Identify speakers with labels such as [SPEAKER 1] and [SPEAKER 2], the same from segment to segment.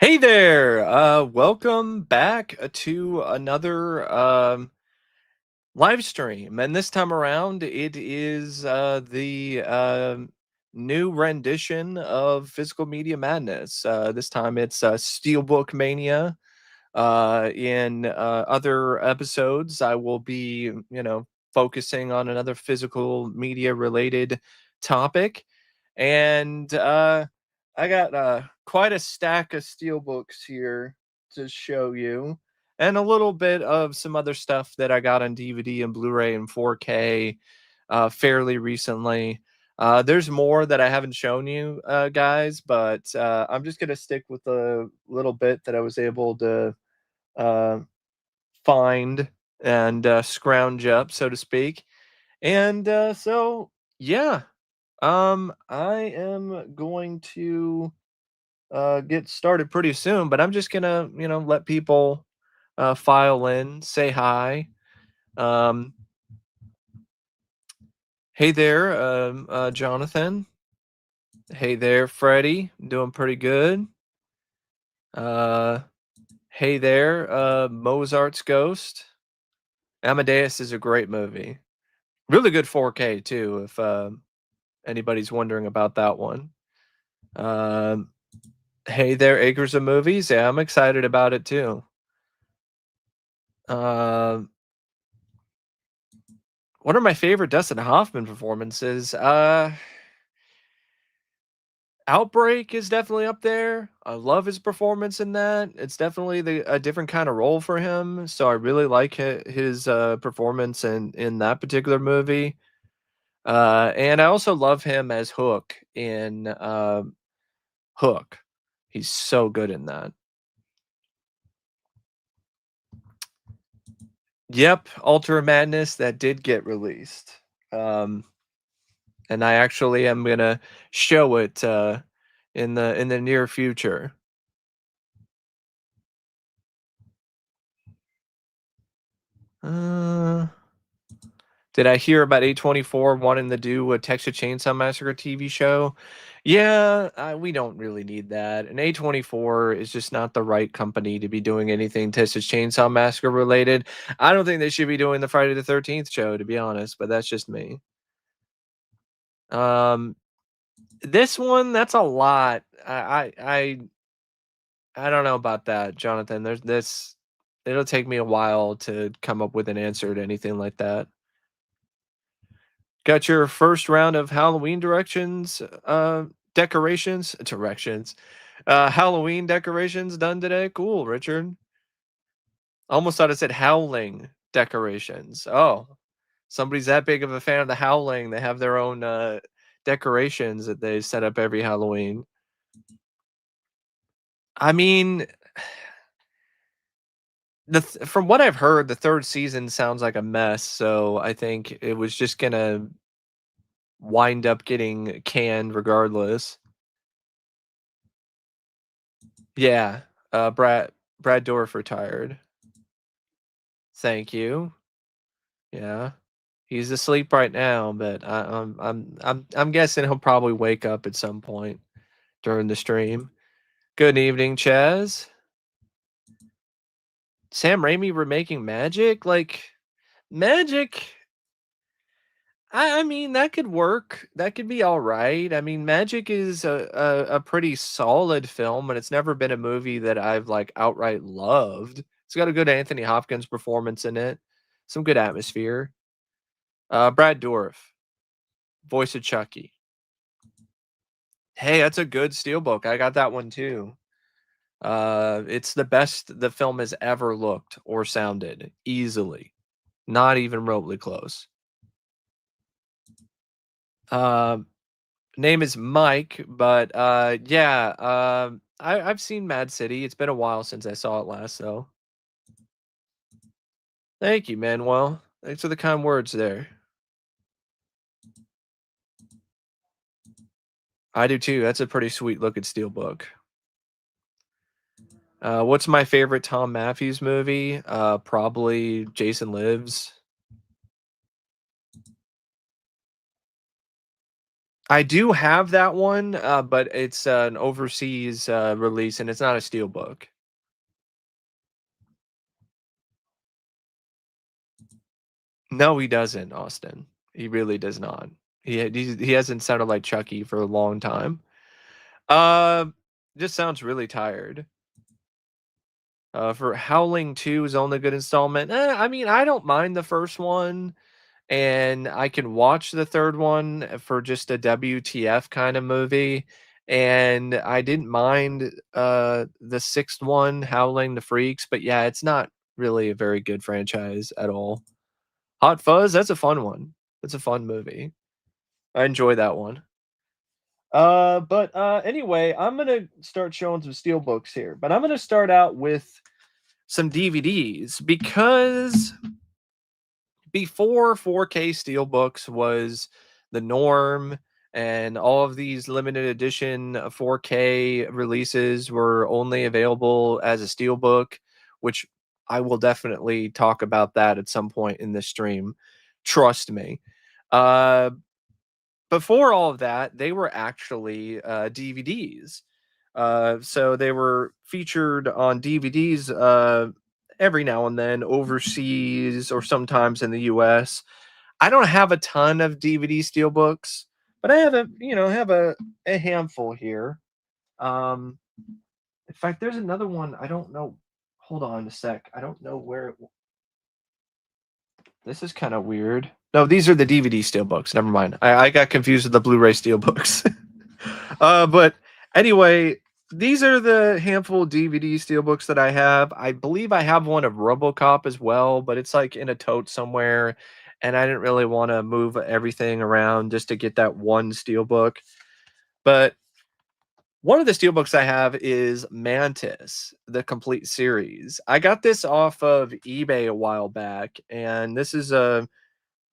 [SPEAKER 1] Hey there! Welcome back to another live stream. And this time around, it is the new rendition of Physical Media Madness. This time it's Steelbook Mania. In other episodes, I will be, focusing on another physical media related topic. And I got quite a stack of steelbooks here to show you, and a little bit of some other stuff that I got on DVD and Blu-ray and 4K fairly recently. There's more that I haven't shown you guys, but I'm just gonna stick with the little bit that I was able to uh, find and scrounge up, so to speak. And yeah, I am going to get started pretty soon, but I'm just gonna, let people file in, say hi. Um, hey there, Jonathan. Hey there, Freddie. Doing pretty good. Uh, hey there, Mozart's Ghost. Amadeus is a great movie. Really good 4K too, if anybody's wondering about that one. Um, hey there, Acres of Movies. Yeah, I'm excited about it too. Um, One of my favorite Dustin Hoffman performances, Outbreak is definitely up there. I love his performance in that. It's definitely a different kind of role for him, so I really like his performance in that particular movie. And I also love him as Hook in Hook. He's so good in that. Yep, Ultra Madness that did get released. Um, and I actually am gonna show it in the near future. Uh, did I hear about A24 wanting to do a Texas Chainsaw Massacre TV show? Yeah, we don't really need that. And A24 is just not the right company to be doing anything Texas Chainsaw Massacre related. I don't think they should be doing the Friday the 13th show, to be honest, but that's just me. Um, this one, that's a lot. I don't know about that, Jonathan. There's this. It'll take me a while to come up with an answer to anything like that. Got your first round of Halloween Halloween decorations done today. Cool, Richard. Almost thought it said howling decorations. Oh, somebody's that big of a fan of the howling. They have their own decorations that they set up every Halloween. I mean, from what I've heard, the third season sounds like a mess. So I think it was just gonna wind up getting canned regardless. Yeah, Brad Dourif retired. Thank you. Yeah, he's asleep right now, but I'm guessing he'll probably wake up at some point during the stream. Good evening, Chaz. Sam Raimi remaking Magic? Like, Magic, I mean, that could work. That could be all right. I mean, Magic is a pretty solid film, and it's never been a movie that I've like outright loved. It's got a good Anthony Hopkins performance in it, some good atmosphere. Brad Dourif, voice of Chucky. Hey, that's a good steelbook. I got that one too. It's the best the film has ever looked or sounded, easily. Not even remotely close. Uh, Name is Mike, but yeah, I've seen Mad City. It's been a while since I saw it last, though. Thank you, Manuel. Thanks for the kind words there. I do too. That's a pretty sweet looking steelbook. What's my favorite Tom Matthews movie? Probably Jason Lives. I do have that one, but it's an overseas release, and it's not a steelbook. No, he doesn't, Austin. He really does not. He hasn't sounded like Chucky for a long time. Uh, just sounds really tired. For Howling 2 is only good installment. I mean, I don't mind the first one, and I can watch the third one for just a WTF kind of movie. And I didn't mind the sixth one, Howling the Freaks, but yeah, it's not really a very good franchise at all. Hot Fuzz, that's a fun one. That's a fun movie. I enjoy that one. But anyway, I'm gonna start showing some steelbooks here, but I'm gonna start out with some DVDs because before 4K steelbooks was the norm, and all of these limited edition 4K releases were only available as a steelbook, which I will definitely talk about that at some point in this stream. Trust me. Uh, Before all of that, they were actually DVDs. So they were featured on DVDs every now and then overseas or sometimes in the US. I don't have a ton of DVD steelbooks, but I have a handful here. Um, in fact, there's another one. I don't know. Hold on a sec. I don't know where this is kind of weird. No, these are the DVD steelbooks. Never mind. I got confused with the Blu-ray steelbooks. But anyway, these are the handful of DVD steelbooks that I have. I believe I have one of RoboCop as well, but it's like in a tote somewhere, and I didn't really want to move everything around just to get that one steelbook. But one of the steelbooks I have is Mantis, the complete series. I got this off of eBay a while back, and this is a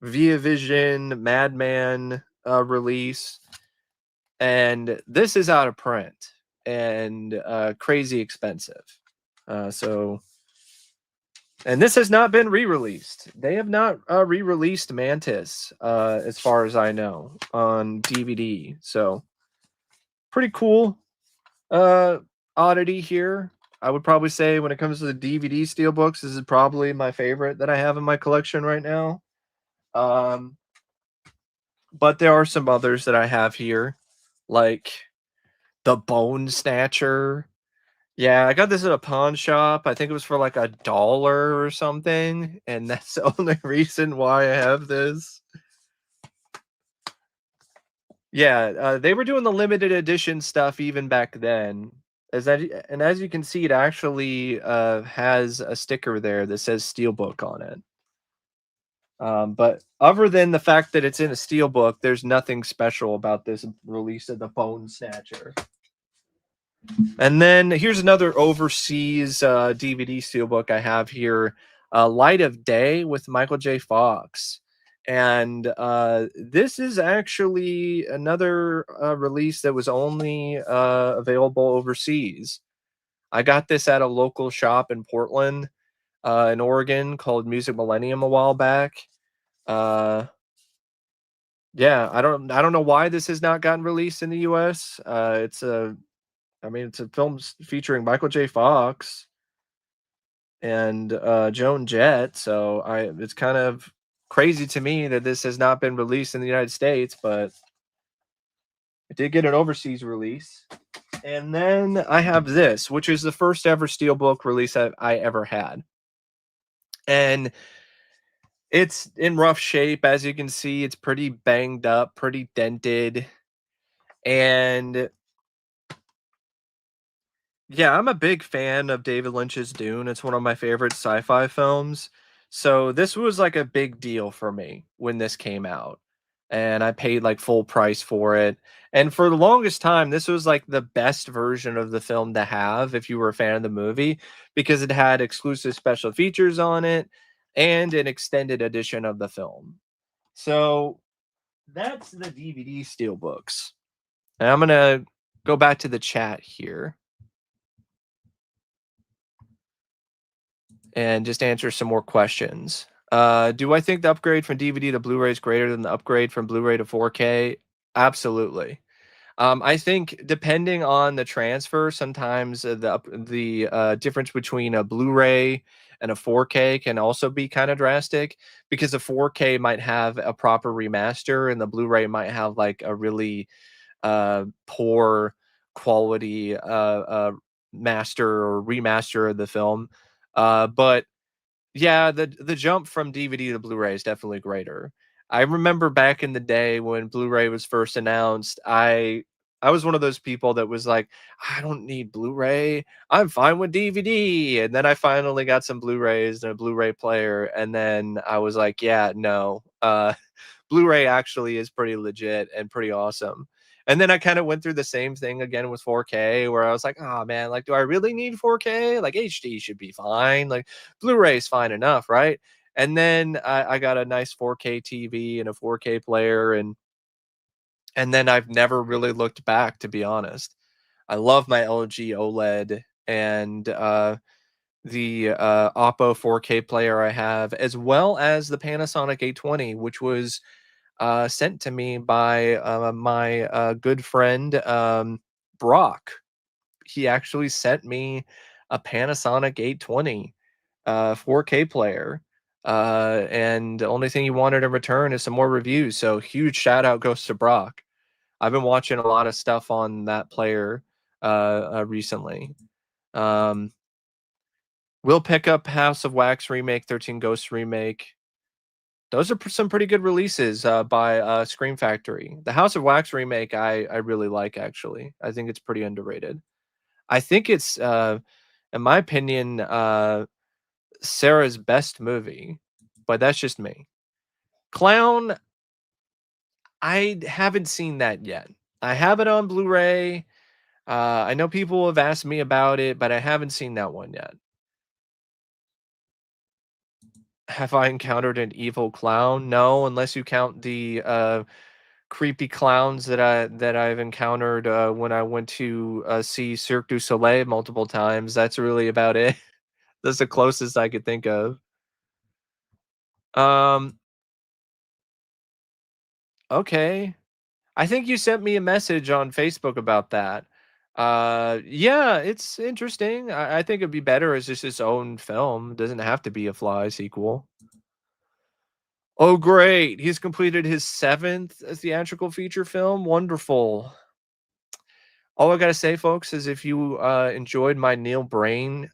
[SPEAKER 1] Via Vision Madman release, and this is out of print and crazy expensive. So, and this has not been re-released. They have not re-released Mantis, as far as I know, on DVD. So, pretty cool uh, oddity here. I would probably say when it comes to the DVD steelbooks, this is probably my favorite that I have in my collection right now. Um, but there are some others that I have here, like the Bone Snatcher. Yeah, I got this at a pawn shop. I think it was for like $1 or something, and that's the only reason why I have this. Yeah, they were doing the limited edition stuff even back then. As you can see, it actually has a sticker there that says Steelbook on it. But other than the fact that it's in a steelbook, there's nothing special about this release of the Bone Snatcher. And then here's another overseas DVD steelbook I have here, Light of Day with Michael J. Fox. And this is actually another release that was only available overseas. I got this at a local shop in Portland, in Oregon, called Music Millennium a while back. Yeah, I don't know why this has not gotten released in the US. It's a film featuring Michael J. Fox and Joan Jett, so it's kind of crazy to me that this has not been released in the United States, but it did get an overseas release. And then I have this, which is the first ever steelbook release that I ever had. And it's in rough shape, as you can see. It's pretty banged up, pretty dented. And yeah, I'm a big fan of David Lynch's Dune. It's one of my favorite sci-fi films. So this was like a big deal for me when this came out. And I paid like full price for it. And for the longest time, this was like the best version of the film to have if you were a fan of the movie, because it had exclusive special features on it and an extended edition of the film. So that's the DVD steelbooks. And I'm going to go back to the chat here and just answer some more questions. Do I think the upgrade from DVD to Blu-ray is greater than the upgrade from Blu-ray to 4K? Absolutely. I think depending on the transfer, sometimes the difference between a Blu-ray and a 4K can also be kind of drastic because a 4K might have a proper remaster and the Blu-ray might have like a really poor quality master or remaster of the film. But yeah, the jump from DVD to Blu-ray is definitely greater. I remember back in the day when Blu-ray was first announced, I was one of those people that was like, "I don't need Blu-ray. I'm fine with DVD." And then I finally got some Blu-rays and a Blu-ray player, and then I was like, "Yeah, no. Blu-ray actually is pretty legit and pretty awesome." And then I kind of went through the same thing again with 4K where I was like, "Oh man, like do I really need 4K? Like HD should be fine. Like Blu-ray is fine enough, right?" And then I got a nice 4K TV and a 4K player and then I've never really looked back to be honest. I love my LG OLED and the Oppo 4K player I have as well as the Panasonic 820 which was sent to me by my good friend Brock. He actually sent me a Panasonic 820 4K player. And the only thing he wanted in return is some more reviews. So huge shout out goes to Brock. I've been watching a lot of stuff on that player recently. Um, we'll pick up House of Wax remake, 13 Ghosts remake. Those are some pretty good releases by Scream Factory. The House of Wax remake, I really like actually. I think it's pretty underrated. I think it's, in my opinion, Sarah's best movie, but that's just me. Clown, I haven't seen that yet. I have it on Blu-ray. I know people have asked me about it, but I haven't seen that one yet. Have I encountered an evil clown? No, unless you count the creepy clowns that I've encountered when I went to see Cirque du Soleil multiple times. That's really about it. That's the closest I could think of. Um, okay. I think you sent me a message on Facebook about that. Yeah, it's interesting. I think it'd be better as just its own film. It doesn't have to be a Fly sequel. Oh, great. He's completed his seventh theatrical feature film. Wonderful. All I gotta say, folks, is if you enjoyed my Neil Brain.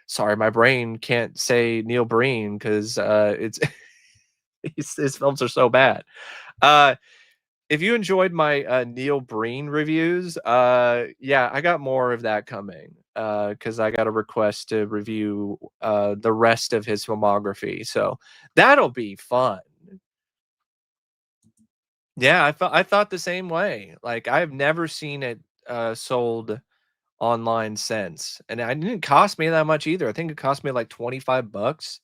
[SPEAKER 1] Sorry, my brain can't say Neil Breen because it's his films are so bad. Uh, if you enjoyed my Neil Breen reviews, yeah, I got more of that coming because I got a request to review the rest of his filmography. So that'll be fun. Yeah, I thought the same way. Like I've never seen it sold online since. And it didn't cost me that much either. I think it cost me like 25 bucks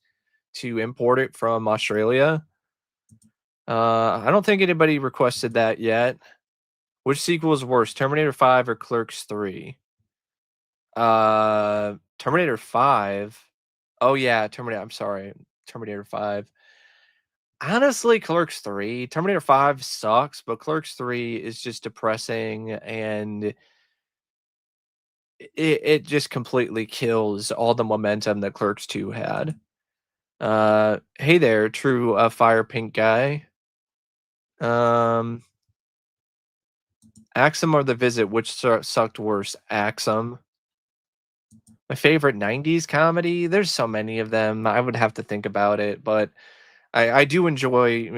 [SPEAKER 1] to import it from Australia. I don't think anybody requested that yet. Which sequel is worse, Terminator 5 or Clerks 3? Terminator 5. Oh yeah, Terminator. I'm sorry. Terminator 5. Honestly, Clerks 3. Terminator 5 sucks, but Clerks 3 is just depressing and it just completely kills all the momentum that Clerks 2 had. Hey there, true fire pink guy. Um, Axum or The Visit, which sucked worse? Axum. My favorite 90s comedy? There's so many of them. I would have to think about it, but I do enjoy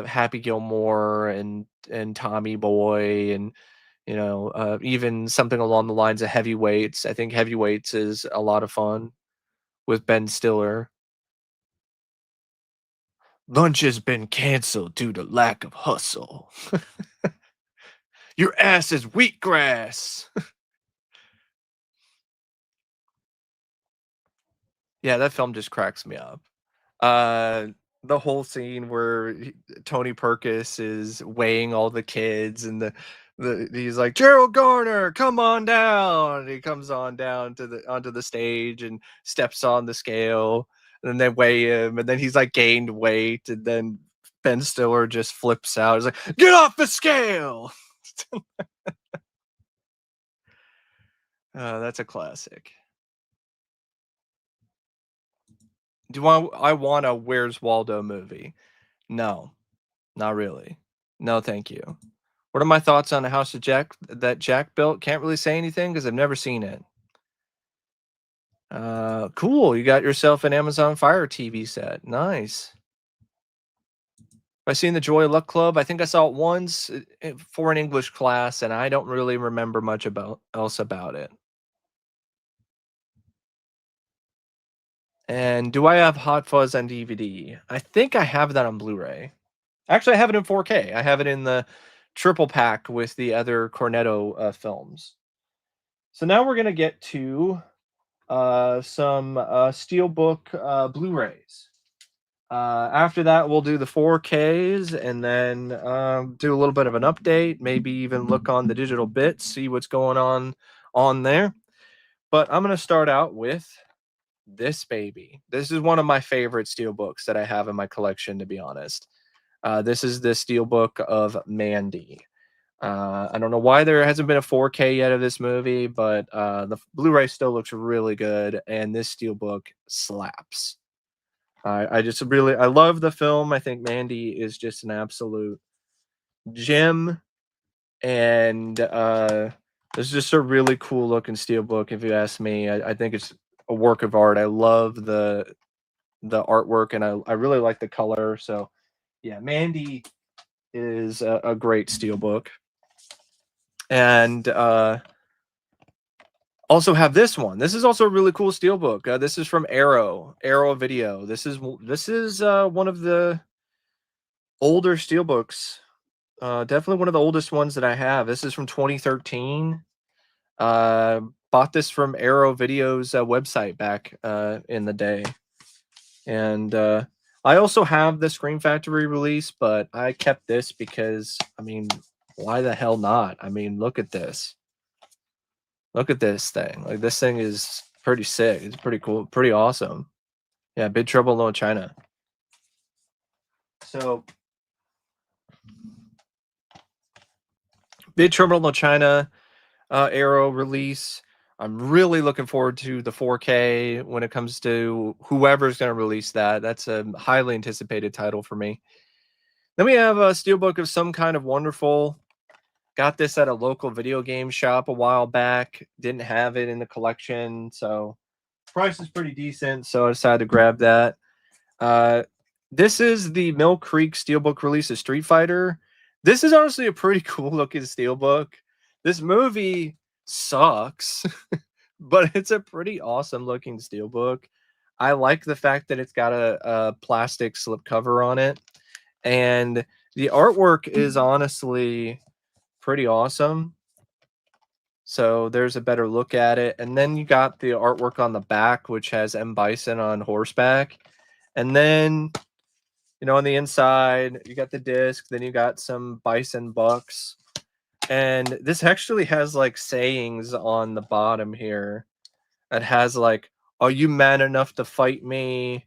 [SPEAKER 1] Happy Gilmore and Tommy Boy and even something along the lines of Heavyweights. I think Heavyweights is a lot of fun with Ben Stiller. Lunch has been canceled due to lack of hustle. Your ass is wheatgrass. Yeah, that film just cracks me up. Uh, the whole scene where Tony Perkis is weighing all the kids and the he's like Gerald Garner, come on down. And he comes on down to the onto the stage and steps on the scale, and then they weigh him, and then he's like gained weight, and then Ben Stiller just flips out. He's like, "Get off the scale!" That's a classic. I want a Where's Waldo movie? No, not really. No, thank you. What are my thoughts on the house of Jack that Jack built? Can't really say anything because I've never seen it. Cool. You got yourself an Amazon Fire TV set. Nice. Have I seen the Joy of Luck Club? I think I saw it once for an English class, and I don't really remember much else about it. And do I have Hot Fuzz on DVD? I think I have that on Blu-ray. Actually, I have it in 4K. I have it in the triple pack with the other Cornetto films. So now we're gonna get to some Steelbook Blu-rays. After that, we'll do the 4Ks and then do a little bit of an update, maybe even look on the digital bits, see what's going on there. But I'm going to start out with this baby. This is one of my favorite Steelbooks that I have in my collection, to be honest. This is the Steelbook of Mandy. I don't know why there hasn't been a 4K yet of this movie, but the Blu-ray still looks really good, and this Steelbook slaps. I just really I love the film. I think Mandy is just an absolute gem, and it's just a really cool looking steelbook. If you ask me, I think it's a work of art. I love the artwork, and I really like the color. So yeah, Mandy is a great steelbook, and also have this one. This is also a really cool steelbook. This is from Arrow Video. This is one of the older steelbooks. Definitely one of the oldest ones that I have. This is from 2013. Bought this from Arrow Video's website back in the day. And I also have the Scream Factory release, but I kept this because, I mean, why the hell not? I mean, look at this. Look at this thing. Like, this thing is pretty sick. It's pretty cool. Pretty awesome. Yeah, Big Trouble in Little China. So, Big Trouble in Little China Arrow release. I'm really looking forward to the 4K when it comes to whoever's going to release that. That's a highly anticipated title for me. Then we have a Steelbook of Some Kind of Wonderful. Got this at a local video game shop a while back. Didn't have it in the collection, so price is pretty decent, so I decided to grab that. This is the Mill Creek Steelbook release of Street Fighter. This is honestly a pretty cool looking Steelbook. This movie sucks, but it's a pretty awesome looking Steelbook. I like the fact that it's got a plastic slipcover on it, and the artwork is honestly pretty awesome. So there's a better look at it. And then you got the artwork on the back, which has M. Bison on horseback. And then, you know, on the inside, you got the disc. Then you got some bison bucks. And this actually has like sayings on the bottom here. It has like, "Are you man enough to fight me?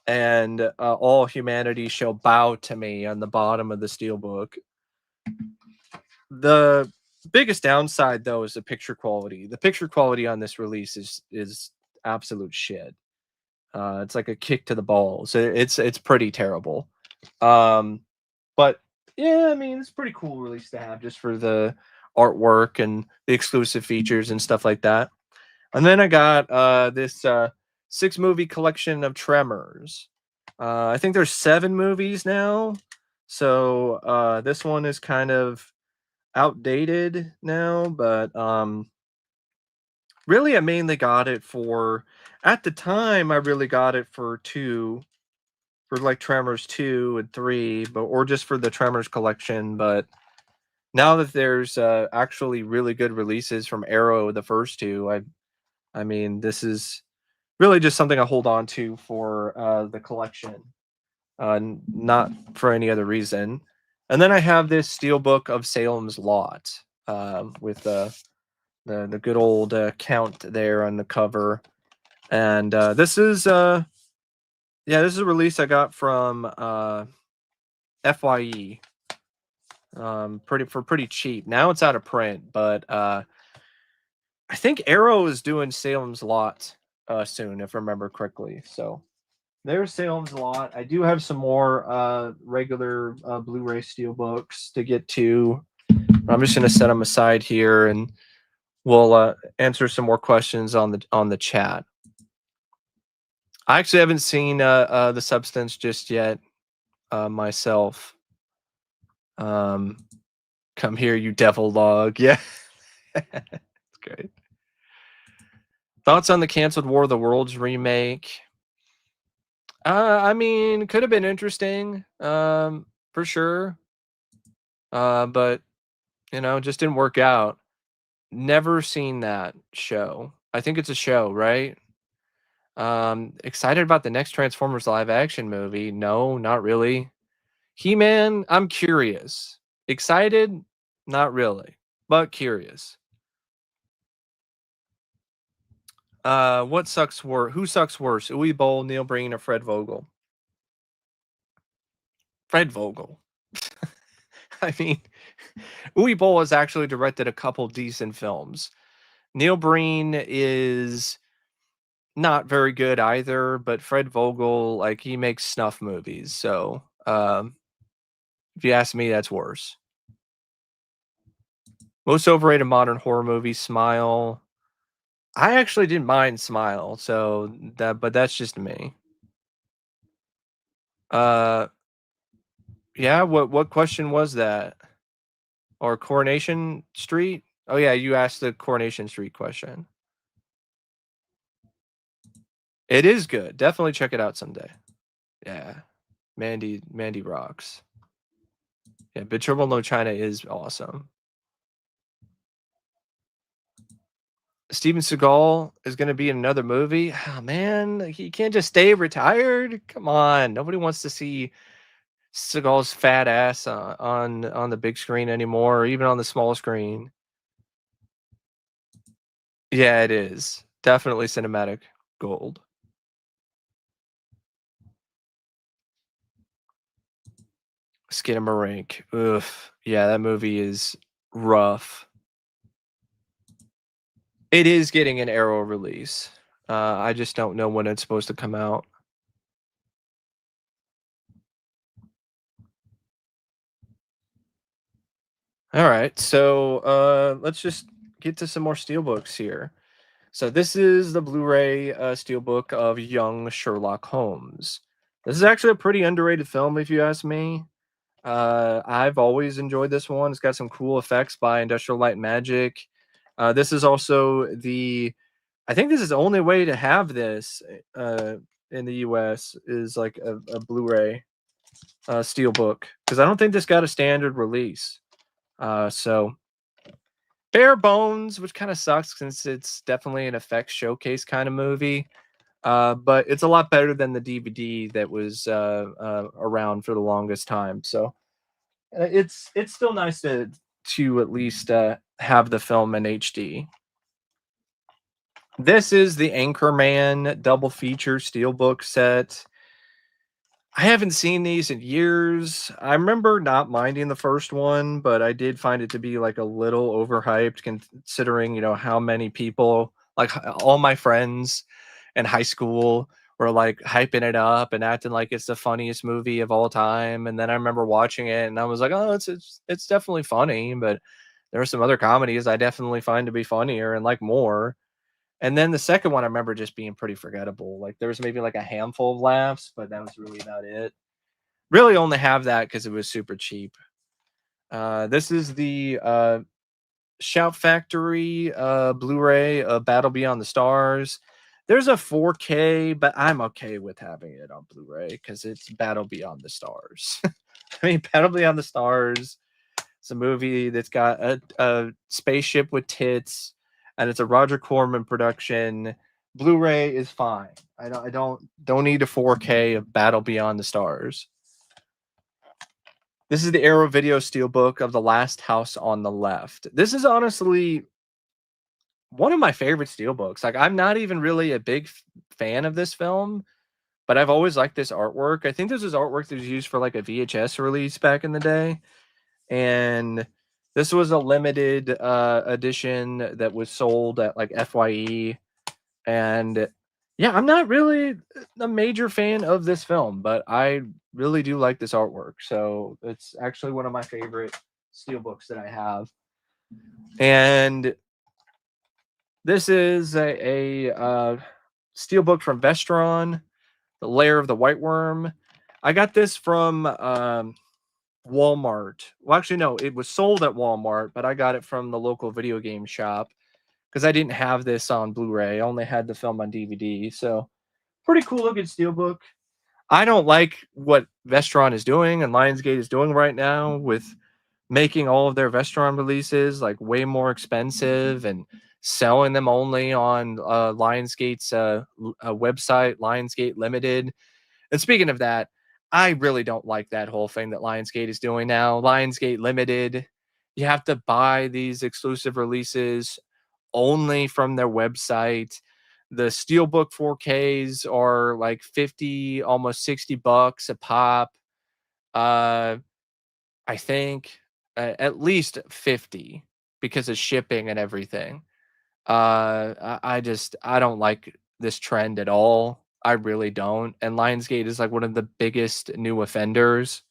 [SPEAKER 1] And all humanity shall bow to me," on the bottom of the Steelbook. The biggest downside, though, is the picture quality. The picture quality on this release is absolute shit. It's like a kick to the balls. It's pretty terrible. But yeah, I mean, it's a pretty cool release to have just for the artwork and the exclusive features and stuff like that. And then I got this 6-movie collection of Tremors. I think there's 7 movies now. So this one is kind of outdated now, but really I mainly got it for, at the time I really got it for like Tremors 2 and 3, but or just for the Tremors collection. But now that there's actually really good releases from Arrow, the first 2, I mean, this is really just something I hold on to for the collection, not for any other reason. And then I have this Steelbook of Salem's Lot with the good old count there on the cover. And this is this is a release I got from FYE. Pretty cheap. Now it's out of print, but I think Arrow is doing Salem's Lot soon, if I remember correctly. So there's Salem's Lot. I do have some more regular Blu-ray Steelbooks to get to. I'm just gonna set them aside here, and we'll answer some more questions on the chat. I actually haven't seen the Substance just yet myself. Come here, you devil log. Yeah, it's great. Thoughts on the canceled War of the Worlds remake? I mean, could have been interesting, for sure. But you know, just didn't work out. Never seen that show. I think it's a show, right? Excited about the next Transformers live action movie? No, not really. He-Man, I'm curious. Excited? Not really, but curious. What sucks worse? Who sucks worse? Uwe Boll, Neil Breen, or Fred Vogel? Fred Vogel. I mean, Uwe Boll has actually directed a couple decent films. Neil Breen is not very good either, but Fred Vogel, like, he makes snuff movies. So, if you ask me, that's worse. Most overrated modern horror movie, Smile. I actually didn't mind Smile, so but that's just me. Yeah, what question was that? Or Coronation Street? Oh yeah, you asked the Coronation Street question. It is good. Definitely check it out someday. Yeah. Mandy rocks. Yeah, Big Trouble in Little China is awesome. Steven Seagal is going to be in another movie. Oh, man, he can't just stay retired. Come on, nobody wants to see Seagal's fat ass on the big screen anymore, or even on the small screen. Yeah, it is definitely cinematic gold. Skinamarink. Ugh. Yeah, that movie is rough. It is getting an Arrow release. I just don't know when it's supposed to come out. All right, so let's just get to some more Steelbooks here. So this is the Blu-ray Steelbook of Young Sherlock Holmes. This is actually a pretty underrated film, if you ask me. I've always enjoyed this one. It's got some cool effects by Industrial Light and Magic. This is also I think this is the only way to have this in the US is like a Blu-ray Steelbook, because I don't think this got a standard release. So bare bones, which kind of sucks since it's definitely an effects showcase kind of movie. But it's a lot better than the DVD that was around for the longest time. So it's still nice to at least have the film in HD. This is the Anchorman double feature Steelbook set. I haven't seen these in years. I remember not minding the first one, but I did find it to be like a little overhyped considering, you know, how many people, like all my friends in high school were like hyping it up and acting like it's the funniest movie of all time. And then I remember watching it and I was like, oh, it's definitely funny, but there are some other comedies I definitely find to be funnier and like more. And then the second one, I remember just being pretty forgettable. Like there was maybe like a handful of laughs, but that was really about it. Really only have that because it was super cheap. This is the Shout Factory Blu-ray of Battle Beyond the Stars. There's a 4K, but I'm okay with having it on Blu-ray because it's Battle Beyond the Stars. I mean, Battle Beyond the Stars. It's a movie that's got a spaceship with tits, and it's a Roger Corman production. Blu-ray is fine. I don't need a 4K of Battle Beyond the Stars. This is the Arrow Video Steelbook of The Last House on the Left. This is honestly one of my favorite Steelbooks. Like, I'm not even really a big fan of this film, but I've always liked this artwork. I think this is artwork that was used for like a VHS release back in the day, and this was a limited edition that was sold at like FYE. And yeah, I'm not really a major fan of this film, but I really do like this artwork. So it's actually one of my favorite steelbooks that I have. And this is a steelbook from Vestron, The Lair of the White Worm. I got this from Walmart. Well, actually, no, it was sold at Walmart, but I got it from the local video game shop because I didn't have this on Blu-ray. I only had the film on DVD. So pretty cool looking steelbook. I don't like what Vestron is doing and Lionsgate is doing right now with making all of their Vestron releases like way more expensive and selling them only on Lionsgate's website, Lionsgate Limited. And speaking of that, I really don't like that whole thing that Lionsgate is doing now. Lionsgate Limited, you have to buy these exclusive releases only from their website. The Steelbook 4Ks are like 50, almost $60 a pop. I think at least 50 because of shipping and everything. I don't like this trend at all. I really don't. And Lionsgate is like one of the biggest new offenders.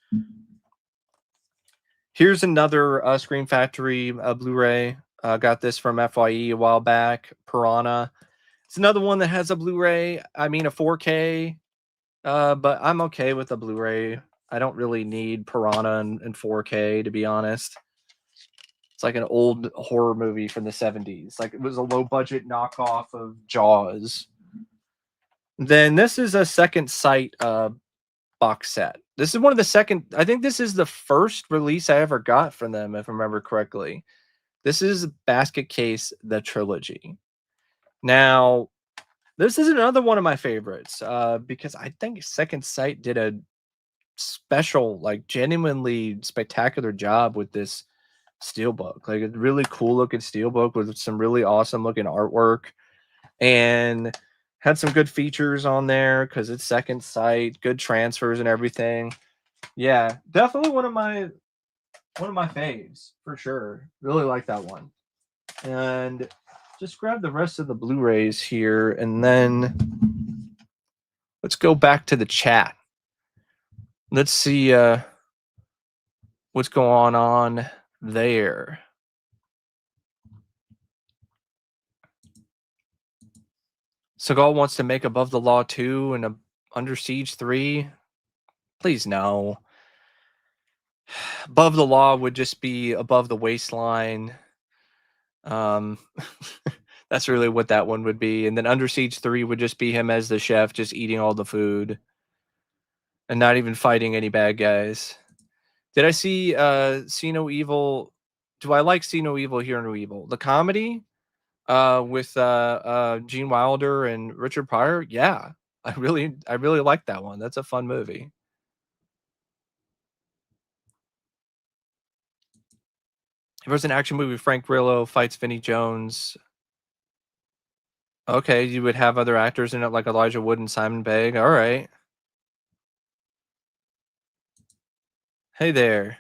[SPEAKER 1] Here's another Scream Factory Blu-ray. Got this from FYE a while back. Piranha. It's another one that has a Blu-ray. I mean a 4K. But I'm okay with the Blu-ray. I don't really need Piranha in 4K, to be honest. It's like an old horror movie from the 70s. Like it was a low budget knockoff of Jaws. Then this is a Second Sight box set. This is one of the second, I think this is the first release I ever got from them, if I remember correctly. This is Basket Case, the trilogy. Now, this is another one of my favorites because I think Second Sight did a special, like genuinely spectacular job with this steelbook. Like a really cool looking steelbook with some really awesome looking artwork, and had some good features on there because it's Second Sight, good transfers and everything. Yeah, definitely one of my faves for sure. Really like that one. And just grab the rest of the Blu-rays here, and then let's go back to the chat. Let's see what's going on there. Seagal wants to make Above the Law 2 and Under Siege 3. Please no. Above the Law would just be above the waistline. That's really what that one would be. And then Under Siege 3 would just be him as the chef, just eating all the food and not even fighting any bad guys. Did I see See No Evil? Do I like See No Evil, Hear No Evil? The comedy with Gene Wilder and Richard Pryor? Yeah. I really like that one. That's a fun movie. If it was an action movie, Frank Grillo fights Vinnie Jones. Okay, you would have other actors in it like Elijah Wood and Simon Pegg. All right. Hey there.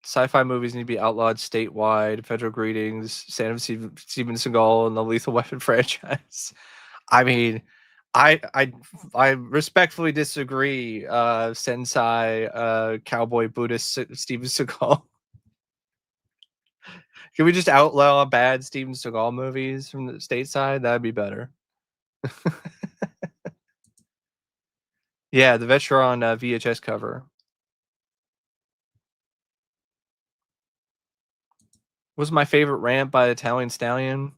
[SPEAKER 1] Sci-fi movies need to be outlawed statewide. Federal Greetings, Stand of Steven Seagal, and the Lethal Weapon franchise. I mean, I respectfully disagree. Sensei, cowboy Buddhist Steven Seagal. Can we just outlaw bad Steven Seagal movies from the stateside? That'd be better. Yeah, the Vetron VHS cover. Was my favorite rant by Italian Stallion.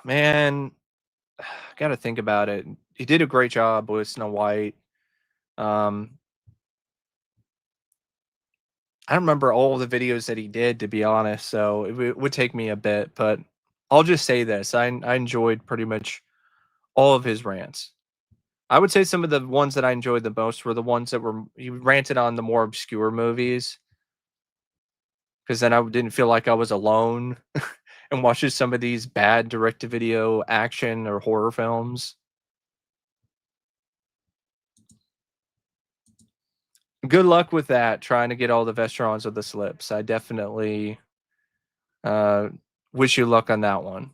[SPEAKER 1] Man, gotta think about it. He did a great job with Snow White. Um, I don't remember all the videos that he did, to be honest, so it would take me a bit, but I'll just say this: I enjoyed pretty much all of his rants. I would say some of the ones that I enjoyed the most were the ones that were he ranted on the more obscure movies, because then I didn't feel like I was alone and watching some of these bad direct-to-video action or horror films. Good luck with that, trying to get all the Vesterons of the slips. I definitely uh, wish you luck on that one.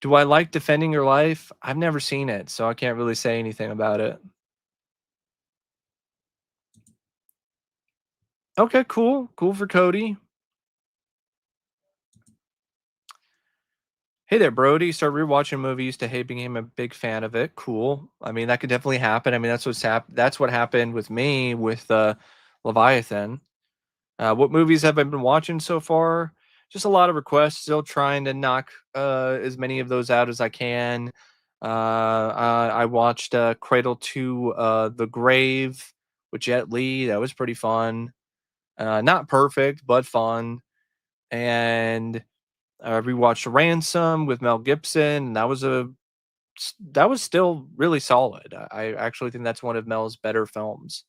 [SPEAKER 1] Do I like Defending Your Life? I've never seen it, so I can't really say anything about it. Okay, cool. Cool for Cody. Hey there, Brody. Start rewatching movies to hate became a big fan of it. Cool. I mean, that could definitely happen. I mean, that's what happened with me with Leviathan. What movies have I been watching so far? Just a lot of requests. Still trying to knock as many of those out as I can. I watched Cradle to the Grave with Jet Li. That was pretty fun. Not perfect, but fun. And I rewatched Ransom with Mel Gibson. And that was still really solid. I actually think that's one of Mel's better films.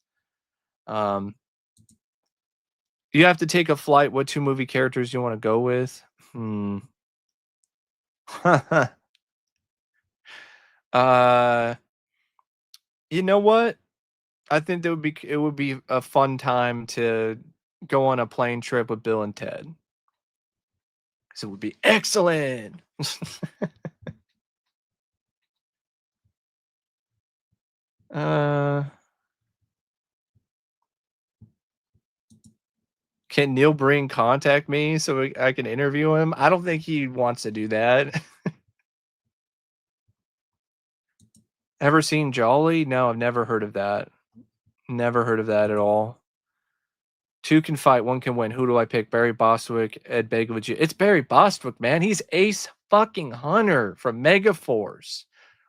[SPEAKER 1] Um, you have to take a flight. What two movie characters do you want to go with? Hmm. uh, you know what? I think it would be a fun time to go on a plane trip with Bill and Ted. So it would be excellent. uh, can Neil Breen contact me so I can interview him? I don't think he wants to do that. Ever seen Jolly? No, I've never heard of that. Never heard of that at all. Two can fight, one can win. Who do I pick? Barry Bostwick, Ed Begley. It's Barry Bostwick, man. He's Ace fucking Hunter from Megaforce.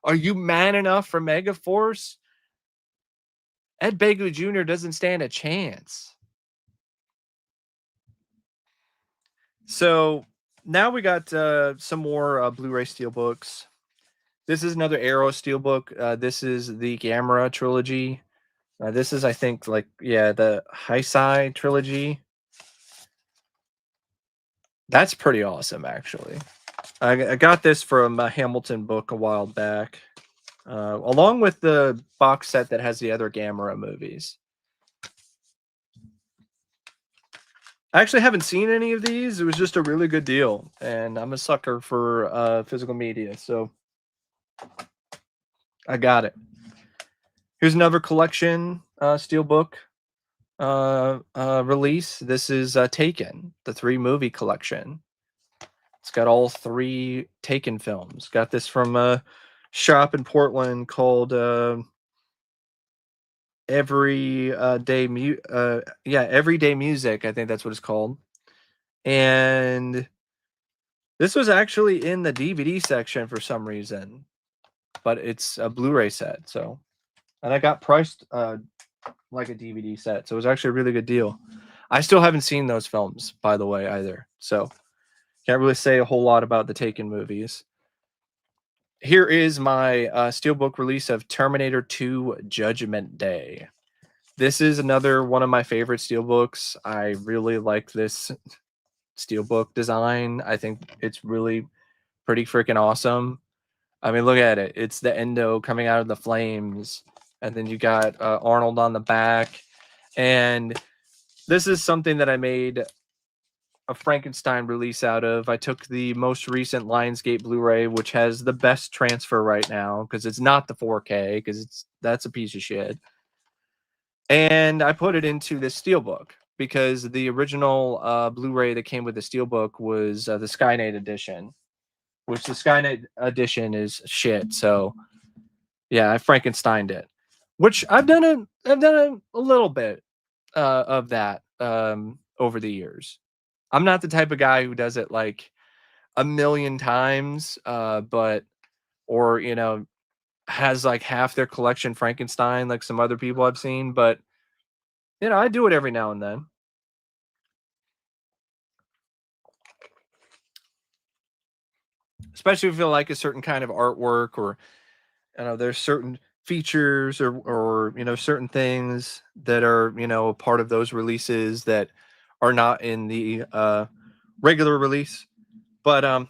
[SPEAKER 1] Are you man enough for Megaforce? Ed Begley Jr. doesn't stand a chance. So now we got some more Blu-ray Steelbooks. This is another Arrow Steelbook. This is the Gamera trilogy. This is, I think, like, yeah, the Heisei trilogy. That's pretty awesome, actually. I got this from a Hamilton book a while back, along with the box set that has the other Gamera movies. I actually haven't seen any of these. It was just a really good deal, and I'm a sucker for physical media, so I got it. Here's another collection Steelbook release. This is Taken, the 3-movie collection. It's got all 3 Taken films. Got this from a shop in Portland called Everyday Music. I think that's what it's called. And this was actually in the DVD section for some reason, but it's a Blu-ray set. So, and I got priced like a DVD set, so it was actually a really good deal. I still haven't seen those films, by the way, either. So can't really say a whole lot about the Taken movies. Here is my Steelbook release of Terminator 2 Judgment Day. This is another one of my favorite Steelbooks. I really like this Steelbook design. I think it's really pretty freaking awesome. I mean, look at it. It's the Endo coming out of the flames, and then you got Arnold on the back. And this is something that I made a Frankenstein release out of. I took the most recent Lionsgate Blu-ray, which has the best transfer right now, because it's not the 4K, because that's a piece of shit. And I put it into the Steelbook, because the original Blu-ray that came with the Steelbook was the Skynet edition, which the Skynet edition is shit. So yeah, I Frankensteined it, which I've done a little bit of that over the years. I'm not the type of guy who does it like a million times, but or has like half their collection Frankenstein like some other people I've seen, but I do it every now and then. Especially if you like a certain kind of artwork, or there's certain features or certain things that are a part of those releases that are not in the regular release. But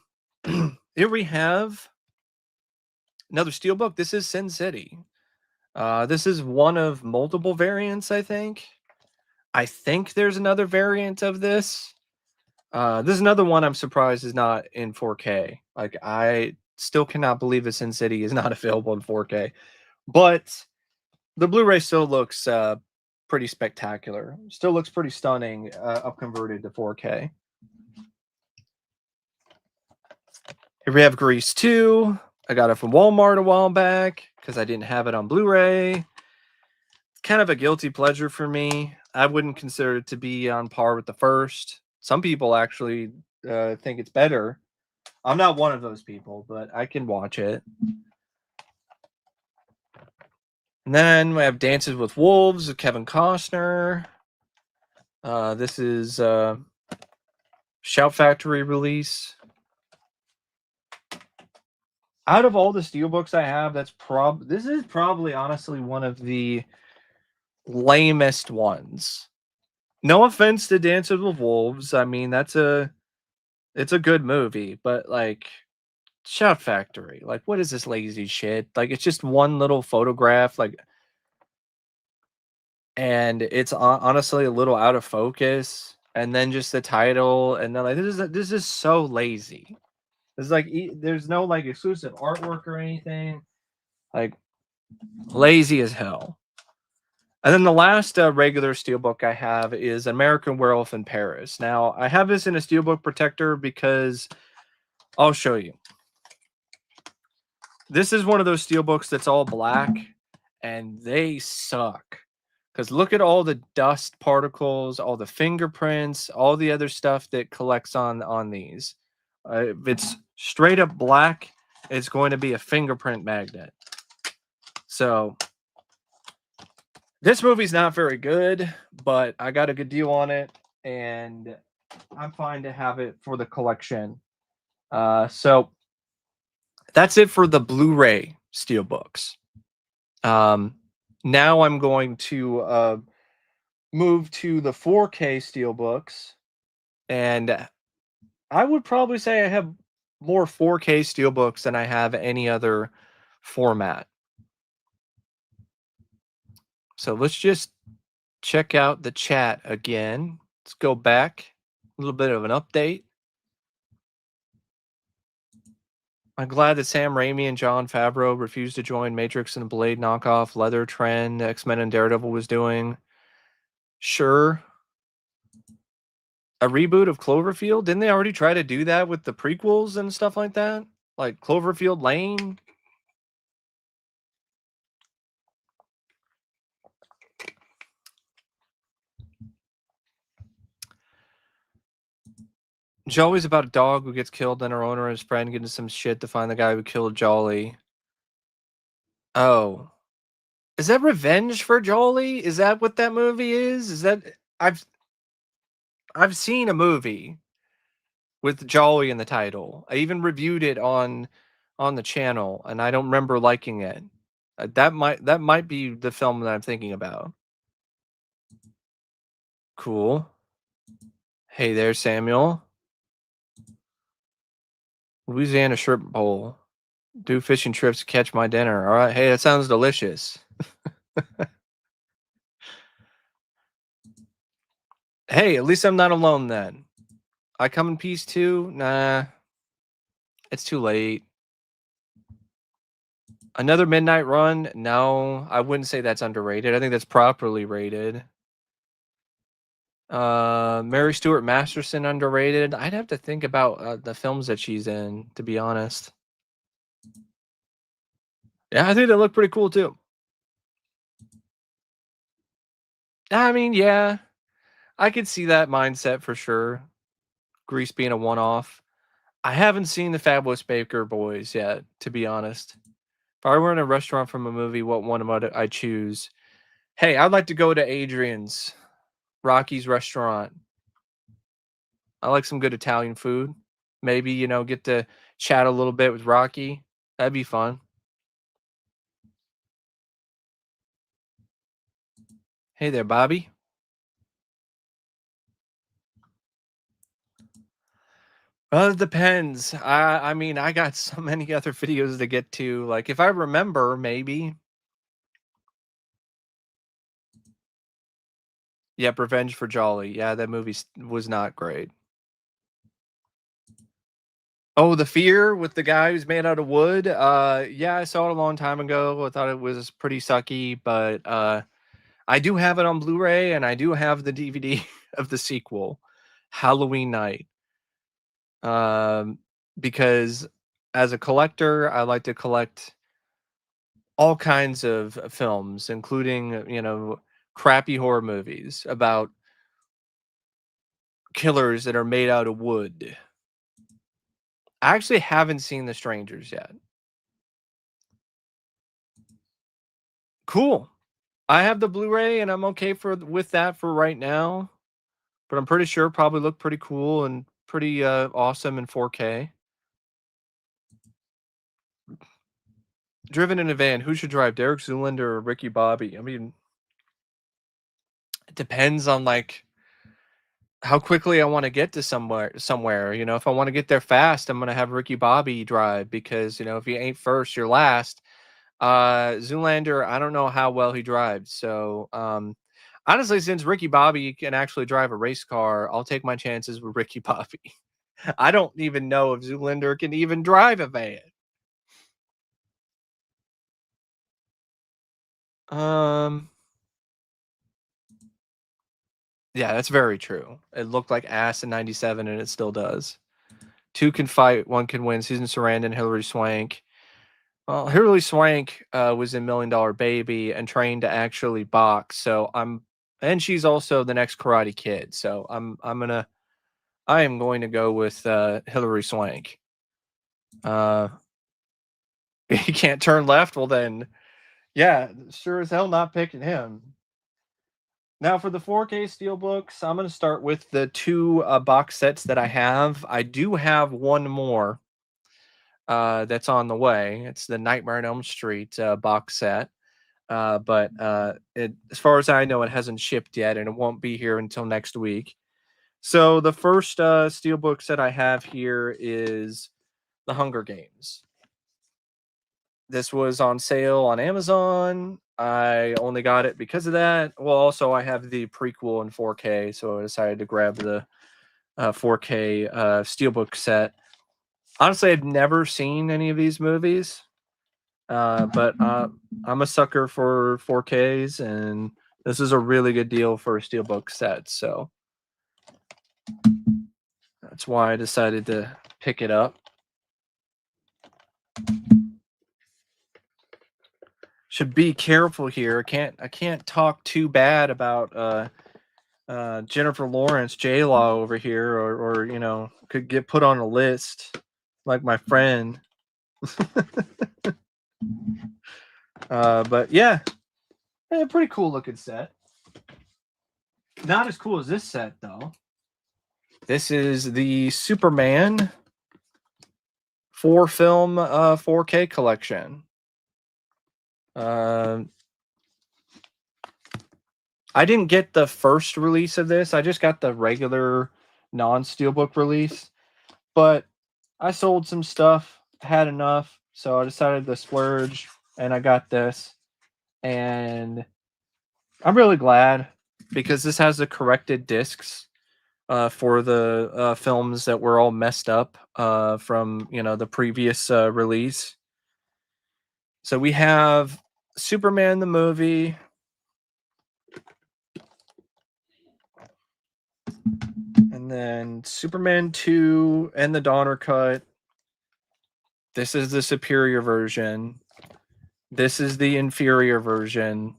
[SPEAKER 1] here we have another Steelbook. This is Sin City. This is one of multiple variants, I think. I think there's another variant of this. This is another one I'm surprised is not in 4K. Like, I still cannot believe that Sin City is not available in 4K. But the Blu-ray still looks pretty spectacular. Still looks pretty stunning up converted to 4K. Here we have Grease 2. I got it from Walmart a while back because I didn't have it on Blu-ray. It's kind of a guilty pleasure for me. I wouldn't consider it to be on par with the first. Some people actually think it's better. I'm not one of those people, but I can watch it. And then we have Dances with Wolves with Kevin Costner. This is Shout Factory release. Out of all the Steelbooks I have, this is probably honestly one of the lamest ones. No offense to Dances with Wolves. I mean, it's a good movie, but like Shout Factory, like what is this lazy shit? Like it's just one little photograph, like, and it's honestly a little out of focus, and then just the title, and then like this is so lazy. It's like there's no like exclusive artwork or anything. Like lazy as hell. And then the last regular Steelbook I have is American Werewolf in Paris. Now, I have this in a Steelbook protector because I'll show you. This is one of those Steelbooks that's all black, and they suck. Because look at all the dust particles, all the fingerprints, all the other stuff that collects on these. If it's straight up black, it's going to be a fingerprint magnet. So this movie's not very good, but I got a good deal on it, and I'm fine to have it for the collection. So that's it for the Blu-ray Steelbooks. Now I'm going to move to the 4K Steelbooks, and I would probably say I have more 4K Steelbooks than I have any other format. So let's just check out the chat again. Let's go back. A little bit of an update. I'm glad that Sam Raimi and Jon Favreau refused to join Matrix and the Blade knockoff leather trend X-Men and Daredevil was doing. Sure. A reboot of Cloverfield? Didn't they already try to do that with the prequels and stuff like that? Like Cloverfield Lane? Jolly's about a dog who gets killed and her owner and his friend get into some shit to find the guy who killed Jolly. Oh. Is that Revenge for Jolly? Is that what that movie is? Is that I've seen a movie with Jolly in the title. I even reviewed it on the channel, and I don't remember liking it. That might be the film that I'm thinking about. Cool. Hey there, Samuel. Louisiana shrimp bowl. Do fishing trips to catch my dinner. All right. Hey, that sounds delicious. Hey, at least I'm not alone then. I come in peace too? Nah. It's too late. Another midnight run? No, I wouldn't say that's underrated. I think that's properly rated. Mary Stuart Masterson underrated. I'd have to think about the films that she's in, to be honest. Yeah, I think they look pretty cool too. I mean, yeah, I could see that mindset for sure. Grease being a one-off. I haven't seen the Fabulous Baker Boys yet, to be honest. If I were in a restaurant from a movie, what one would I choose? Hey, I'd like to go to Adrian's, Rocky's restaurant. I like some good Italian food. Maybe, get to chat a little bit with Rocky. That'd be fun. Hey there, Bobby. Well, it depends. I mean, I got so many other videos to get to. Like, if I remember, maybe. Yep, Revenge for Jolly. Yeah, that movie was not great. Oh, The Fear with the guy who's made out of wood. Yeah, I saw it a long time ago. I thought it was pretty sucky, but I do have it on Blu-ray, and I do have the DVD of the sequel, Halloween Night. Because as a collector, I like to collect all kinds of films, including, crappy horror movies about killers that are made out of wood. I actually haven't seen The Strangers yet. Cool. I have the Blu-ray and I'm okay with that for right now, but I'm pretty sure probably look pretty cool and pretty awesome in 4K. Driven in a van, who should drive, Derek Zoolander or Ricky Bobby? I mean, it depends on like how quickly I want to get to somewhere. If I want to get there fast, I'm gonna have Ricky Bobby drive because if you ain't first, you're last. Zoolander, I don't know how well he drives. So honestly, since Ricky Bobby can actually drive a race car, I'll take my chances with Ricky Bobby. I don't even know if Zoolander can even drive a van. Um yeah, that's very true. It looked like ass in 97 and it still does. Two can fight, one can win. Susan Sarandon, Hilary Swank. Well, Hilary Swank was in Million Dollar Baby and trained to actually box. And she's also the next Karate Kid. So I am going to go with Hilary Swank. He can't turn left. Well, then, yeah, sure as hell not picking him. Now for the 4K Steelbooks, I'm going to start with the two box sets that I have. I do have one more that's on the way. It's the Nightmare on Elm Street box set. But as far as I know, it hasn't shipped yet, and it won't be here until next week. So the first Steelbook set I have here is The Hunger Games. This was on sale on Amazon. I only got it because of that. Well, also I have the prequel in 4K, so I decided to grab the 4K Steelbook set. Honestly, I've never seen any of these movies, but I'm a sucker for 4Ks, and this is a really good deal for a Steelbook set. So that's why I decided to pick it up. Should be careful here. I can't talk too bad about Jennifer Lawrence, J-Law over here, or could get put on a list like my friend. But yeah, pretty cool looking set. Not as cool as this set though. This is the Superman 4-film 4K collection. I didn't get the first release of this. I just got the regular non-Steelbook release. But I sold some stuff, had enough, so I decided to splurge, and I got this. And I'm really glad because this has the corrected discs for the films that were all messed up from the previous release. So we have Superman the movie. And then Superman 2 and the Donner cut. This is the superior version. This is the inferior version.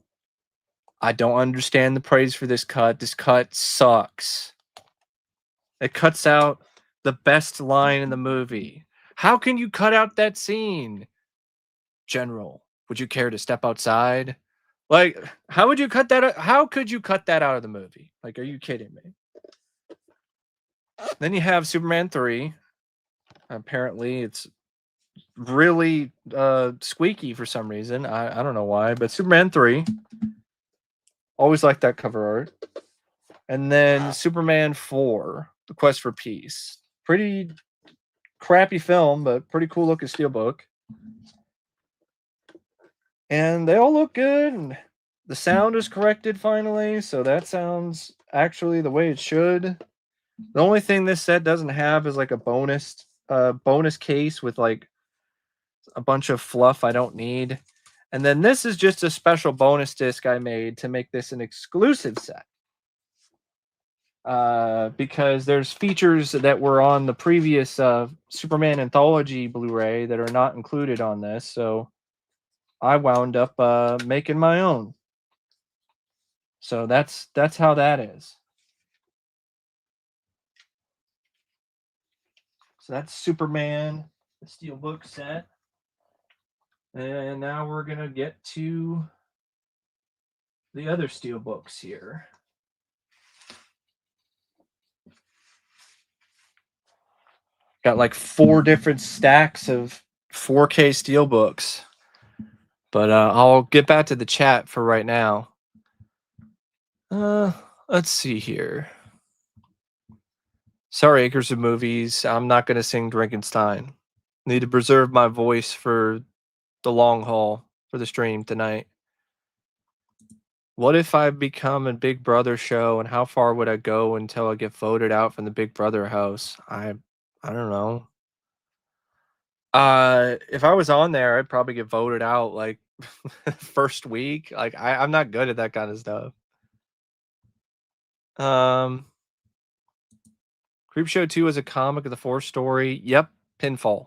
[SPEAKER 1] I don't understand the praise for this cut. This cut sucks. It cuts out the best line in the movie. How can you cut out that scene? General, would you care to step outside? Like, how would you cut that out? How could you cut that out of the movie? Like, are you kidding me? Then you have Superman 3. Apparently, it's really squeaky for some reason. I don't know why, but Superman 3. Always like that cover art. And then Superman 4, The Quest for Peace. Pretty crappy film, but pretty cool looking steelbook. And they all look good. And The sound is corrected finally, so that sounds actually the way it should. The only thing this set doesn't have is like a bonus case with like a bunch of fluff I don't need. And then this is just a special bonus disc I made to make this an exclusive set. Because there's features that were on the previous Superman Anthology Blu-ray that are not included on this, so I wound up making my own. So that's how that is. So that's Superman, the Steelbook set. And now we're gonna get to the other Steelbooks here. Got like 4 different stacks of 4K Steelbooks. But I'll get back to the chat for right now. Let's see here. Sorry, Acres of Movies. I'm not going to sing Drinkenstein. Need to preserve my voice for the long haul for the stream tonight. What if I become a Big Brother show, and how far would I go until I get voted out from the Big Brother house? I don't know. If I was on there, I'd probably get voted out like first week. Like I'm not good at that kind of stuff. Creepshow 2 is a comic of the 4 story. Yep, Pinfall.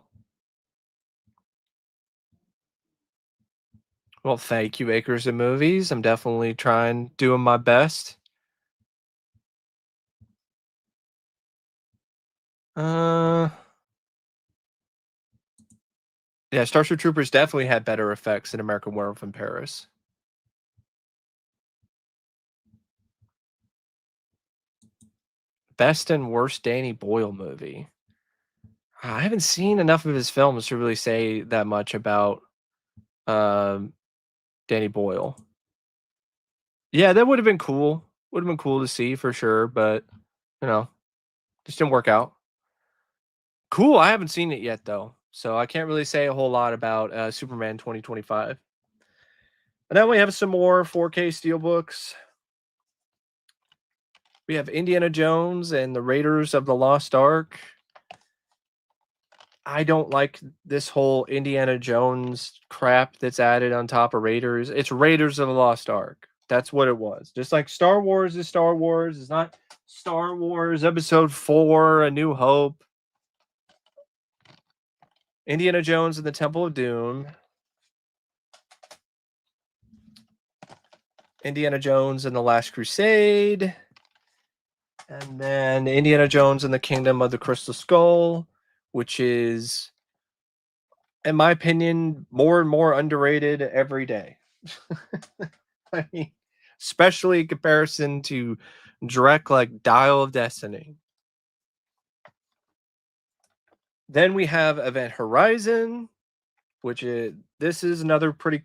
[SPEAKER 1] Well, thank you, Acres of Movies. I'm definitely doing my best. Yeah, Starship Troopers definitely had better effects than American Werewolf in Paris. Best and worst Danny Boyle movie. I haven't seen enough of his films to really say that much about Danny Boyle. Yeah, that would have been cool. Would have been cool to see for sure, but just didn't work out. Cool. I haven't seen it yet though, so I can't really say a whole lot about Superman 2025. And then we have some more 4K Steelbooks. We have Indiana Jones and the Raiders of the Lost Ark. I don't like this whole Indiana Jones crap that's added on top of Raiders. It's Raiders of the Lost Ark. That's what it was. Just like Star Wars is Star Wars. It's not Star Wars Episode 4, A New Hope. Indiana Jones and the Temple of Doom. Indiana Jones and the Last Crusade. And then Indiana Jones and the Kingdom of the Crystal Skull, which is, in my opinion, more and more underrated every day. I mean, especially in comparison to direct like Dial of Destiny. Then we have Event Horizon, which this is another pretty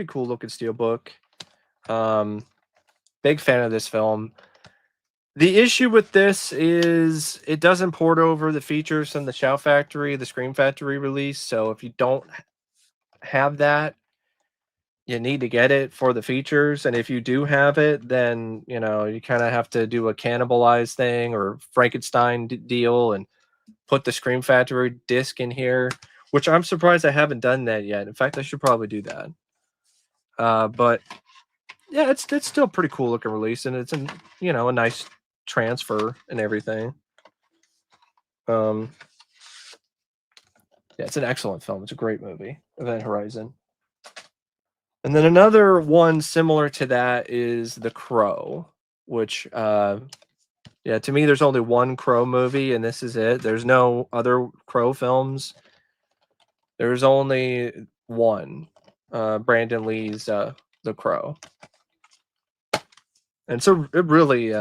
[SPEAKER 1] cool looking steelbook. Big fan of this film. The issue with this is it doesn't port over the features from the Shout Factory, the Scream Factory release. So if you don't have that, you need to get it for the features. And if you do have it, then you kind of have to do a cannibalize thing or Frankenstein deal and put the Scream Factory disc in here, which I'm surprised I haven't done that yet. In fact, I should probably do that. But yeah, it's still a pretty cool looking release, and it's a nice transfer and everything. Yeah, it's an excellent film. It's a great movie, Event Horizon. And then another one similar to that is The Crow, which to me there's only one Crow movie, and this is it. There's no other Crow films. There's only one, Brandon Lee's The Crow. And so it really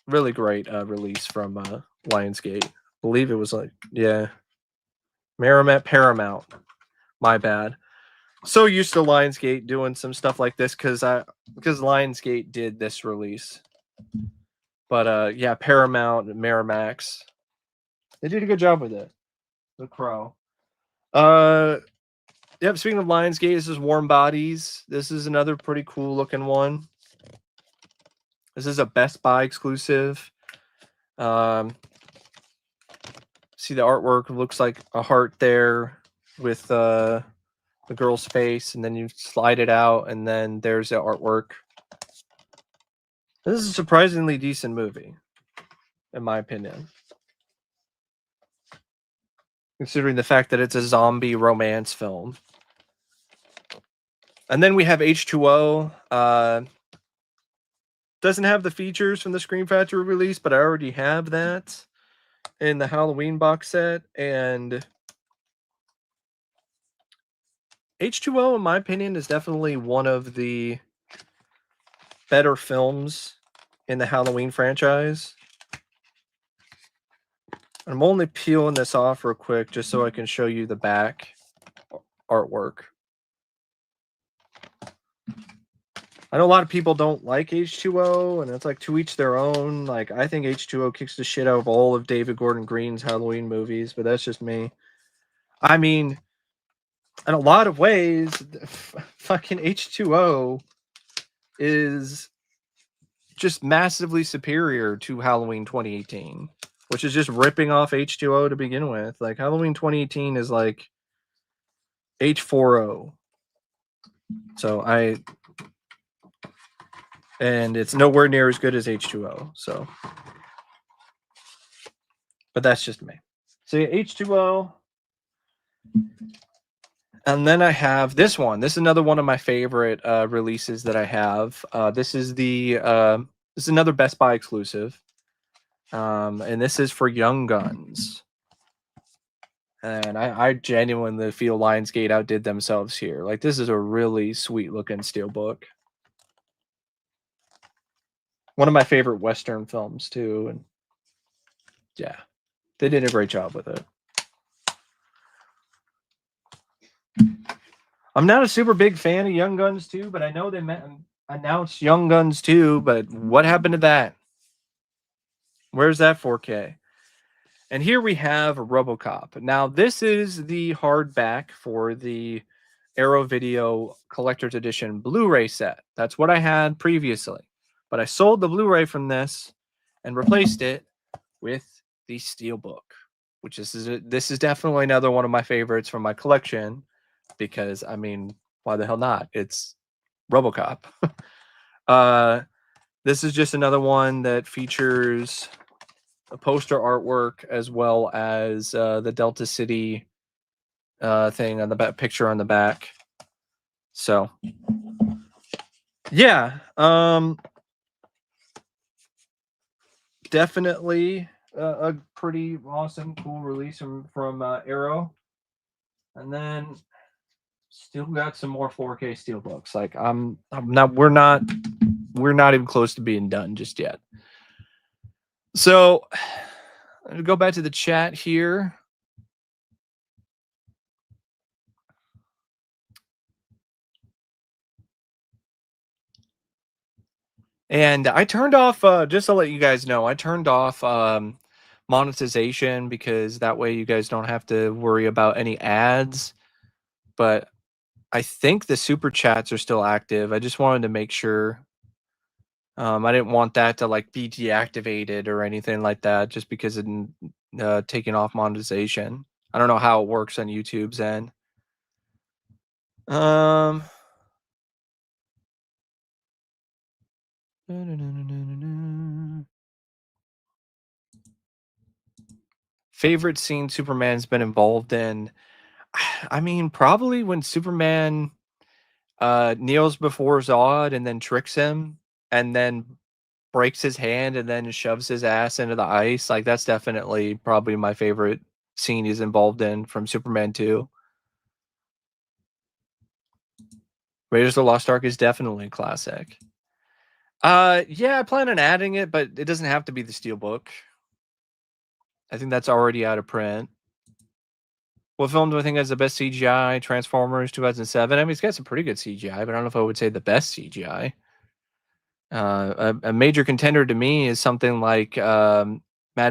[SPEAKER 1] really great release from Lionsgate. I believe it was Paramount. My bad. So used to Lionsgate doing some stuff like this because Lionsgate did this release. But Paramount and Miramax, they did a good job with it. The Crow. Yep, speaking of Lionsgate, this is Warm Bodies. This is another pretty cool looking one. This is a Best Buy exclusive. See the artwork, looks like a heart there with the girl's face, and then you slide it out, and then there's the artwork. This is a surprisingly decent movie, in my opinion, considering the fact that it's a zombie romance film. And then we have H2O. Doesn't have the features from the Scream Factory release, but I already have that in the Halloween box set. And H2O, in my opinion, is definitely one of the better films in the Halloween franchise. I'm only peeling this off real quick just so I can show you the back artwork. I know a lot of people don't like H2O, and it's like to each their own. Like, I think H2O kicks the shit out of all of David Gordon Green's Halloween movies, but that's just me. I mean, in a lot of ways, fucking H2O is just massively superior to Halloween 2018, which is just ripping off H2O to begin with. Like, Halloween 2018 is like H4O. So and it's nowhere near as good as H2O. So, but that's just me. So H2O. And then I have this one. This is another one of my favorite releases that I have. This is another Best Buy exclusive. And this is for Young Guns. And I genuinely feel Lionsgate outdid themselves here. Like, this is a really sweet looking Steelbook. One of my favorite Western films too. And yeah, they did a great job with it. I'm not a super big fan of Young Guns 2, but I know they announced Young Guns 2, but what happened to that? Where's that 4K? And here we have RoboCop. Now, this is the hardback for the Arrow Video Collector's Edition Blu-ray set. That's what I had previously. But I sold the Blu-ray from this and replaced it with the Steelbook, which this is definitely another one of my favorites from my collection. Because, I mean, why the hell not? It's RoboCop. This is just another one that features a poster artwork as well as the Delta City thing on the back, picture on the back. So, yeah, definitely a pretty awesome, cool release from Arrow. And then still got some more 4K Steelbooks. Like, we're not even close to being done just yet. So, I'll go back to the chat here. And I turned off, just to let you guys know, I turned off monetization because that way you guys don't have to worry about any ads. But I think the super chats are still active. I just wanted to make sure. I didn't want that to like be deactivated or anything like that just because of taking off monetization. I don't know how it works on YouTube's end. Favorite scene Superman's been involved in? I mean, probably when Superman kneels before Zod and then tricks him and then breaks his hand and then shoves his ass into the ice. Like, that's definitely probably my favorite scene he's involved in from Superman 2. Raiders of the Lost Ark is definitely a classic. Yeah, I plan on adding it, but it doesn't have to be the Steelbook. I think that's already out of print. What film do I think has the best CGI? Transformers 2007. I mean, it's got some pretty good CGI, but I don't know if I would say the best CGI. A major contender to me is something like Mad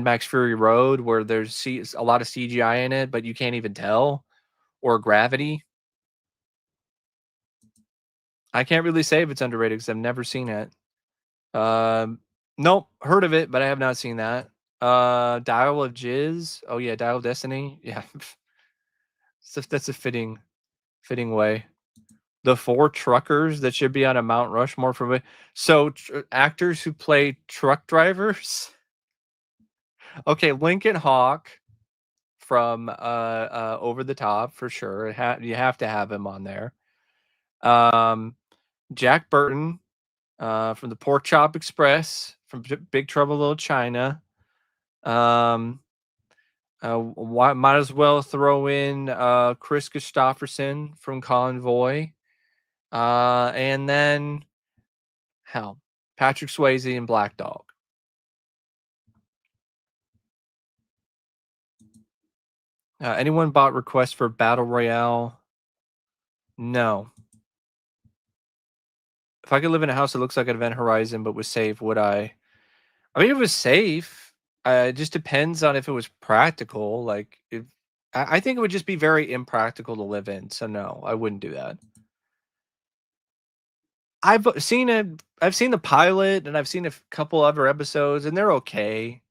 [SPEAKER 1] Max Fury Road, where there's a lot of CGI in it, but you can't even tell, or Gravity. I can't really say if it's underrated because I've never seen it. Um, nope, heard of it, but I have not seen that. Dial of Jizz. Oh yeah, Dial of Destiny. Yeah, that's a fitting way. The four truckers that should be on a Mount Rushmore for me. So actors who play truck drivers. Okay, Lincoln Hawk from Over the Top for sure. You have to have him on there. Um, Jack Burton from the Pork Chop Express from Big Trouble in Little China. Might as well throw in Chris Christopherson from Convoy. And then hell, Patrick Swayze and Black Dog. Anyone bought requests for Battle Royale? No. If I could live in a house that looks like an Event Horizon but was safe, would I? I mean, it was safe. It just depends on if it was practical. Like, if I think it would just be very impractical to live in. So no, I wouldn't do that. I've seen the pilot and I've seen a couple other episodes and they're okay.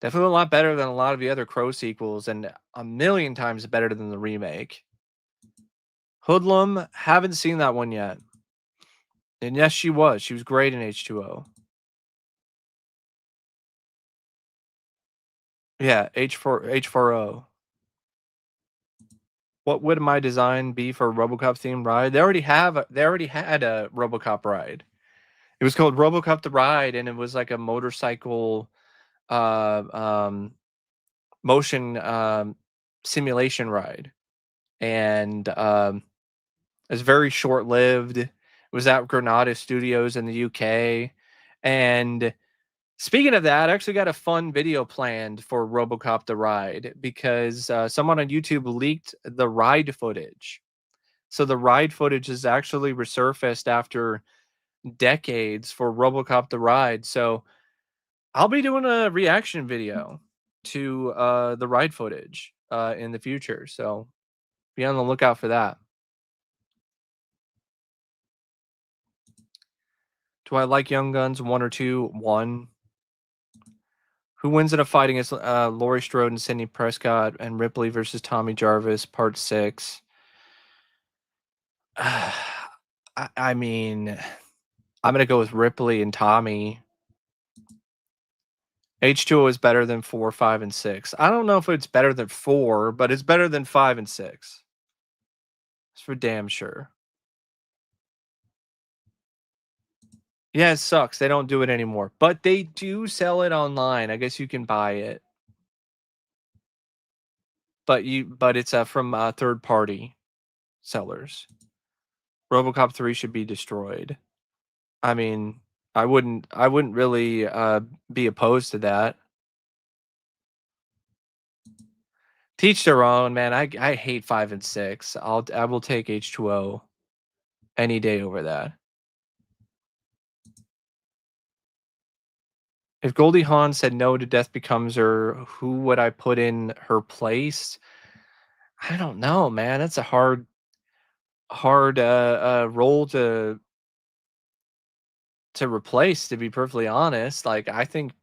[SPEAKER 1] Definitely a lot better than a lot of the other Crow sequels and a million times better than the remake. Hoodlum, haven't seen that one yet. And yes, she was. She was great in H2O. Yeah, H4O. What would my design be for a RoboCop themed ride? They already had a RoboCop ride. It was called RoboCop the Ride, and it was like a motorcycle uh um motion simulation ride. And it was very short-lived. It was at Granada Studios in the UK. And speaking of that, I actually got a fun video planned for RoboCop the Ride because someone on YouTube leaked the ride footage. So the ride footage is actually resurfaced after decades for RoboCop the Ride. So I'll be doing a reaction video to the ride footage in the future. So be on the lookout for that. Do I like Young Guns 1 or 2? 1. Who wins in a fight against Laurie Strode and Sidney Prescott and Ripley versus Tommy Jarvis, Part 6? I mean, I'm going to go with Ripley and Tommy. H2O is better than 4, 5, and 6. I don't know if it's better than 4, but it's better than 5 and 6. It's for damn sure. Yeah, it sucks. They don't do it anymore. But they do sell it online. I guess you can buy it. But it's from third party sellers. RoboCop 3 should be destroyed. I mean, I wouldn't really be opposed to that. Teach their own, man. I hate 5 and 6. I will take H2O any day over that. If Goldie Hawn said no to Death Becomes Her, who would I put in her place? I don't know, man. That's a hard role to replace, to be perfectly honest. Like, I think,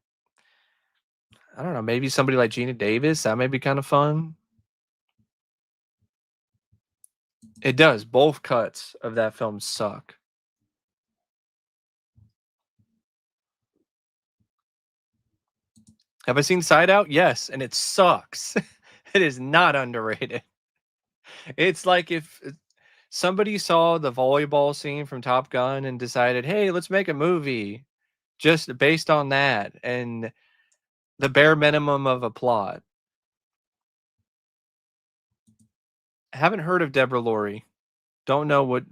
[SPEAKER 1] I don't know, maybe somebody like Gina Davis, that may be kind of fun. It does. Both cuts of that film suck. Have I seen Side Out? Yes, and it sucks. It is not underrated. It's like if somebody saw the volleyball scene from Top Gun and decided, "Hey, let's make a movie just based on that," and the bare minimum of a plot. I haven't heard of Deborah Laurie. Don't know what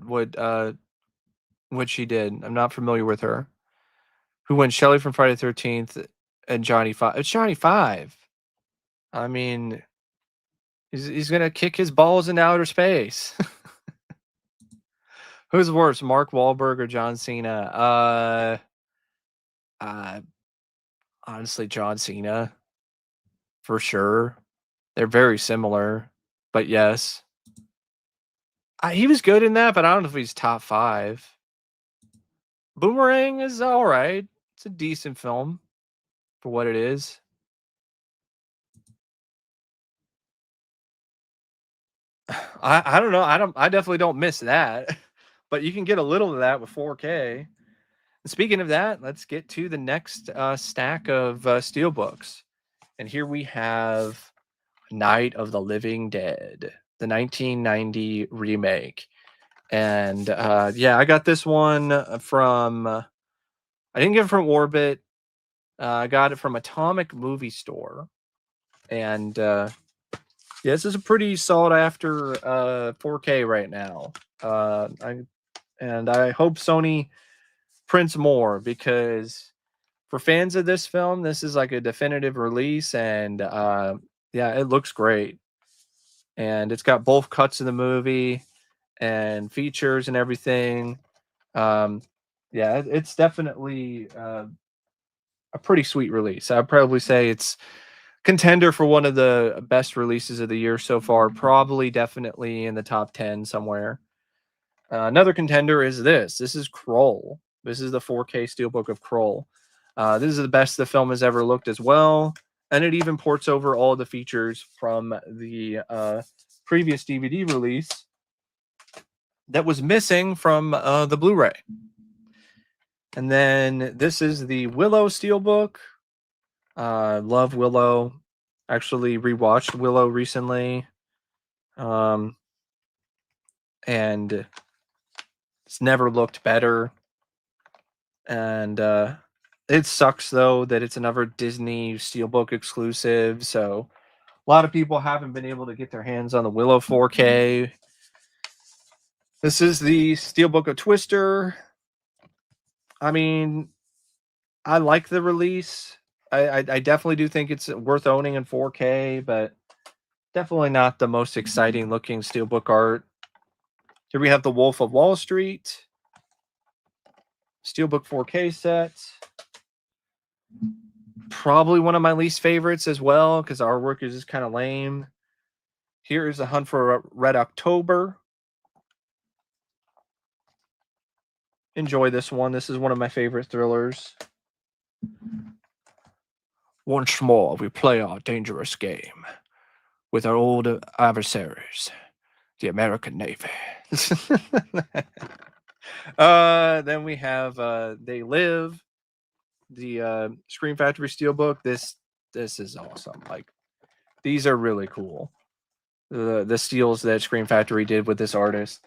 [SPEAKER 1] she did. I'm not familiar with her. Who went Shelley from Friday the 13th and Johnny 5? It's Johnny 5. I mean, he's gonna kick his balls into outer space. Who's worse, Mark Wahlberg or John Cena? Uh, honestly, John Cena for sure. They're very similar, but yes, He was good in that, but I don't know if he's top 5. Boomerang is all right. It's a decent film for what it is. I don't know. I definitely don't miss that. But you can get a little of that with 4K. Speaking of that, let's get to the next stack of Steelbooks. And here we have Night of the Living Dead, the 1990 remake. And yeah, I got this one from, I didn't get it from Orbit. I got it from Atomic Movie Store. And yeah, this is a pretty sought after 4K right now. I hope Sony prints more, because for fans of this film, this is like a definitive release, and yeah, it looks great. And it's got both cuts of the movie and features and everything. Yeah, it's definitely a pretty sweet release. I'd probably say it's contender for one of the best releases of the year so far. Probably definitely in the top 10 somewhere. Another contender is this. This is Kroll. This is the 4K Steelbook of Kroll. This is the best the film has ever looked as well. And it even ports over all the features from the previous DVD release that was missing from the Blu-ray. And then this is the Willow Steelbook. Love Willow. Actually rewatched Willow recently. And it's never looked better. And it sucks though that it's another Disney Steelbook exclusive. So a lot of people haven't been able to get their hands on the Willow 4K. This is the Steelbook of Twister. I mean, I like the release. I definitely do think it's worth owning in 4K, but definitely not the most exciting looking Steelbook art. Here we have the Wolf of Wall Street Steelbook 4K set. Probably one of my least favorites as well, because artwork is just kind of lame. Here is A Hunt for Red October. Enjoy this one. This is one of my favorite thrillers. Once more, we play our dangerous game with our old adversaries, the American Navy. Then we have They Live, the Scream Factory Steelbook. This is awesome. Like, these are really cool. The steals that Scream Factory did with this artist.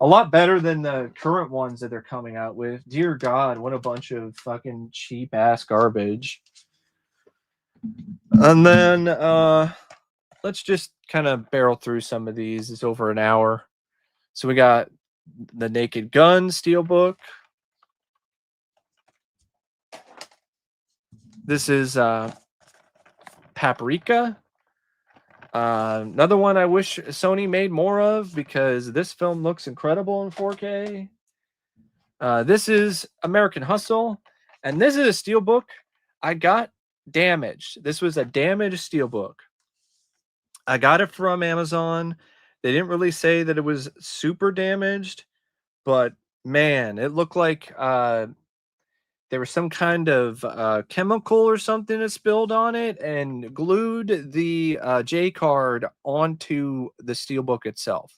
[SPEAKER 1] A lot better than the current ones that they're coming out with. Dear God, what a bunch of fucking cheap ass garbage. And then let's just kind of barrel through some of these. It's over an hour. So we got the Naked Gun Steelbook. This is Paprika. Another one I wish Sony made more of, because this film looks incredible in 4K. This is American Hustle, and this is a Steelbook I got damaged. This was a damaged Steelbook. I got it from Amazon. They didn't really say that it was super damaged, but man, it looked like there was some kind of chemical or something that spilled on it and glued the J card onto the Steelbook itself.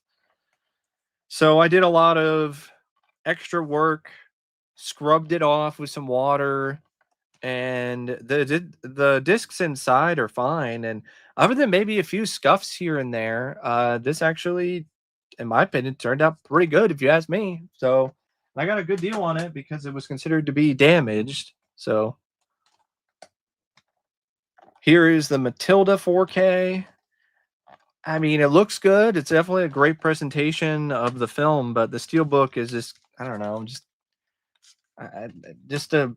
[SPEAKER 1] So I did a lot of extra work, scrubbed it off with some water, and the discs inside are fine. And other than maybe a few scuffs here and there, this actually, in my opinion, turned out pretty good, if you ask me. So I got a good deal on it because it was considered to be damaged. So here is the Matilda 4K. I mean, it looks good. It's definitely a great presentation of the film, but the Steelbook is just, I don't know, just a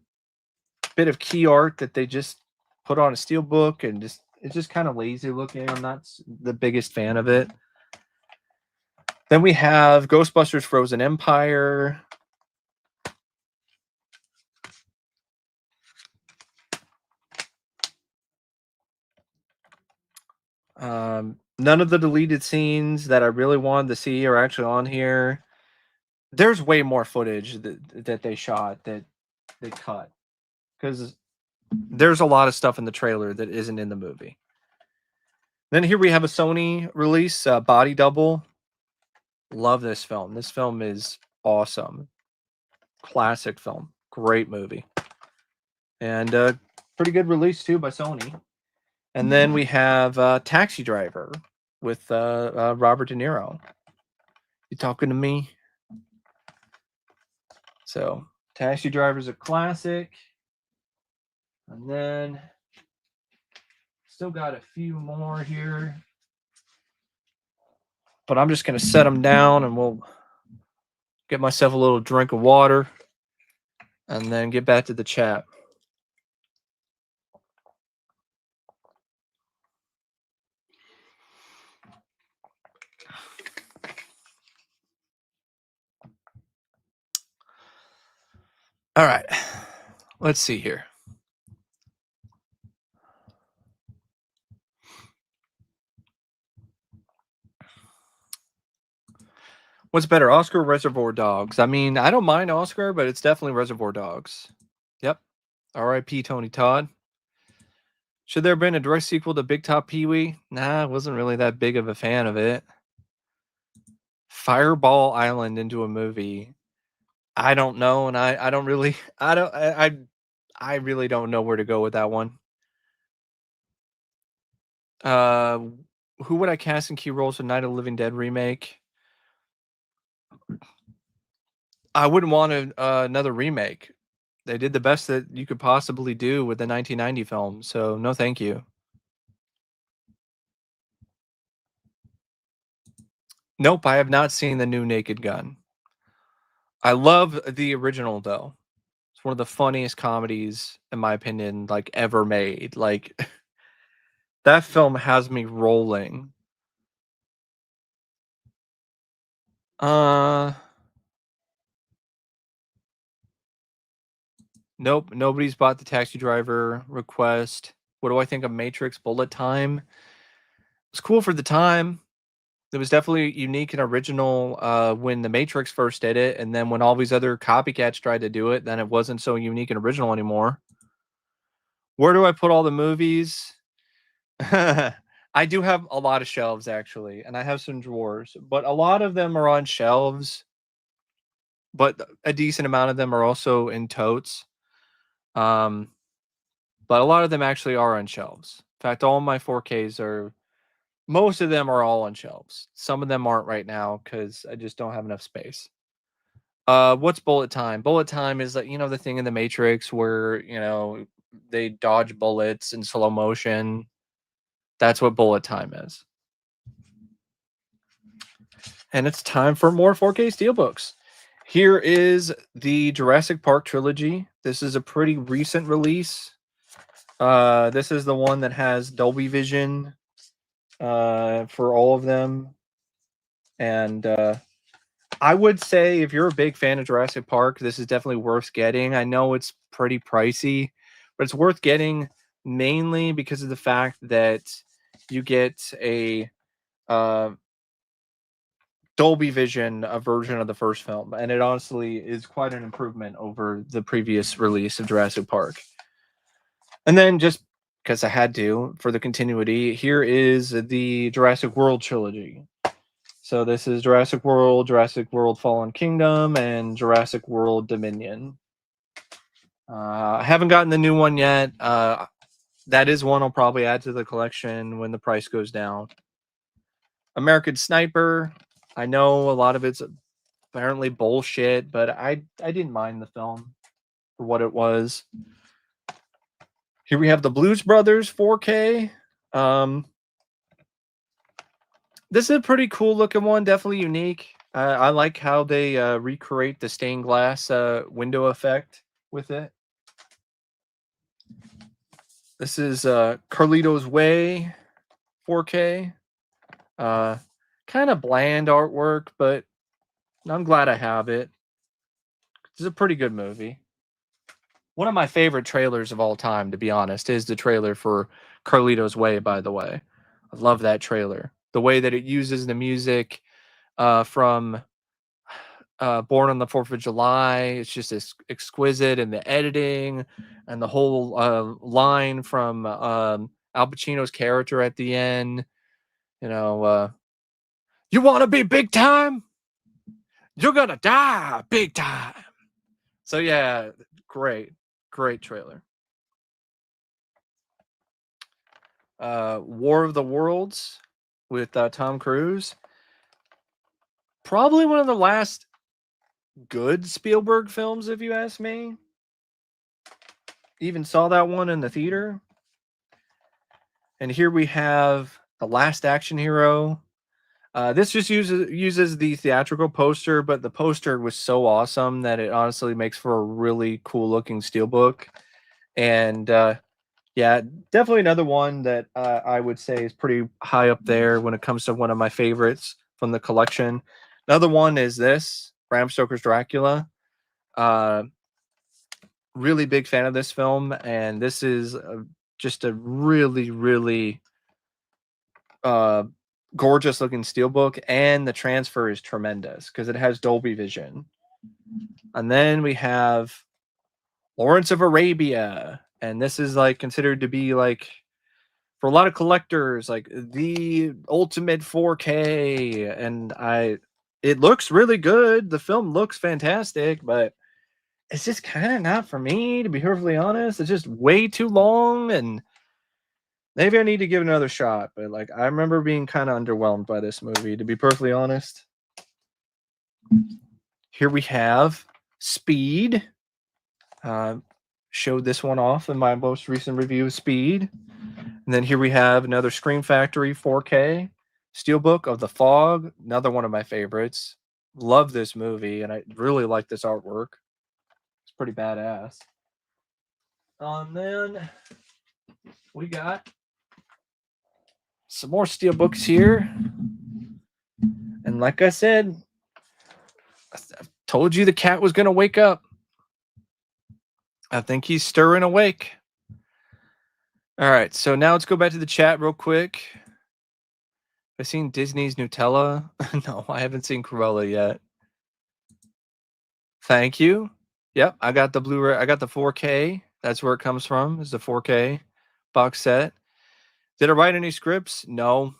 [SPEAKER 1] bit of key art that they just put on a Steelbook, and it's just kind of lazy looking. I'm not the biggest fan of it. Then we have Ghostbusters Frozen Empire. None of the deleted scenes that I really wanted to see are actually on here. There's way more footage that they shot that they cut because there's a lot of stuff in the trailer that isn't in the movie. Then here we have a Sony release, Body Double. Love this film. This film is awesome. Classic film. Great movie. And pretty good release too by Sony. And then we have Taxi Driver with Robert De Niro. You talking to me? So Taxi Driver's a classic. And then still got a few more here. But I'm just going to set them down and we'll get myself a little drink of water and then get back to the chat. All right. Let's see here. What's better, Oscar or Reservoir Dogs? I mean, I don't mind Oscar, but it's definitely Reservoir Dogs. Yep. R.I.P. Tony Todd. Should there have been a direct sequel to Big Top Pee-wee? Nah, I wasn't really that big of a fan of it. Fireball Island into a movie. I don't know, and I don't really I really don't know where to go with that one. Who would I cast in key roles for Night of the Living Dead remake? I wouldn't want another remake. They did the best that you could possibly do with the 1990 film, so no thank you. Nope, I have not seen the new Naked Gun. I love the original though. It's one of the funniest comedies, in my opinion, like ever made. Like that film has me rolling. Nope, nobody's bought the Taxi Driver request. What do I think of Matrix Bullet Time? It's cool for the time. It was definitely unique and original when the Matrix first did it, and then when all these other copycats tried to do it, then it wasn't so unique and original anymore. Where do I put all the movies? I do have a lot of shelves actually, and I have some drawers, but a lot of them are on shelves, but a decent amount of them are also in totes. But a lot of them actually are on shelves. In fact, all my 4Ks are, most of them are all on shelves. Some of them aren't right now because I just don't have enough space. What's Bullet Time? Bullet Time is like, the thing in the Matrix where, they dodge bullets in slow motion. That's what Bullet Time is. And it's time for more 4K Steelbooks. Here is the Jurassic Park trilogy. This is a pretty recent release. This is the one that has Dolby Vision for all of them. And I would say if you're a big fan of Jurassic Park, this is definitely worth getting. I know it's pretty pricey, but it's worth getting mainly because of the fact that you get a Dolby Vision version of the first film, and it honestly is quite an improvement over the previous release of Jurassic Park. And then just because I had to, for the continuity, here is the Jurassic World trilogy. So this is Jurassic World Fallen Kingdom, and Jurassic World Dominion. I haven't gotten the new one yet. That is one I'll probably add to the collection when the price goes down. American Sniper. I know a lot of it's apparently bullshit, but I didn't mind the film for what it was. Here we have the Blues Brothers 4K. This is a pretty cool looking one, definitely unique. I like how they recreate the stained glass window effect with it. This is Carlito's Way 4K. Kind of bland artwork, but I'm glad I have it. It's a pretty good movie. One of my favorite trailers of all time, to be honest, is the trailer for Carlito's Way, by the way. I love that trailer. the way that it uses the music from Born on the 4th of July. It's just exquisite, and the editing and the whole line from Al Pacino's character at the end. You know, you want to be big time? You're gonna die big time. So yeah, great trailer. War of the Worlds with Tom Cruise. Probably one of the last good Spielberg films, if you ask me. Even saw that one in the theater. And here we have The Last Action Hero. This just uses the theatrical poster, but the poster was so awesome that it honestly makes for a really cool looking steelbook. And yeah, definitely another one that I would say is pretty high up there when it comes to one of my favorites from the collection. Another one is this, Bram Stoker's Dracula. Really big fan of this film, and this is just a really gorgeous looking steelbook, and the transfer is tremendous because it has Dolby Vision. And then we have Lawrence of Arabia, and this is like considered to be like, for a lot of collectors, like the ultimate 4K. And it looks really good. The film looks fantastic, but it's just kind of not for me, to be perfectly honest. It's just way too long, and maybe I need to give it another shot. But like, I remember being kind of underwhelmed by this movie, to be perfectly honest. Here we have Speed. Showed this one off in my most recent review of Speed. And then here we have another Scream Factory 4K Steelbook of The Fog, another one of my favorites. Love this movie, and I really like this artwork. It's pretty badass. And then we got some more Steelbooks here. And like I said, I told you the cat was going to wake up. I think he's stirring awake. All right, so now let's go back to the chat real quick. I've seen Disney's Nutella. No, I haven't seen Cruella yet. Thank you. Yep, I got the Blu-ray. I got the 4K. That's where it comes from. Is the 4K box set. Did I write any scripts? No.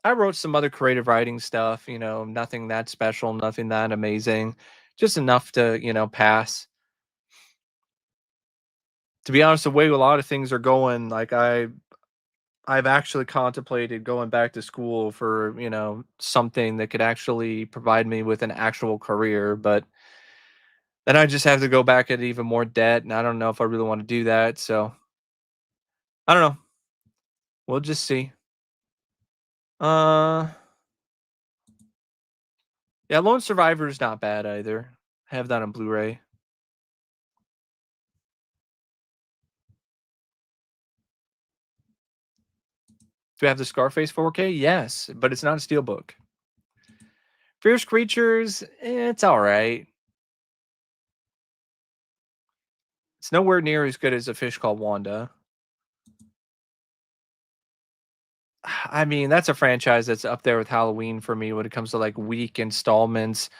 [SPEAKER 1] I wrote some other creative writing stuff. You know, nothing that special, nothing that amazing. Just enough to, you know, pass. To be honest, the way a lot of things are going, like I've actually contemplated going back to school for, you know, something that could actually provide me with an actual career, but then I just have to go back at even more debt, and I don't know if I really want to do that. So I don't know. We'll just see. Yeah, Lone Survivor is not bad either. I have that on Blu-ray. Do we have the Scarface 4K? Yes, but it's not a steelbook. Fierce Creatures, it's all right. It's nowhere near as good as A Fish Called Wanda. I mean, that's a franchise that's up there with Halloween for me when it comes to like week installments.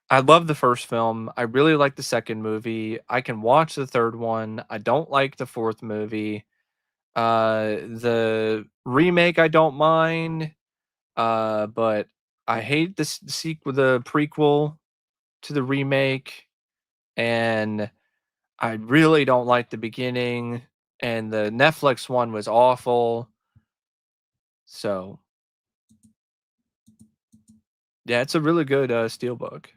[SPEAKER 1] I love the first film. I really like the second movie. I can watch the third one. I don't like the fourth movie. The remake I don't mind. But I hate this sequel, the prequel to the remake, and I really don't like the beginning. And the Netflix one was awful. So yeah, it's a really good steelbook.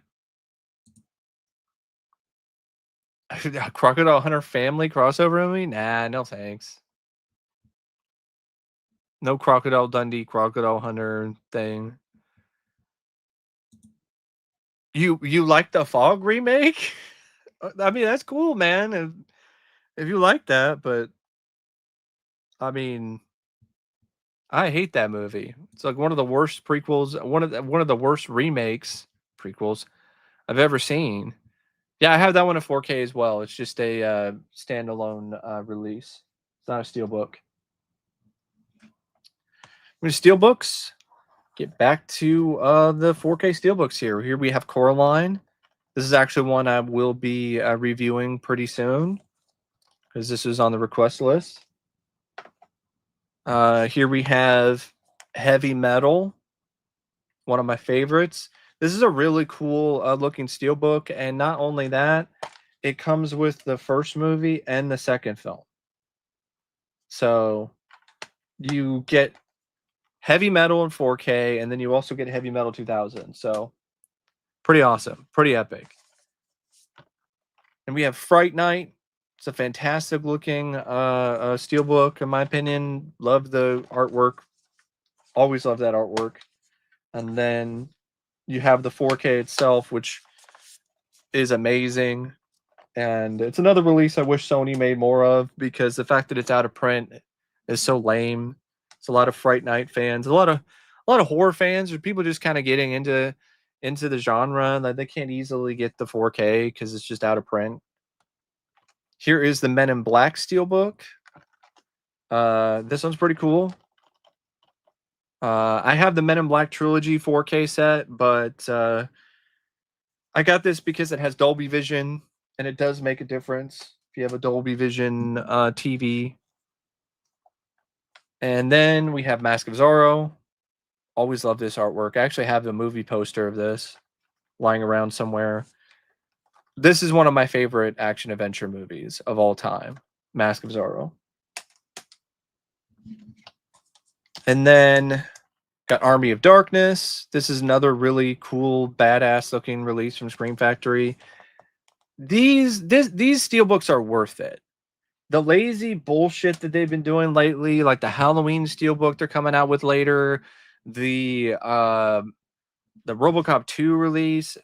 [SPEAKER 1] Crocodile Hunter family crossover movie? Nah, no thanks. No Crocodile Dundee, Crocodile Hunter thing. You like the Fog remake? I mean, that's cool, man. If you like that, but I mean, I hate that movie. It's like one of the worst prequels, one of the worst remakes prequels I've ever seen. Yeah, I have that one in 4K as well. It's just a standalone release. It's not a steelbook. Steelbooks. Get back to the 4K Steelbooks here. Here we have Coraline. This is actually one I will be reviewing pretty soon because this is on the request list. Here we have Heavy Metal, one of my favorites. This is a really cool looking Steelbook, and not only that, it comes with the first movie and the second film. So you get Heavy Metal in 4K, and then you also get Heavy Metal 2000. So pretty awesome, pretty epic. And we have Fright Night. It's a fantastic looking Steelbook, in my opinion. Love the artwork. Always love that artwork. And then you have the 4K itself, which is amazing. And it's another release I wish Sony made more of, because the fact that it's out of print is so lame. It's a lot of Fright Night fans, a lot of horror fans, or people just kind of getting into the genre that they can't easily get the 4K because it's just out of print. Here is the Men in Black Steelbook. This one's pretty cool. I have the Men in Black trilogy 4K set, but I got this because it has Dolby Vision, and it does make a difference if you have a Dolby Vision TV. And then we have Mask of Zorro. Always love this artwork. I actually have the movie poster of this lying around somewhere. This is one of my favorite action adventure movies of all time, Mask of Zorro. And then got Army of Darkness. This is another really cool, badass looking release from Scream Factory. These Steelbooks are worth it. The lazy bullshit that they've been doing lately, like the Halloween Steelbook they're coming out with later, the RoboCop 2 release,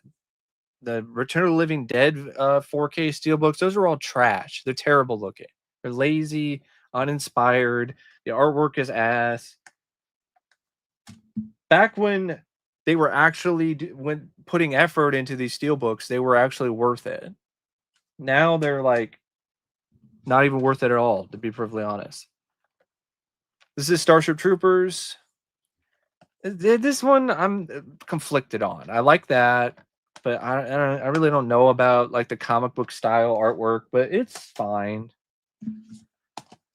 [SPEAKER 1] the Return of the Living Dead 4K Steelbooks, those are all trash. They're terrible looking. They're lazy, uninspired. The artwork is ass. Back when they were actually putting effort into these Steelbooks, they were actually worth it. Now they're like not even worth it at all, to be perfectly honest. This is Starship Troopers. This one I'm conflicted on. I like that, but I really don't know about like the comic book style artwork, but it's fine.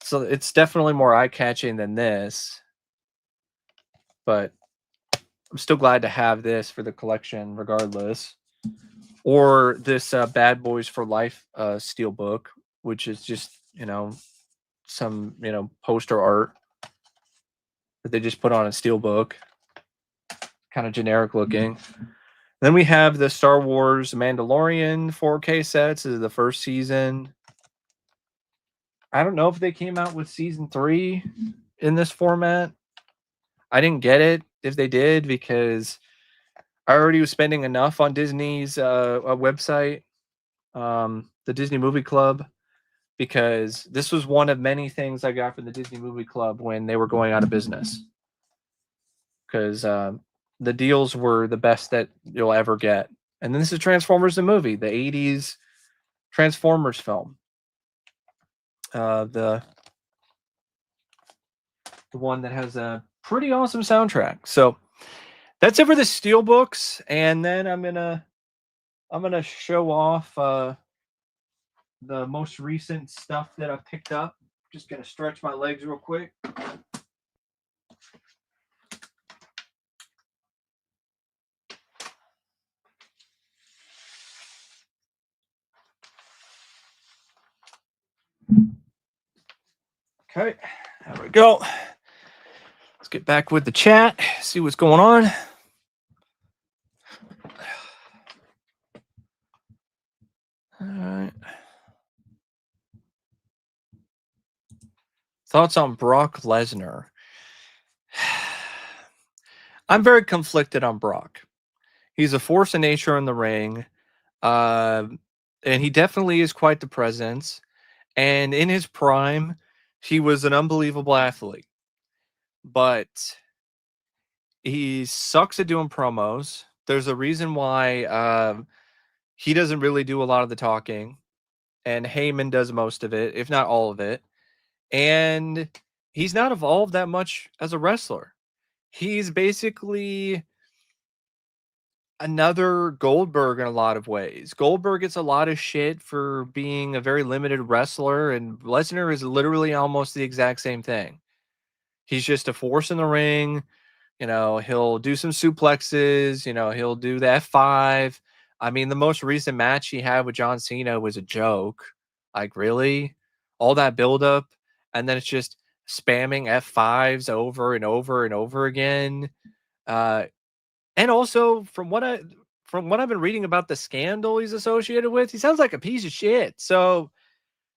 [SPEAKER 1] So it's definitely more eye-catching than this, but I'm still glad to have this for the collection regardless. Or this Bad Boys for Life Steelbook, which is just, some, poster art that they just put on a Steelbook. Kind of generic looking. Then we have the Star Wars Mandalorian 4K sets. This is the first season. I don't know if they came out with season 3 in this format. I didn't get it if they did, because I already was spending enough on Disney's website, the Disney Movie Club, because this was one of many things I got from the Disney Movie Club when they were going out of business. Because the deals were the best that you'll ever get. And then this is Transformers the movie, the 80s Transformers film. The one that has a pretty awesome soundtrack. So that's it for the Steelbooks, and then I'm gonna show off the most recent stuff that I picked up. Just gonna stretch my legs real quick. Okay, there we go. Let's get back with the chat, see what's going on. All right. Thoughts on Brock Lesnar? I'm very conflicted on Brock. He's a force of nature in the ring, and he definitely is quite the presence. And in his prime, he was an unbelievable athlete. But he sucks at doing promos. There's a reason why he doesn't really do a lot of the talking, and Heyman does most of it, if not all of it. And he's not evolved that much as a wrestler. He's basically another Goldberg in a lot of ways. Goldberg gets a lot of shit for being a very limited wrestler, and Lesnar is literally almost the exact same thing. He's just a force in the ring. He'll do some suplexes, he'll do the F5. I mean, the most recent match he had with John Cena was a joke. Like, really? All that buildup, and then it's just spamming F5s over and over and over again. Uh, and also, from what I've been reading about the scandal he's associated with, he sounds like a piece of shit. So,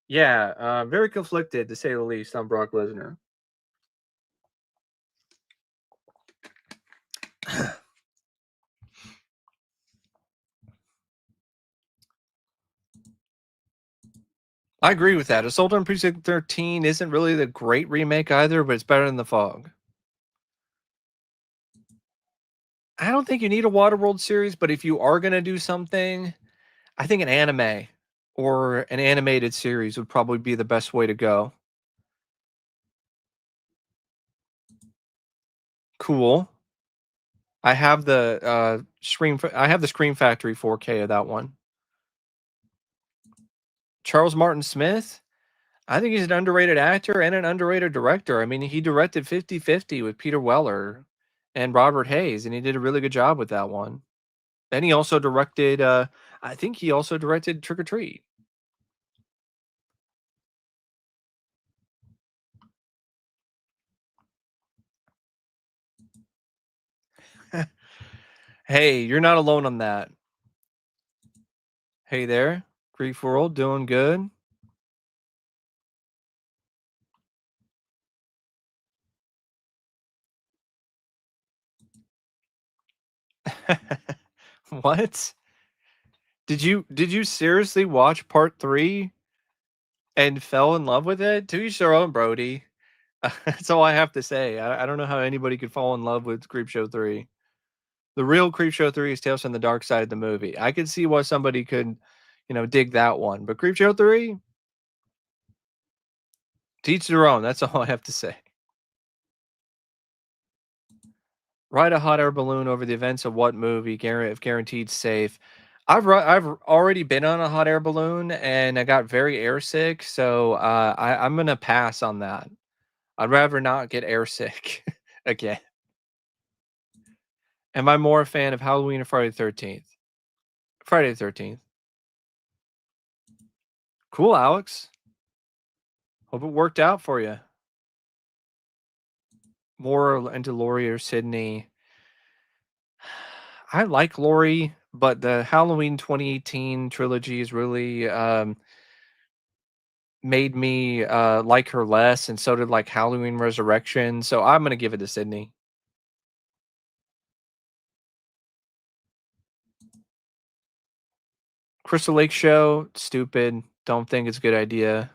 [SPEAKER 1] yeah, very conflicted to say the least on Brock Lesnar. I agree with that. Assault on Precinct 13 isn't really the great remake either, but it's better than The Fog. I don't think you need a Waterworld series, but if you are going to do something, I think an anime or an animated series would probably be the best way to go. Cool. I have the Scream Factory 4K of that one. Charles Martin Smith, I think he's an underrated actor and an underrated director. I mean, he directed 50/50 with Peter Weller and Robert Hayes, and he did a really good job with that one. And he also directed, I think he also directed Trick or Treat. Hey, you're not alone on that. Hey there, Grief World, doing good? What? Did you seriously watch part 3 and fell in love with it? To each their own, Brody. That's all I have to say. I don't know how anybody could fall in love with Creepshow 3. The real Creepshow 3 is Tales from the Dark Side of the movie. I could see why somebody could, dig that one. But Creepshow 3, teach their own. That's all I have to say. Ride a hot air balloon over the events of what movie? If guaranteed safe. I've already been on a hot air balloon and I got very airsick, so I'm gonna pass on that. I'd rather not get airsick again. Am I more a fan of Halloween or Friday the 13th? Friday the 13th. Cool, Alex. Hope it worked out for you. More into Lori or Sydney. I like Lori, but the Halloween 2018 trilogy is really made me like her less, and so did like Halloween Resurrection. So I'm gonna give it to Sydney. Crystal Lake Show, stupid. Don't think it's a good idea.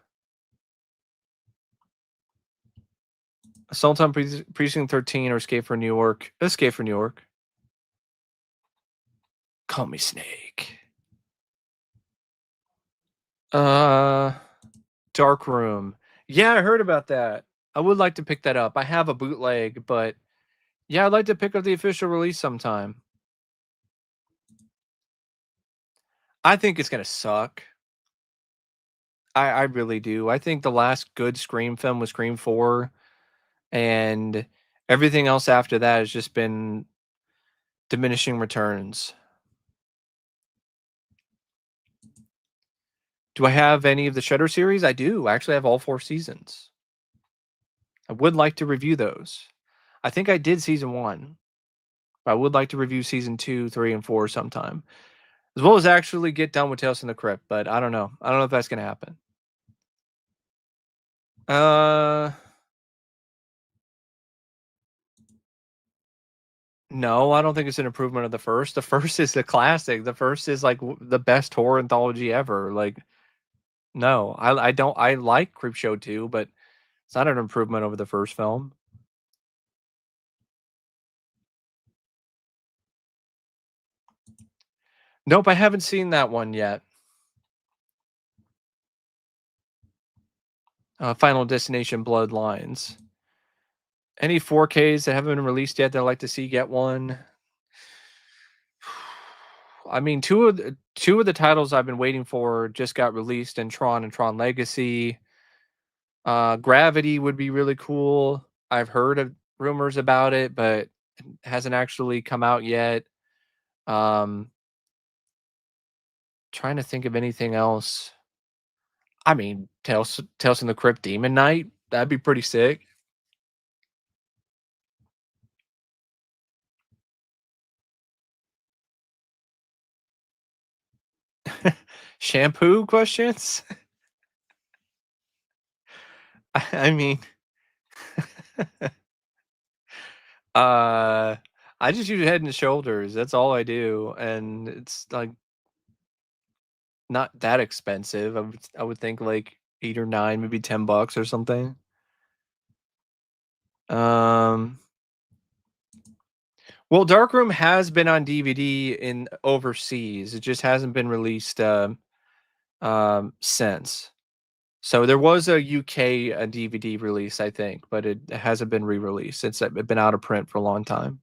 [SPEAKER 1] Assault on Precinct 13 or Escape from New York. Escape from New York. Call me Snake. Uh, Dark Room. Yeah, I heard about that. I would like to pick that up. I have a bootleg, but yeah, I'd like to pick up the official release sometime. I think it's gonna suck. I really do. I think the last good Scream film was Scream 4, and everything else after that has just been diminishing returns. Do I have any of the Shutter series? I do. I actually have all 4 seasons. I would like to review those. I think I did season 1. But I would like to review season 2, 3, and 4 sometime. As well as actually get done with Tales from the Crypt, but I don't know. I don't know if that's gonna happen. Uh no, I don't think it's an improvement of the first. The first is the classic. The first is like the best horror anthology ever. Like, no, I don't. I like Creepshow 2, but it's not an improvement over the first film. Nope, I haven't seen that one yet. Final Destination Bloodlines. Any 4Ks that haven't been released yet that I'd like to see get one? I mean, two of the titles I've been waiting for just got released in Tron and Tron Legacy. Gravity would be really cool. I've heard of rumors about it, but it hasn't actually come out yet. Um, Trying to think of anything else. I mean, Tales from the Crypt Demon Knight. That'd be pretty sick. Shampoo questions? I mean, uh, I just use Head and Shoulders. That's all I do, and it's like not that expensive. I would think like 8 or 9, maybe $10 or something. Um, well, Darkroom has been on DVD in overseas. It just hasn't been released since. So there was a UK DVD release, I think, but it hasn't been re-released. It's been out of print for a long time.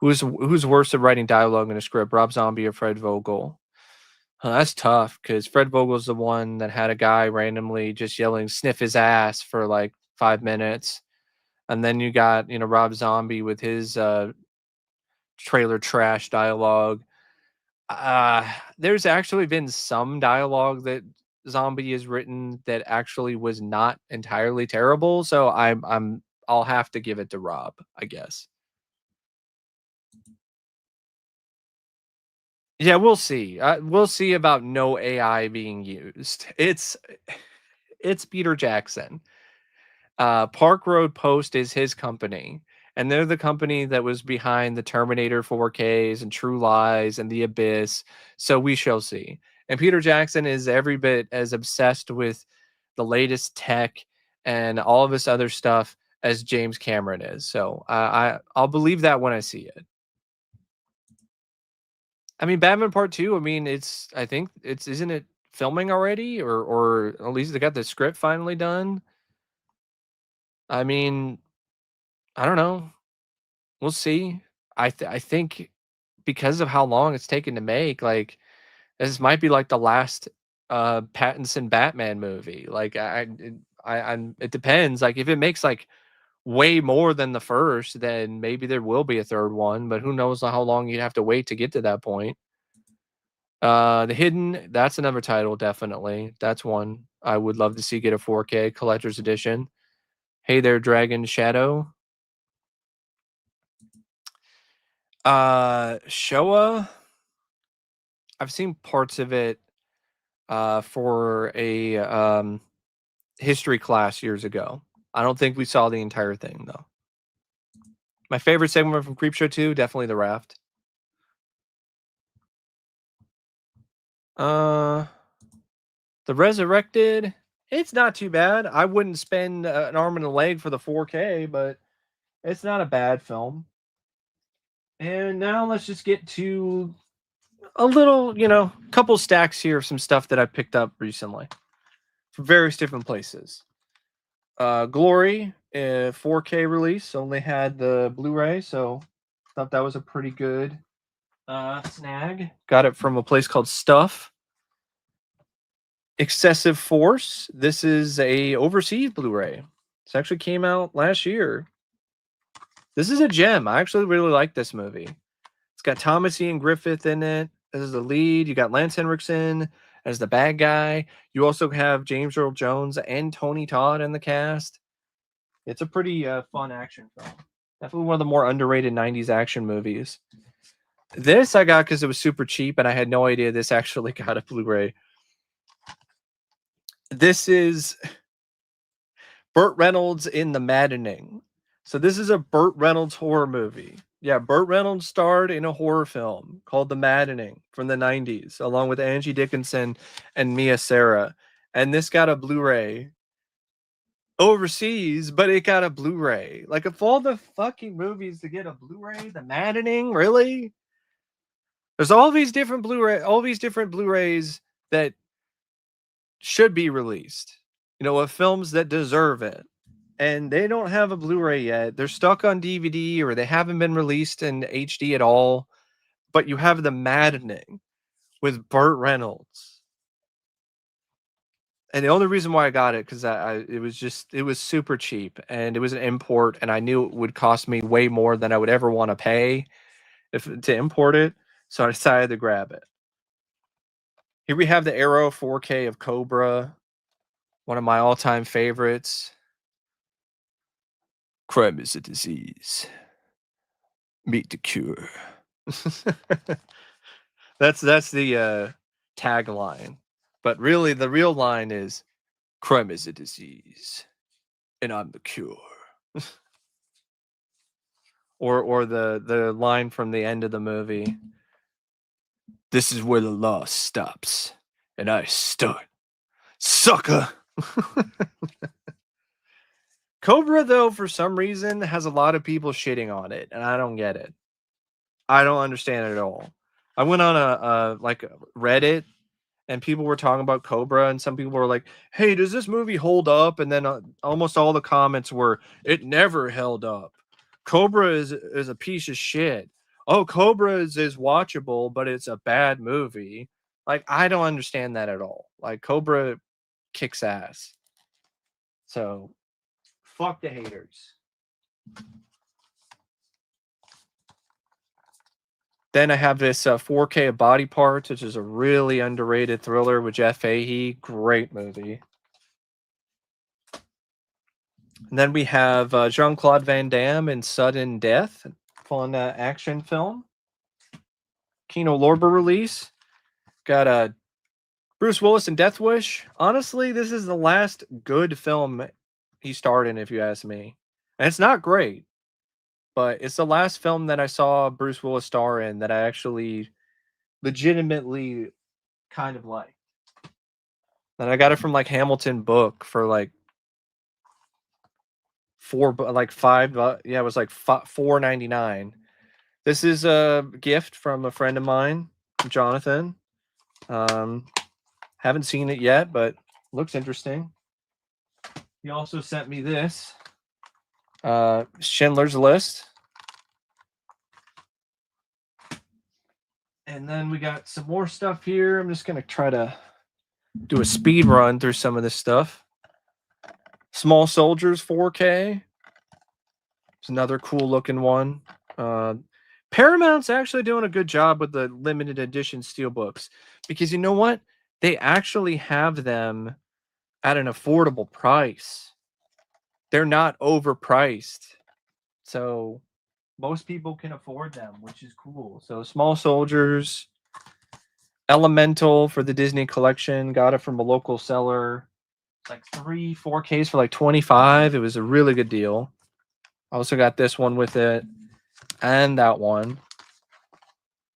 [SPEAKER 1] Who's worse at writing dialogue in a script, Rob Zombie or Fred Vogel? That's tough because Fred Vogel's the one that had a guy randomly just yelling "sniff his ass" for like 5 minutes, and then you got Rob Zombie with his trailer trash dialogue. There's actually been some dialogue that Zombie has written that actually was not entirely terrible, so I'll have to give it to Rob, I guess. Yeah, we'll see. We'll see about no AI being used. It's Peter Jackson. Park Road Post is his company, and they're the company that was behind the Terminator 4Ks and True Lies and The Abyss. So we shall see. And Peter Jackson is every bit as obsessed with the latest tech and all of this other stuff as James Cameron is. So I'll believe that when I see it. I mean, Batman Part Two. I mean, I think isn't it filming already, or at least they got the script finally done. I mean, I don't know. We'll see. I think because of how long it's taken to make, like this might be like the last Pattinson Batman movie. Like it depends. Like if it makes like way more than the first, then maybe there will be a third one. But who knows how long you'd have to wait to get to that point. The Hidden, that's another title, definitely. That's one I would love to see get a 4K collector's edition. Hey There, Dragon Shadow. Showa. I've seen parts of it for a history class years ago. I don't think we saw the entire thing though. My favorite segment from Creepshow 2, definitely the raft. Uh The Resurrected, it's not too bad. I wouldn't spend an arm and a leg for the 4K, but it's not a bad film. And now let's just get to a little, couple stacks here of some stuff that I picked up recently from various different places. Glory, 4K release, only had the Blu-ray, so thought that was a pretty good snag. Got it from a place called Stuff. Excessive Force. This is a overseas Blu-ray. This actually came out last year. This is a gem. I actually really like this movie. It's got Thomas Ian Griffith in it as the lead. You got Lance Henriksen as the bad guy. You also have James Earl Jones and Tony Todd in the cast. It's a pretty fun action film. Definitely one of the more underrated 90s action movies. This I got because it was super cheap and I had no idea this actually got a Blu-ray. This is Burt Reynolds in The Maddening. So this is a Burt Reynolds horror movie. Yeah, Burt Reynolds starred in a horror film called The Maddening from the 90s, along with Angie Dickinson and Mia Sara. And this got a Blu-ray overseas, but it got a Blu-ray. Like, of all the fucking movies to get a Blu-ray, The Maddening, really? There's all these different Blu-rays that should be released. Of films that deserve it. and they don't have a Blu-ray yet. They're stuck on DVD, or they haven't been released in HD at all. But you have The Maddening with Burt Reynolds. And the only reason why I got it, because it was super cheap, and it was an import, and I knew it would cost me way more than I would ever want to pay to import it. So I decided to grab it. Here we have the Arrow 4K of Cobra, one of my all-time favorites. Crime is a disease. Meet the cure. That's the tagline. But really, the real line is, crime is a disease, and I'm the cure. or the line from the end of the movie. This is where the law stops, and I start. Sucker! Cobra, though, for some reason, has a lot of people shitting on it, and I don't get it. I don't understand it at all. I went on a Reddit, and people were talking about Cobra, and some people were like, "Hey, does this movie hold up?" And then almost all the comments were, "It never held up. Cobra is a piece of shit. Oh, Cobra is watchable, but it's a bad movie." Like, I don't understand that at all. Like, Cobra kicks ass. So, fuck the haters. Then I have this 4K of Body Parts, which is a really underrated thriller with Jeff Fahey. Great movie. And then we have Jean-Claude Van Damme in Sudden Death, fun action film. Kino Lorber release. Got Bruce Willis in Death Wish. Honestly, this is the last good film he starred in, if you ask me. And it's not great, but it's the last film that I saw Bruce Willis star in that I actually legitimately kind of like. And I got it from like Hamilton Book for like $5. Yeah, it was like $4.99. This is a gift from a friend of mine, Jonathan. Haven't seen it yet, but looks interesting. He also sent me this, Schindler's List. And then we got some more stuff here. I'm just going to try to do a speed run through some of this stuff. Small Soldiers 4K. It's another cool looking one. Paramount's actually doing a good job with the limited edition Steelbooks, because you know what? They actually have them at an affordable price. They're not overpriced. So most people can afford them, which is cool. So Small Soldiers, Elemental for the Disney collection, got it from a local seller. It's like 3 4Ks for like 25. It was a really good deal. I also got this one with it and that one.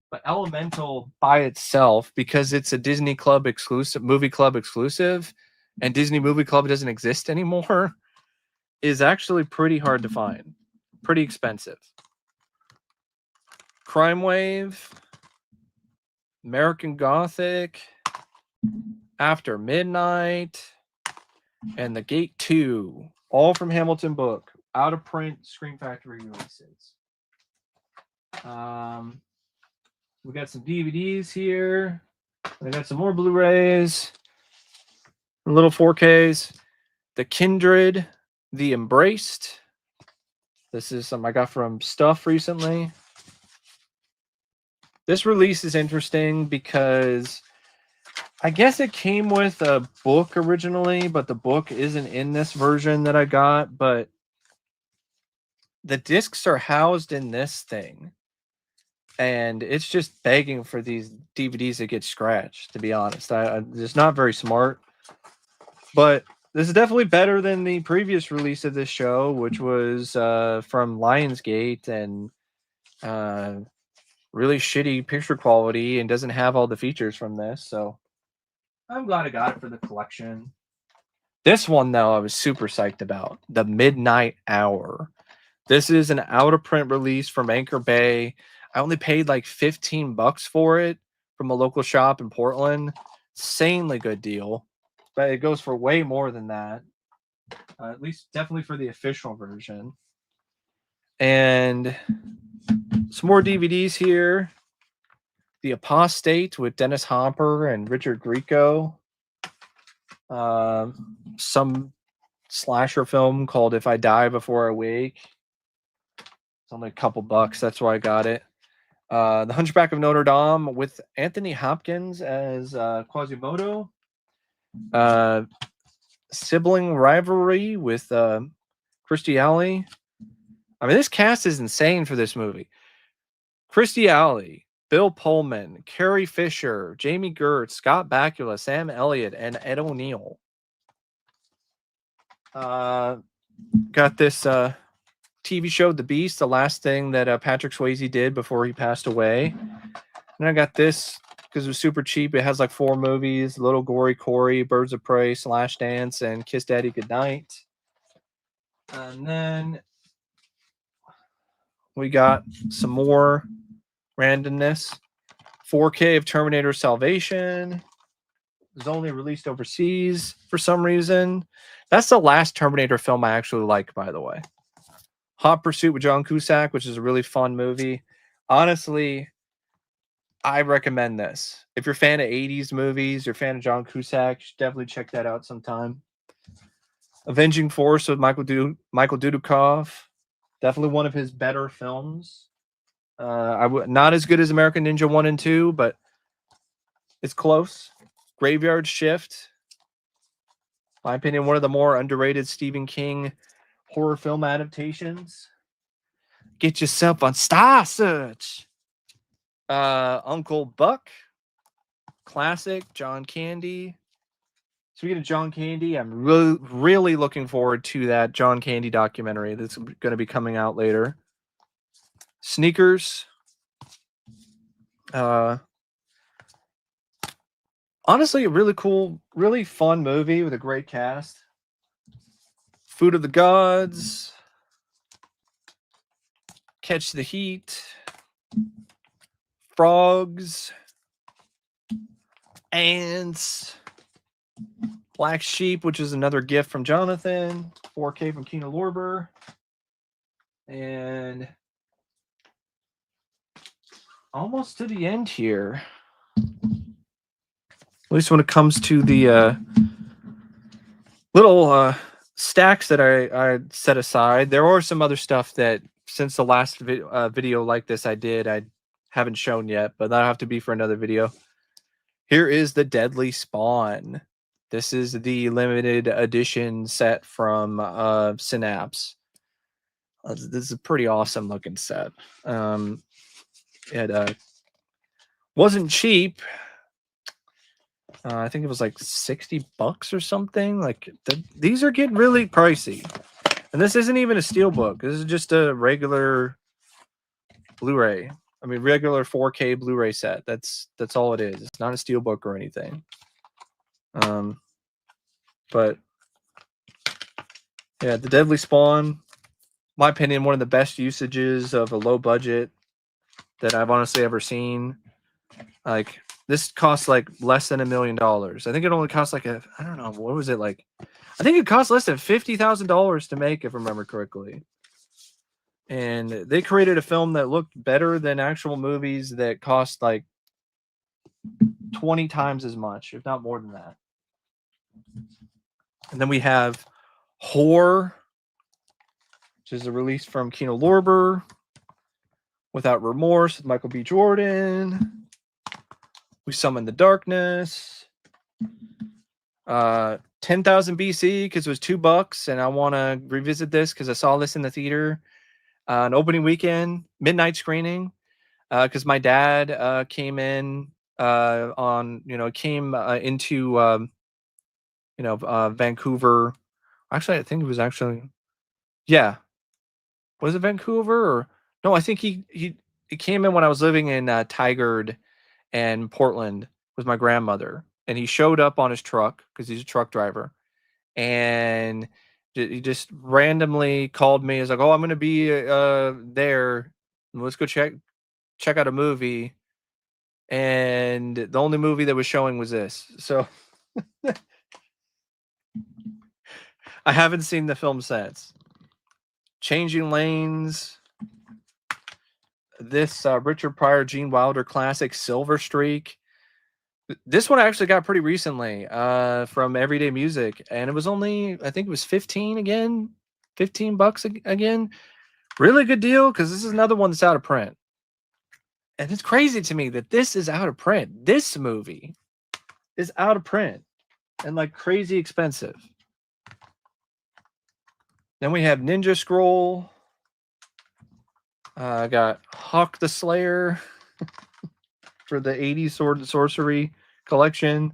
[SPEAKER 1] But Elemental by itself, because it's a Disney Club exclusive, Movie Club exclusive, and Disney Movie Club doesn't exist anymore, is actually pretty hard to find. Pretty expensive. Crime Wave, American Gothic, After Midnight, and The Gate 2, all from Hamilton Book, out of print Screen Factory releases. We got some DVDs here. We got some more Blu-rays, little 4Ks. The Kindred, The Embraced. This is something I got from Stuff recently. This release is interesting because I guess it came with a book originally, but the book isn't in this version that I got. But the discs are housed in this thing, and it's just begging for these DVDs to get scratched, to be honest. It's not very smart, but this is definitely better than the previous release of this show, which was from Lionsgate, and really shitty picture quality and doesn't have all the features from this. So I'm glad I got it for the collection. This one, though, I was super psyched about. The Midnight Hour. This is an out-of-print release from Anchor Bay. I only paid like $15 for it from a local shop in Portland. Insanely good deal. But it goes for way more than that. At least definitely for the official version. And some more DVDs here. The Apostate with Dennis Hopper and Richard Grieco. Some slasher film called If I Die Before I Wake. It's only a couple bucks. That's why I got it. The Hunchback of Notre Dame with Anthony Hopkins as Quasimodo. Sibling Rivalry with Kirstie Alley. I mean, this cast is insane for this movie. Kirstie Alley, Bill Pullman, Carrie Fisher, Jamie Gertz, Scott Bakula, Sam Elliott, and Ed O'Neill. Got this TV show, The Beast, the last thing that Patrick Swayze did before he passed away. And I got this because it was super cheap. It has like 4 movies: Little Gory Corey, Birds of Prey, Slash Dance, and Kiss Daddy Goodnight. And then we got some more randomness. 4K of Terminator Salvation. It was only released overseas for some reason. That's the last Terminator film I actually like, by the way. Hot Pursuit with John Cusack, which is a really fun movie. Honestly, I recommend this. If you're a fan of 80s movies, you're a fan of John Cusack, you should definitely check that out sometime. Avenging Force with Michael Dudikoff. Definitely one of his better films. Not as good as American Ninja 1 and 2, but it's close. Graveyard Shift. In my opinion, one of the more underrated Stephen King horror film adaptations. Get yourself on Star Search. Uncle Buck. Classic. John Candy. Speaking of John Candy, I'm really looking forward to that John Candy documentary that's going to be coming out later. Sneakers. Honestly, a really cool, really fun movie with a great cast. Food of the Gods. Catch the Heat. Frogs. Ants. Black Sheep, which is another gift from Jonathan. 4K from Kino Lorber. And almost to the end here. At least when it comes to the little stacks that I set aside. There are some other stuff that since the last video like this I haven't shown yet, but that'll have to be for another video. Here is the Deadly Spawn. This is the limited edition set from Synapse. This is a pretty awesome looking set. It wasn't cheap. I think it was like $60 or something. Like these are getting really pricey. And this isn't even a Steelbook. This is just a regular Blu-ray. I mean, regular 4K Blu-ray set. That's all it is. It's not a Steelbook or anything. But yeah, the Deadly Spawn, my opinion, one of the best usages of a low budget that I've honestly ever seen. Like this costs like less than $1 million. I think it only costs like I don't know, what was it like? I think it cost less than $50,000 to make, if I remember correctly. And they created a film that looked better than actual movies that cost like 20 times as much, if not more than that. And then we have Whore, which is a release from Kino Lorber. Without Remorse with Michael B. Jordan. We Summon the Darkness. 10,000 BC because it was $2, and I want to revisit this because I saw this in the theater. An opening weekend, midnight screening, because my dad came in into Vancouver. Actually, I think it was was it Vancouver or no? I think he came in when I was living in Tigard and Portland with my grandmother, and he showed up on his truck because he's a truck driver, and he just randomly called me. He's like, "Oh, I'm going to be there. Let's go check out a movie." And the only movie that was showing was this. So I haven't seen the film since. Changing Lanes. This Richard Pryor, Gene Wilder classic, Silver Streak. This one I actually got pretty recently from Everyday Music, and it was only, I think it was 15 again, $15 again. Really good deal, because this is another one that's out of print. And it's crazy to me that this is out of print. This movie is out of print and like crazy expensive. Then we have Ninja Scroll. I got Hawk the Slayer for the 80s Sword and Sorcery collection.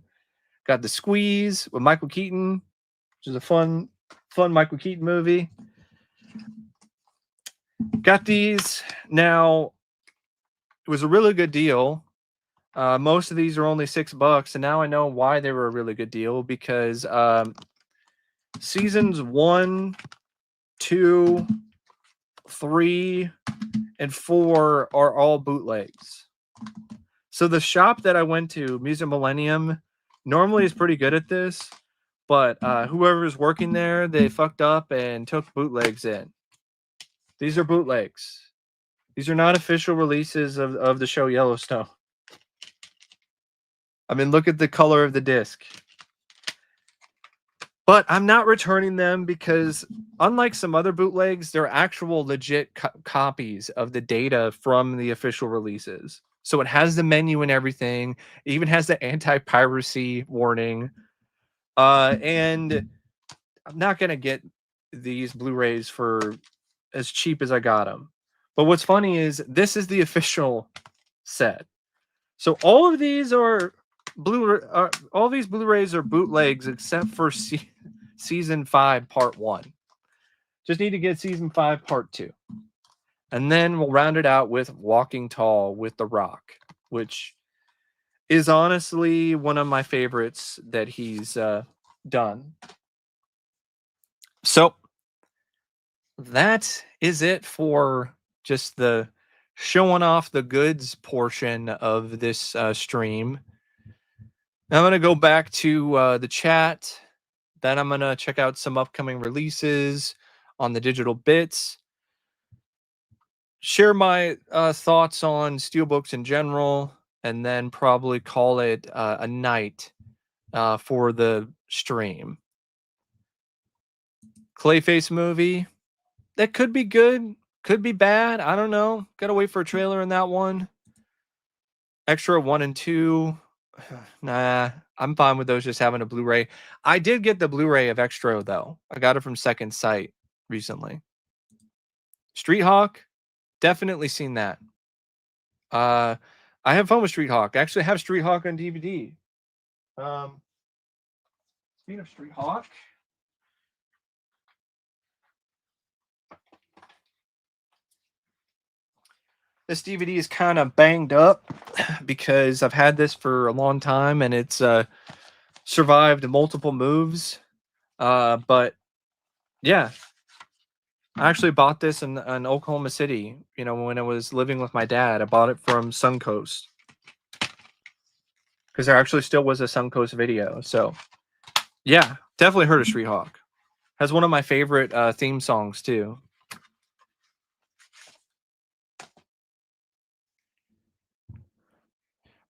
[SPEAKER 1] Got The Squeeze with Michael Keaton, which is a fun Michael Keaton movie. Got these. Now, it was a really good deal. Most of these are only $6, and now I know why they were a really good deal, because seasons 1, 2, 3, and 4 are all bootlegs. So the shop that I went to, Music Millennium, normally is pretty good at this, but whoever's working there, they fucked up and took bootlegs in. These are bootlegs. These are not official releases of the show Yellowstone. I mean, look at the color of the disc. But I'm not returning them because, unlike some other bootlegs, they're actual legit copies of the data from the official releases. So it has the menu and everything. It even has the anti-piracy warning. And I'm not going to get these Blu-rays for as cheap as I got them. But what's funny is this is the official set. So all of these are all these Blu-rays are bootlegs except for season 5 part 1. Just need to get season 5 part 2. And then we'll round it out with Walking Tall with The Rock, which is honestly one of my favorites that he's done. So that is it for just the showing off the goods portion of this stream. Now I'm going to go back to the chat. Then I'm going to check out some upcoming releases on the digital bits. Share my thoughts on Steelbooks in general, and then probably call it a night for the stream. Clayface movie. That could be good. Could be bad. I don't know. Gotta wait for a trailer in that one. Extra 1 and 2. Nah, I'm fine with those just having a Blu-ray. I did get the Blu-ray of Extra, though. I got it from Second Sight recently. Street Hawk. Definitely seen that. I have fun with Street Hawk. I actually have Street Hawk on DVD. Speaking of Street Hawk, this DVD is kind of banged up because I've had this for a long time and it's survived multiple moves. But yeah, I actually bought this in Oklahoma City, you know, when I was living with my dad. I bought it from Suncoast because there actually still was a Suncoast video. So yeah, definitely heard of Street Hawk. Has one of my favorite theme songs too.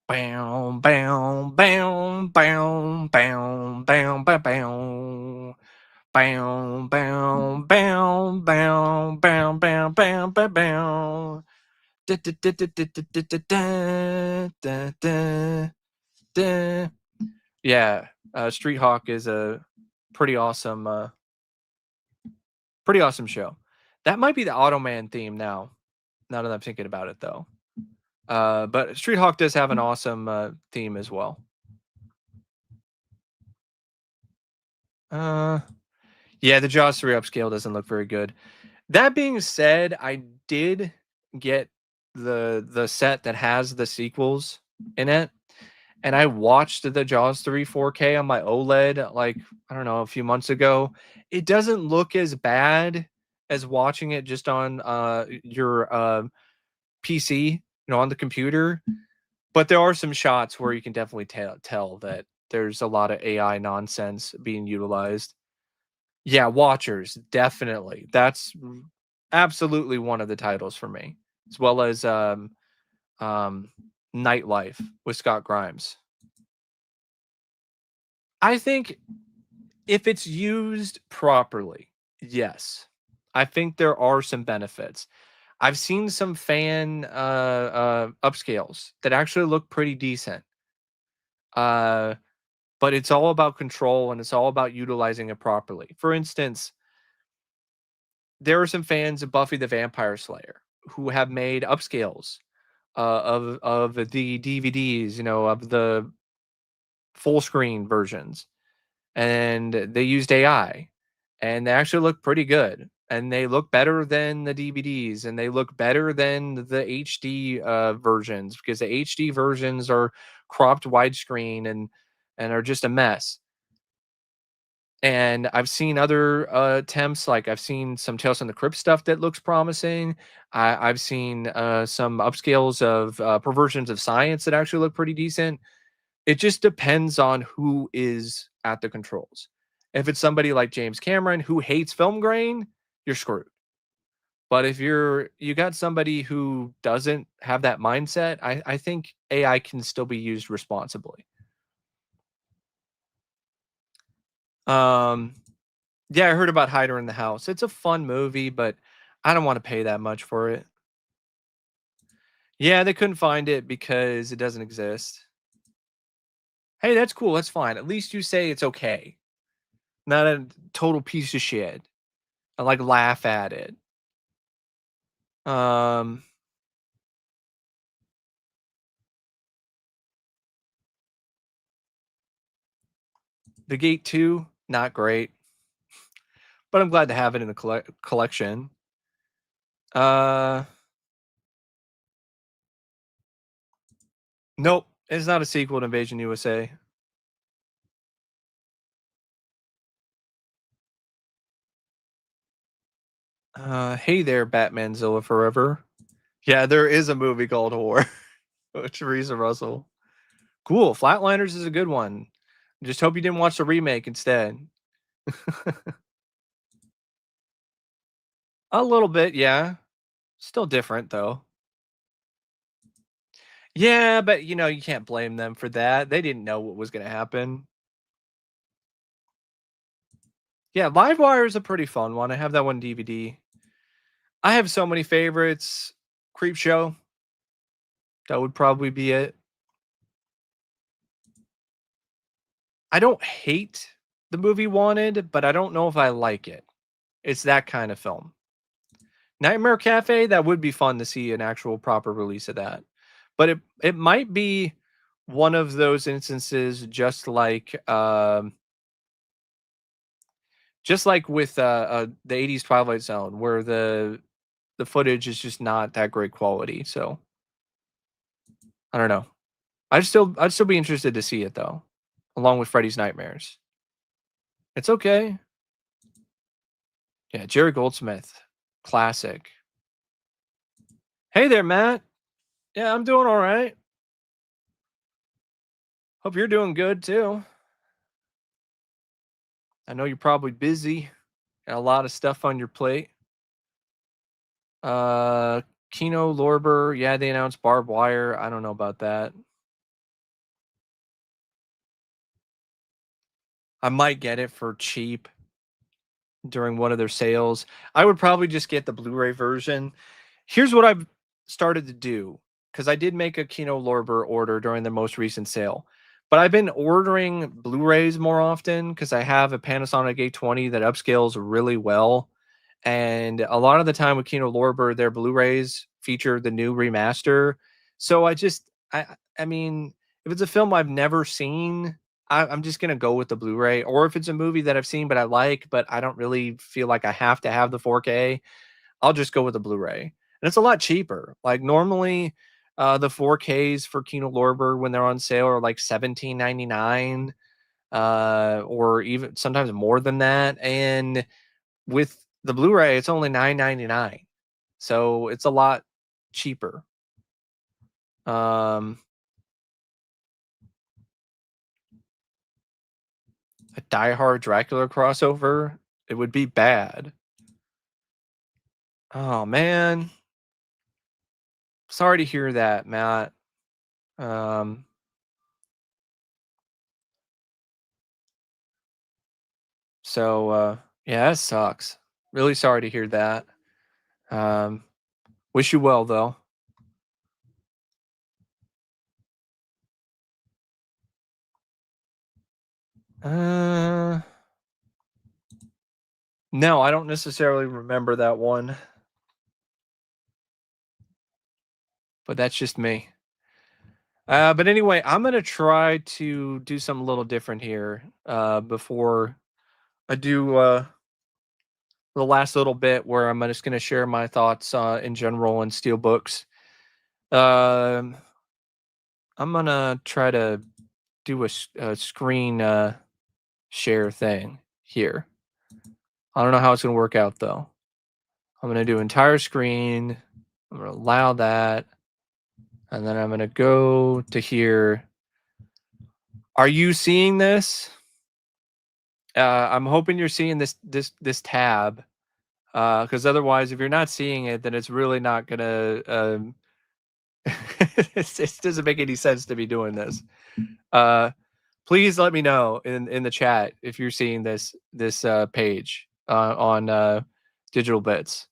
[SPEAKER 1] Bow, bow, bow, bow, bow, bow, bow, bow. Bow, bow, bow, bow, bow, bow, bow, bow, bow. Da, da, da, da, da, da, da, da, da. Yeah, Street Hawk is a pretty awesome show. That might be the Automan theme now that I'm thinking about it, though. But Street Hawk does have an awesome theme as well. Yeah, the Jaws 3 upscale doesn't look very good. That being said, I did get the set that has the sequels in it, and I watched the Jaws 3 4K on my OLED like, I don't know, a few months ago. It doesn't look as bad as watching it just on your PC, you know, on the computer. But there are some shots where you can definitely tell that there's a lot of AI nonsense being utilized. Yeah, Watchers, definitely. That's absolutely one of the titles for me, as well as um, Nightlife with Scott Grimes. I think if it's used properly, yes. I think there are some benefits. I've seen some fan upscales that actually look pretty decent. Uh, but it's all about control and it's all about utilizing it properly. For instance, there are some fans of Buffy the Vampire Slayer who have made upscales of the DVDs, you know, of the full screen versions, and they used AI, and they actually look pretty good, and they look better than the DVDs, and they look better than the HD versions because the HD versions are cropped widescreen and are just a mess. And I've seen other attempts, like I've seen some Tales from the Crypt stuff that looks promising. I've seen some upscales of perversions of science that actually look pretty decent. It just depends on who is at the controls. If it's somebody like James Cameron who hates film grain, you're screwed. But if you got somebody who doesn't have that mindset, I think AI can still be used responsibly. Um, yeah, I heard about Hider in the House. It's a fun movie, but I don't want to pay that much for it. Yeah, they couldn't find it because it doesn't exist. Hey, that's cool. That's fine. At least you say it's okay. Not a total piece of shit. I like laugh at it. Um, The Gate 2, not great, but I'm glad to have it in the collection. Uh, nope, it's not a sequel to Invasion USA. Hey there, Batmanzilla Forever. Yeah, there is a movie called Whore with Teresa Russell. Cool. Flatliners is a good one. Just hope you didn't watch the remake instead. A little bit, yeah. Still different though. Yeah, but you know, you can't blame them for that. They didn't know what was going to happen. Yeah, Livewire is a pretty fun one. I have that one DVD. I have so many favorites. Creep Show, that would probably be it. I don't hate the movie Wanted, but I don't know if I like it. It's that kind of film. Nightmare Cafe, that would be fun to see an actual proper release of that. But it might be one of those instances just like with the 80s Twilight Zone where the footage is just not that great quality. So, I don't know. I'd still be interested to see it though, along with Freddy's Nightmares. It's okay. Yeah, Jerry Goldsmith, classic. Hey there, Matt. Yeah, I'm doing all right. Hope you're doing good too. I know you're probably busy. Got a lot of stuff on your plate. Uh, Kino Lorber, yeah, they announced Barbed Wire. I don't know about that. I might get it for cheap during one of their sales. I would probably just get the Blu-ray version. Here's what I've started to do because I did make a Kino Lorber order during the most recent sale, but I've been ordering Blu-rays more often because I have a Panasonic 820 that upscales really well. And a lot of the time with Kino Lorber, their Blu-rays feature the new remaster. So I mean, if it's a film I've never seen, I'm just gonna go with the Blu-ray. Or if it's a movie that I've seen but I like, but I don't really feel like I have to have the 4K, I'll just go with the Blu-ray. And it's a lot cheaper. Like normally, the 4Ks for Kino Lorber when they're on sale are like 17.99, or even sometimes more than that. And with the Blu-ray, it's only 9.99, so it's a lot cheaper. Um, a Die Hard Dracula crossover. It would be bad. Oh man. Sorry to hear that, Matt. Um, yeah, that sucks. Really sorry to hear that. Um, wish you well though. Uh, no, I don't necessarily remember that one, but that's just me. But anyway, I'm gonna try to do something a little different here. Before I do the last little bit where I'm just gonna share my thoughts in general on Steelbooks. Um, I'm gonna try to do a screen share thing here. I don't know how it's gonna work out though. I'm gonna do entire screen. I'm gonna allow that, and then I'm gonna go to here. Are you seeing this? I'm hoping you're seeing this tab, because otherwise, if you're not seeing it, then it's really not gonna. It doesn't make any sense to be doing this. Please let me know in the chat if you're seeing this page on Digital Bits.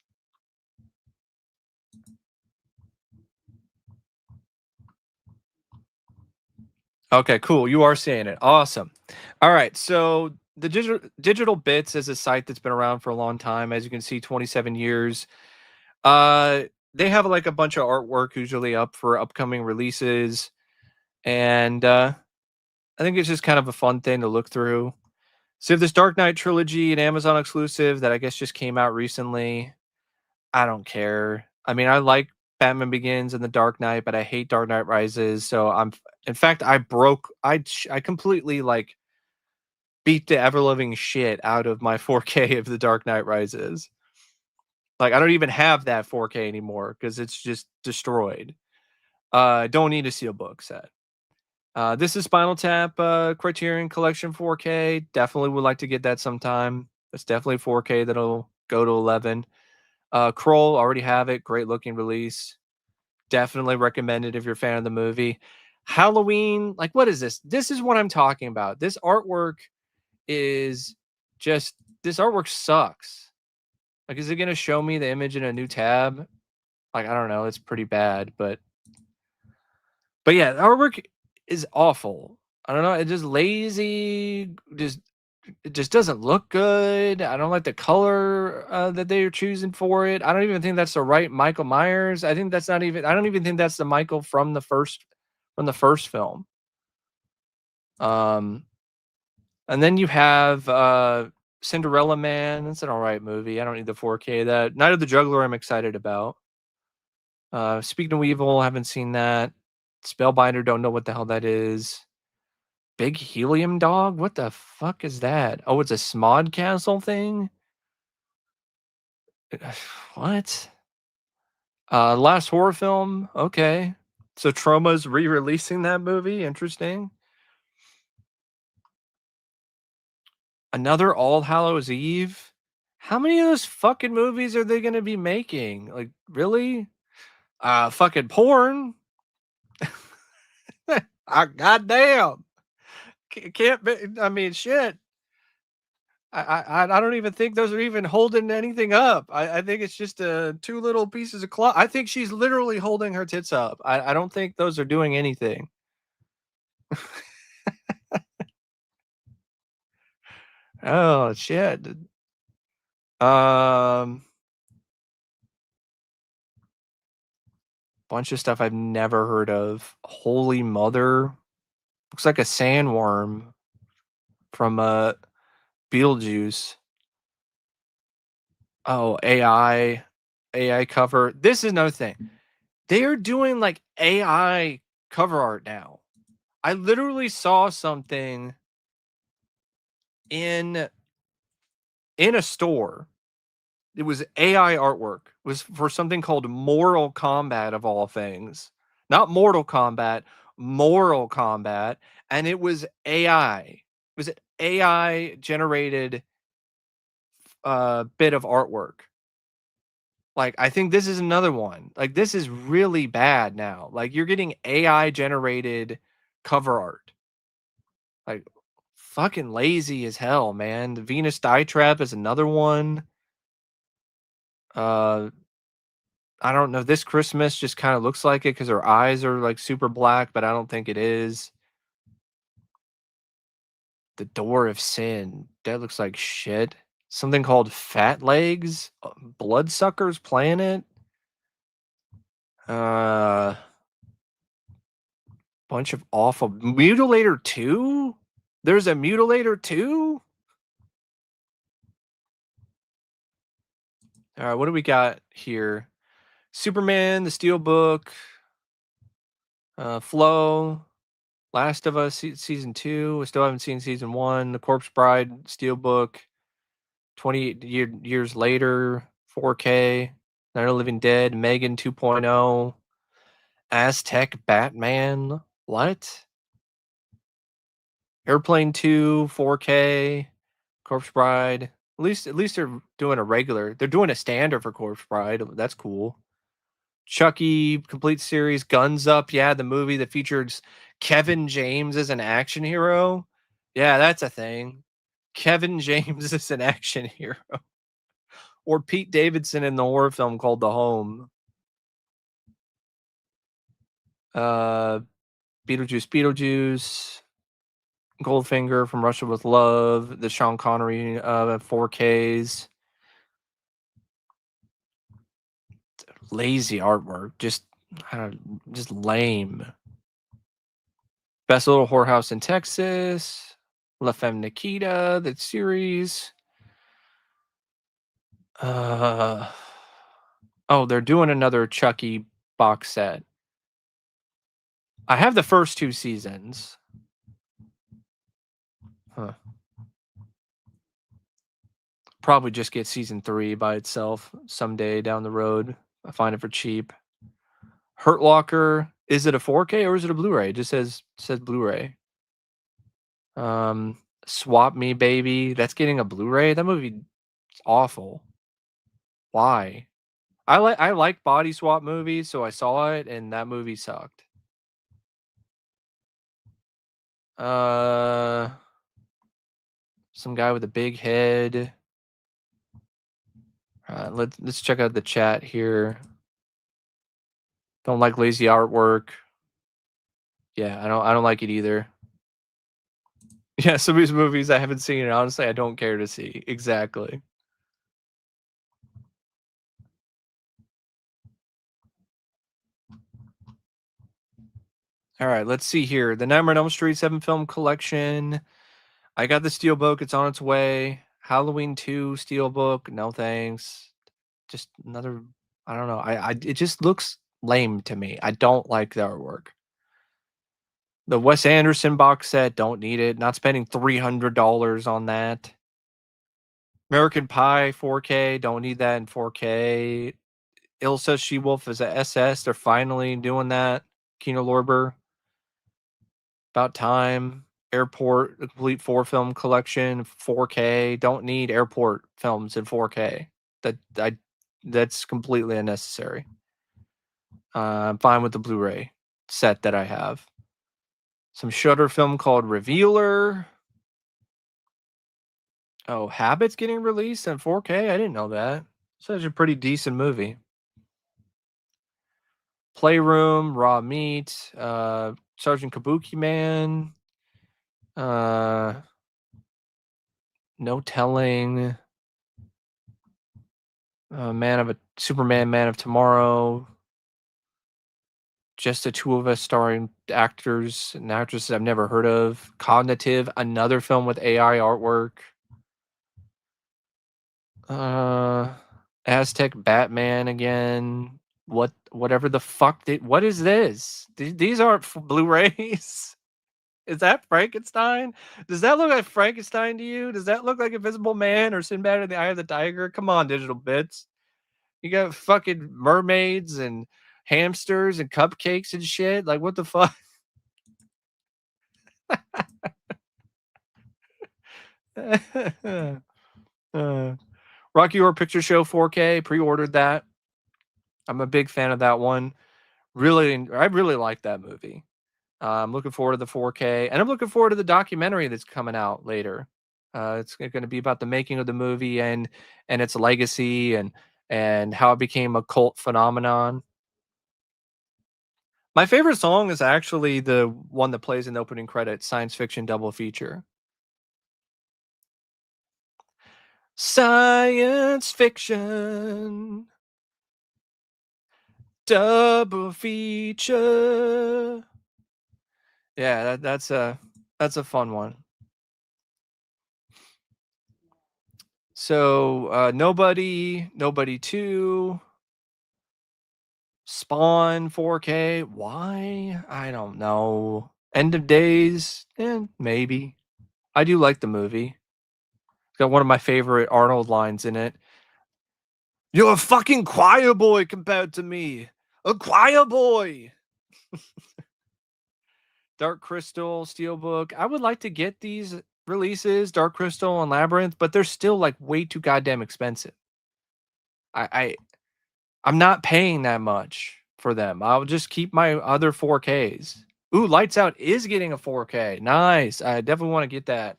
[SPEAKER 1] Okay, cool. You are seeing it. Awesome. All right. So the Digital Bits is a site that's been around for a long time. As you can see, 27 years. Uh, they have like a bunch of artwork usually up for upcoming releases, and I think it's just kind of a fun thing to look through. So this Dark Knight trilogy, an Amazon exclusive that I guess just came out recently. I don't care. I mean, I like Batman Begins and The Dark Knight, but I hate Dark Knight Rises. So in fact, I completely like beat the ever living shit out of my 4K of The Dark Knight Rises. Like, I don't even have that 4K anymore because it's just destroyed. I don't need a Steelbook set. This is Spinal Tap Criterion Collection 4K. Definitely would like to get that sometime. It's definitely 4K that'll go to 11. Kroll, already have it. Great looking release. Definitely recommend it if you're a fan of the movie. Halloween, like what is this? This is what I'm talking about. This artwork is just this artwork sucks. Like, is it gonna show me the image in a new tab? Like, I don't know. It's pretty bad, but yeah, the artwork is awful. I don't know. It's just lazy. It just doesn't look good. I don't like the color that they're choosing for it. I don't even think that's the right Michael Myers. I think that's not even. I don't even think that's the Michael from the first film. Um, and then you have Cinderella Man. It's an all right movie. I don't need the 4K. That Night of the Juggler, I'm excited about. Speaking of Evil, haven't seen that. Spellbinder, don't know what the hell that is. Big Helium Dog? What the fuck is that? Oh, it's a Smod Castle thing? What? Last horror film? Okay. So Troma's re-releasing that movie? Interesting. Another All Hallows Eve? How many of those fucking movies are they gonna be making? Like, really? Fucking porn? Goddamn. Can't be, I mean, shit. I don't even think those are even holding anything up. I think it's just two little pieces of cloth. I think she's literally holding her tits up. I don't think those are doing anything. Oh shit. Um, bunch of stuff I've never heard of. Holy Mother. Looks like a sandworm from Beetlejuice. Oh, AI cover. This is another thing. They are doing like AI cover art now. I literally saw something in a store. It was AI artwork. It was for something called Mortal Kombat of all things. Not Mortal Kombat, Moral Kombat, and it was AI. It was AI generated bit of artwork. Like, I think this is another one. Like, this is really bad now. Like, you're getting AI generated cover art. Like, fucking lazy as hell, man. The Venus Dietrap is another one. Uh, I don't know. This Christmas just kind of looks like it because her eyes are like super black, but I don't think it is. The Door of Sin. That looks like shit. Something called Fat Legs. Bloodsuckers Planet. Uh, bunch of awful Mutilator 2? There's a Mutilator 2? All right, what do we got here? Superman, the Steelbook, Flow, Last of Us season 2. We still haven't seen season 1. The Corpse Bride Steelbook, 28 years later, 4K. Night of the Living Dead, Megan 2.0, Aztec Batman. What? Airplane 2, 4K, Corpse Bride. At least they're doing a regular. They're doing a standard for Corpse Bride. That's cool. Chucky complete series, Guns Up. Yeah, the movie that features Kevin James as an action hero. Yeah, that's a thing. Kevin James is an action hero. Or Pete Davidson in the horror film called The Home. Uh Beetlejuice. Goldfinger from Russia with Love, the Sean Connery 4Ks. Lazy artwork, just lame. Best Little Whorehouse in Texas, La Femme Nikita, that series. Oh, they're doing another Chucky box set. I have the first 2 seasons. Huh. Probably just get season 3 by itself someday down the road. I find it for cheap. Hurt Locker. Is it a 4K or is it a Blu-ray? It just says Blu-ray. Swap Me Baby. That's getting a Blu-ray. That movie is awful. Why? I like body swap movies, so I saw it and that movie sucked. Some guy with a big head. Let's check out the chat here. Don't like lazy artwork. Yeah, I don't like it either. Yeah, some of these movies I haven't seen, and honestly, I don't care to see. Exactly. All right, let's see here. The Nightmare on Elm Street 7 film collection. I got the Steelbook. It's on its way. Halloween 2 Steelbook. No thanks. Just another. I don't know. It just looks lame to me. I don't like the artwork. The Wes Anderson box set. Don't need it. Not spending $300 on that. American Pie 4K. Don't need that in 4K. Ilsa She-Wolf is a SS. They're finally doing that. Kino Lorber. About time. Airport, a complete 4-film collection, 4K. Don't need airport films in 4K. That's completely unnecessary. I'm fine with the Blu-ray set that I have. Some Shudder film called Revealer. Oh, Habit's getting released in 4K? I didn't know that. Such a pretty decent movie. Playroom, Raw Meat, Sergeant Kabuki Man, No Telling, Superman, Man of Tomorrow, Just the Two of Us, starring actors and actresses I've never heard of. Cognitive, another film with AI artwork. Aztec Batman again. Whatever the fuck what is this? These aren't Blu-rays. Is that Frankenstein? Does that look like Frankenstein to you? Does that look like Invisible Man or Sinbad and the Eye of the Tiger? Come on, digital bits. You got fucking mermaids and hamsters and cupcakes and shit. Like, what the fuck? Rocky Horror Picture Show 4K, pre-ordered that. I'm a big fan of that one. I really like that movie. I'm looking forward to the 4K, and I'm looking forward to the documentary that's coming out later. It's going to be about the making of the movie and its legacy and how it became a cult phenomenon. My favorite song is actually the one that plays in the opening credits, Science Fiction Double Feature. Science Fiction Double Feature. Yeah, that's a fun one. So Nobody 2, Spawn 4K. Why? I don't know. End of Days? Maybe. I do like the movie. It's got one of my favorite Arnold lines in it. You're a fucking choir boy compared to me. A choir boy. Dark Crystal, Steelbook. I would like to get these releases, Dark Crystal and Labyrinth, but they're still like way too goddamn expensive. I'm not paying that much for them. I'll just keep my other 4Ks. Ooh, Lights Out is getting a 4K. Nice. I definitely want to get that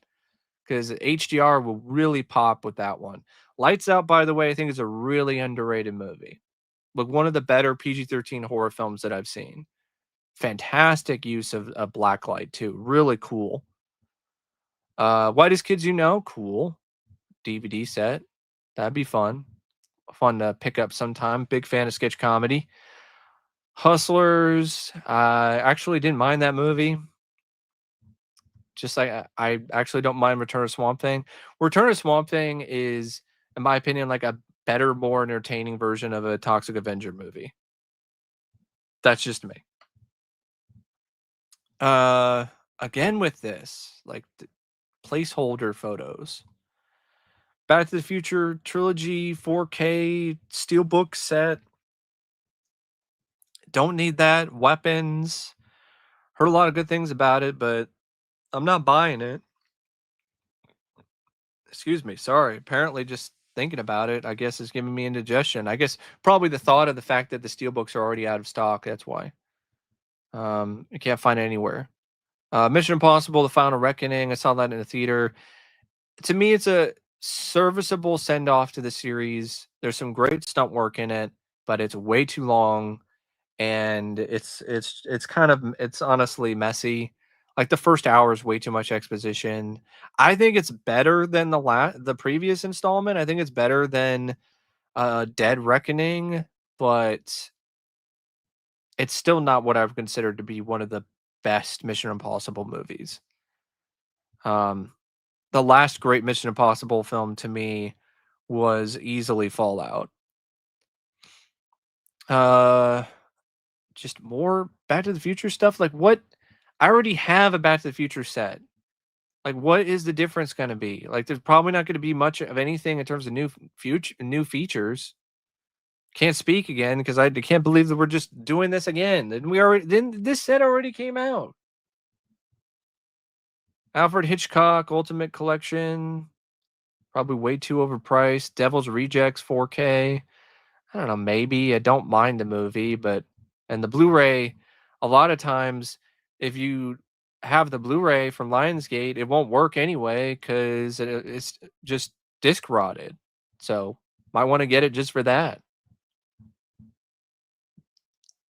[SPEAKER 1] because HDR will really pop with that one. Lights Out, by the way, I think is a really underrated movie. Like one of the better PG-13 horror films that I've seen. Fantastic use of blacklight too. Really cool. Whitest Kids You Know, cool. DVD set. That'd be fun. Fun to pick up sometime. Big fan of sketch comedy. Hustlers. I actually didn't mind that movie. Just like I actually don't mind Return of Swamp Thing. Return of Swamp Thing is, in my opinion, like a better, more entertaining version of a Toxic Avenger movie. That's just me. Again with this, like placeholder photos. Back to the Future trilogy 4K Steelbook set. Don't need that. Weapons. Heard a lot of good things about it, but I'm not buying it. Excuse me. Sorry. Apparently, just thinking about it, I guess, is giving me indigestion. I guess probably the thought of the fact that the Steelbooks are already out of stock. That's why. You can't find it anywhere. Mission Impossible: The Final Reckoning. I saw that in the theater. To me, it's a serviceable send off to the series. There's some great stunt work in it, but it's way too long, and it's kind of it's honestly messy. Like the first hour is way too much exposition. I think it's better than the previous installment. I think it's better than Dead Reckoning, but it's still not what I would consider to be one of the best Mission Impossible movies. The last great Mission Impossible film to me was easily Fallout. Just more Back to the Future stuff. Like what? I already have a Back to the Future set. Like what is the difference going to be? Like there's probably not going to be much of anything in terms of new features. Can't speak again because I can't believe that we're just doing this again. And this set already came out. Alfred Hitchcock Ultimate Collection, probably way too overpriced. Devil's Rejects 4K. I don't know, maybe I don't mind the movie, and the Blu-ray, a lot of times, if you have the Blu-ray from Lionsgate, it won't work anyway because it's just disc rotted. So might want to get it just for that.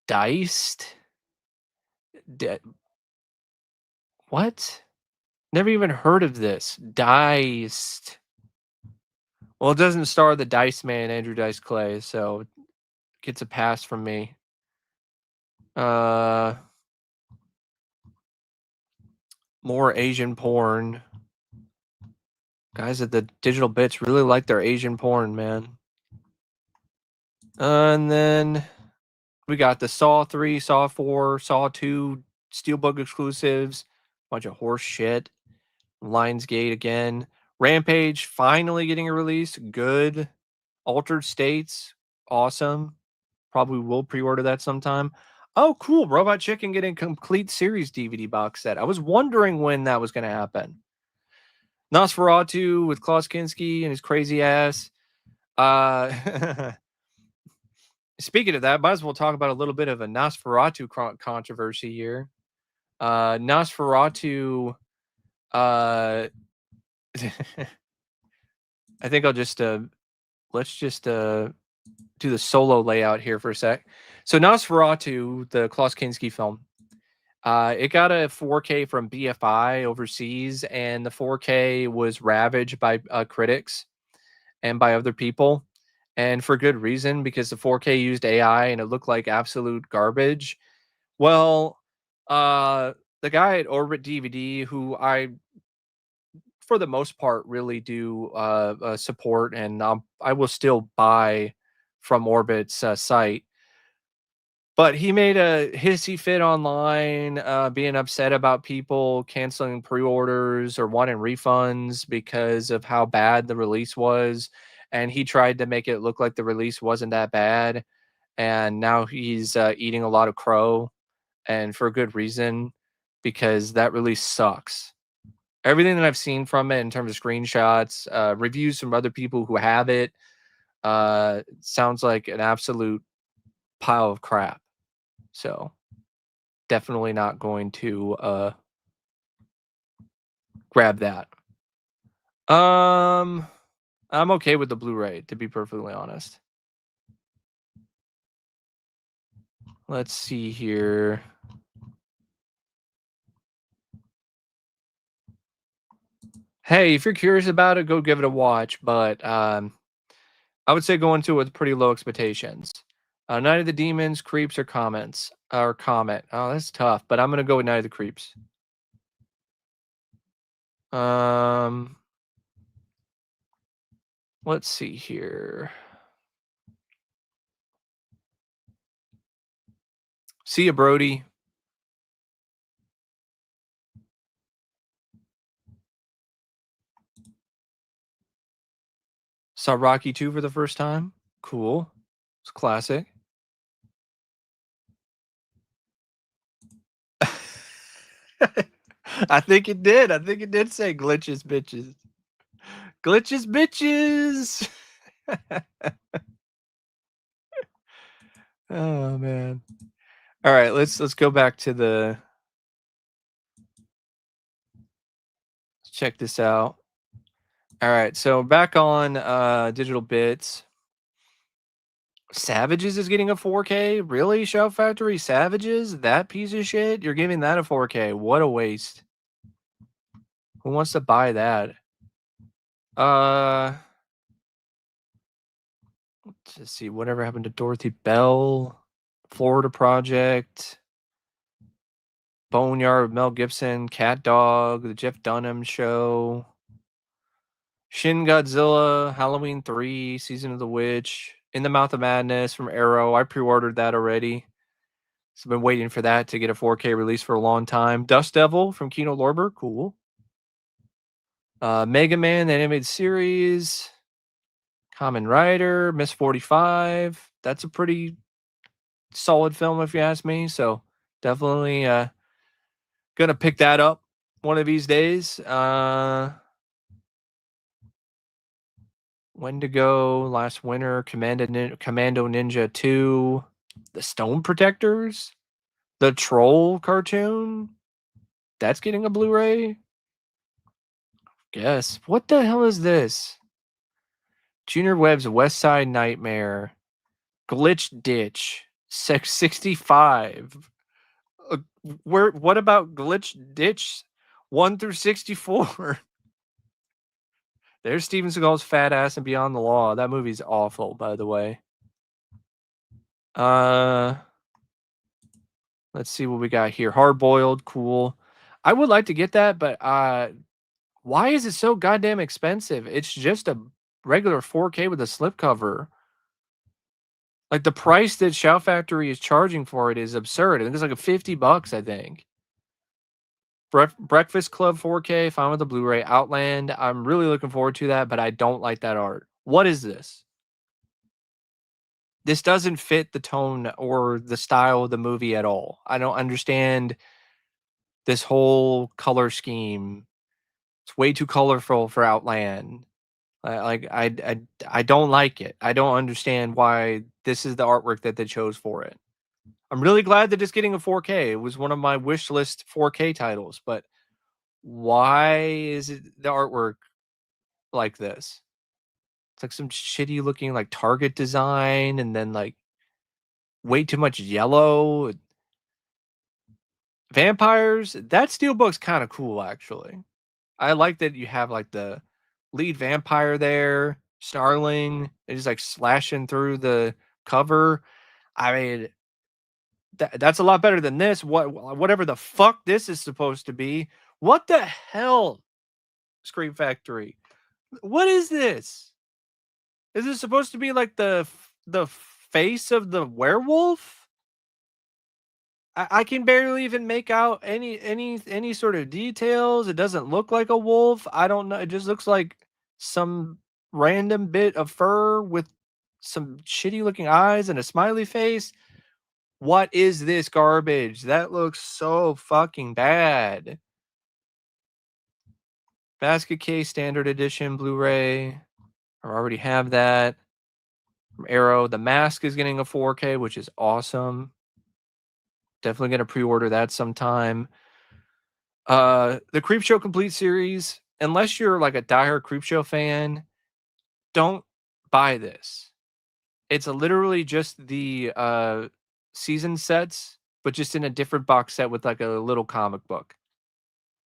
[SPEAKER 1] Diced. What? Never even heard of this. Diced. Well, it doesn't star the Dice Man, Andrew Dice Clay, so it gets a pass from me. More Asian porn. Guys at the Digital Bits really like their Asian porn, man. And then we got the Saw 3, Saw 4, Saw 2 Steelbook exclusives. Bunch of horse shit. Lionsgate again. Rampage finally getting a release. Good. Altered States. Awesome. Probably will pre-order that sometime. Oh, cool. Robot Chicken getting complete series DVD box set. I was wondering when that was going to happen. Nosferatu with Klaus Kinski and his crazy ass. Uh, speaking of that, might as well talk about a little bit of a Nosferatu controversy here. Nosferatu, uh, I think I'll just let's just do the solo layout here for a sec. So Nosferatu, the Klaus Kinski film, it got a 4K from BFI overseas, and the 4K was ravaged by critics and by other people, and for good reason because the 4K used AI and it looked like absolute garbage. Well, uh, the guy at Orbit DVD, who I, for the most part, really do support, and I will still buy from Orbit's site. But he made a hissy fit online, being upset about people canceling pre-orders or wanting refunds because of how bad the release was. And he tried to make it look like the release wasn't that bad. And now he's eating a lot of crow, and for good reason, because that release sucks. Everything that I've seen from it in terms of screenshots, reviews from other people who have it, sounds like an absolute pile of crap. So definitely not going to grab that. Um I'm okay with the Blu-ray, to be perfectly honest. Let's see here. Hey, if you're curious about it, go give it a watch, but I would say go into it with pretty low expectations. Night of the Demons, Creeps, or Comments or Comet. Oh, that's tough, but I'm gonna go with Night of the Creeps. Um, let's see here. See ya, Brody. Saw Rocky 2 for the first time. Cool. It's classic. I think it did. I think it did say glitches, bitches. Glitches, bitches. Oh man. All right, let's go back to the. Let's check this out. All right, so back on digital bits. Savages is getting a 4K. Really, Shout Factory? Savages? That piece of shit? You're giving that a 4K. What a waste. Who wants to buy that? Uh let's see. Whatever happened to Dorothy Bell? Florida Project. Boneyard, Mel Gibson, Cat Dog, The Jeff Dunham Show, Shin Godzilla, Halloween 3, Season of the Witch, In the Mouth of Madness from Arrow. I pre-ordered that already. So I've been waiting for that to get a 4K release for a long time. Dust Devil from Kino Lorber, cool. Mega Man, the animated series. Kamen Rider, Miss 45. That's a pretty solid film if you ask me. So definitely gonna pick that up one of these days. Wendigo, Last Winter, Commando Ninja 2, The Stone Protectors, The Troll cartoon. That's getting a Blu-ray. Guess. What the hell is this? Junior Webb's West Side Nightmare, Glitch Ditch, Sex 65. What about Glitch Ditch 1 through 64? There's Steven Seagal's fat ass and Beyond the Law. That movie's awful, by the way. Let's see what we got here. Hard boiled, cool. I would like to get that, but why is it so goddamn expensive? It's just a regular 4K with a slipcover. Like the price that Shout Factory is charging for it is absurd. I think it's like a $50, I think. Breakfast Club 4K, fine with the Blu-ray. Outland, I'm really looking forward to that, but I don't like that art. What is this? This doesn't fit the tone or the style of the movie at all. I don't understand this whole color scheme. It's way too colorful for Outland. I don't like it. I don't understand why this is the artwork that they chose for it. I'm really glad that it's getting a 4K. It was one of my wish list 4K titles, but why is it the artwork like this? It's like some shitty looking like Target design and then like way too much yellow. Vampires, that Steelbook's kind of cool actually. I like that you have like the lead vampire there, snarling, and just like slashing through the cover. I mean, that's a lot better than this. Whatever the fuck this is supposed to be. What the hell, Scream Factory? What is this? Is this supposed to be like the face of the werewolf? I can barely even make out any sort of details. It doesn't look like a wolf. I don't know. It just looks like some random bit of fur with some shitty looking eyes and a smiley face. What is this garbage? That looks so fucking bad. Basket case standard edition Blu-ray. I already have that. From Arrow, the mask is getting a 4K, which is awesome. Definitely gonna pre-order that sometime. The Creepshow Complete series, unless you're like a diehard Creepshow fan, don't buy this. It's literally just the season sets, but just in a different box set with like a little comic book.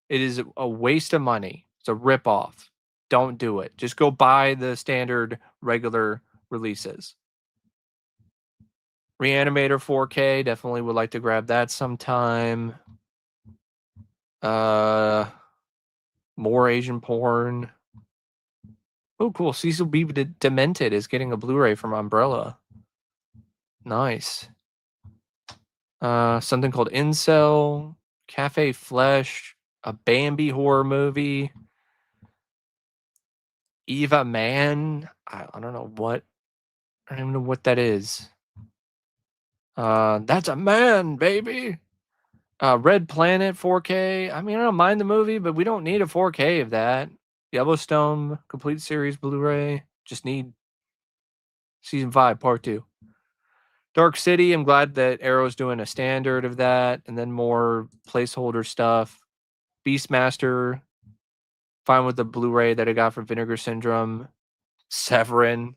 [SPEAKER 1] It is a waste of money. It's a ripoff. Don't do it. Just go buy the standard regular releases. Reanimator 4K, definitely would like to grab that sometime. More Asian porn. Oh, cool. Cecil B. Demented is getting a Blu-ray from Umbrella. Nice. Something called Incel, Cafe Flesh, a Bambi horror movie, Eva Man. I don't know what. I don't even know what that is. That's a man, baby. Red Planet 4K. I mean, I don't mind the movie, but we don't need a 4K of that. Yellowstone complete series Blu-ray. Just need season 5 part 2. Dark City, I'm glad that Arrow's doing a standard of that, and then more placeholder stuff. Beastmaster, fine with the Blu-ray that I got from Vinegar Syndrome. Severin,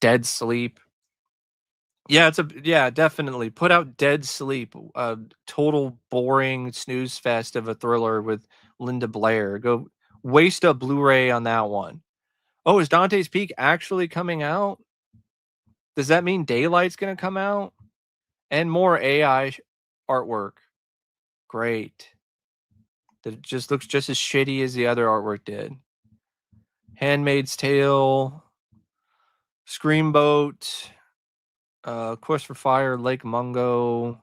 [SPEAKER 1] Dead Sleep. Yeah, definitely. Put out Dead Sleep, a total boring snooze fest of a thriller with Linda Blair. Go waste a Blu-ray on that one. Oh, is Dante's Peak actually coming out? Does that mean Daylight's gonna come out? And more AI artwork. Great. That just looks just as shitty as the other artwork did. Handmaid's Tale, Screamboat, Quest for Fire, Lake Mungo,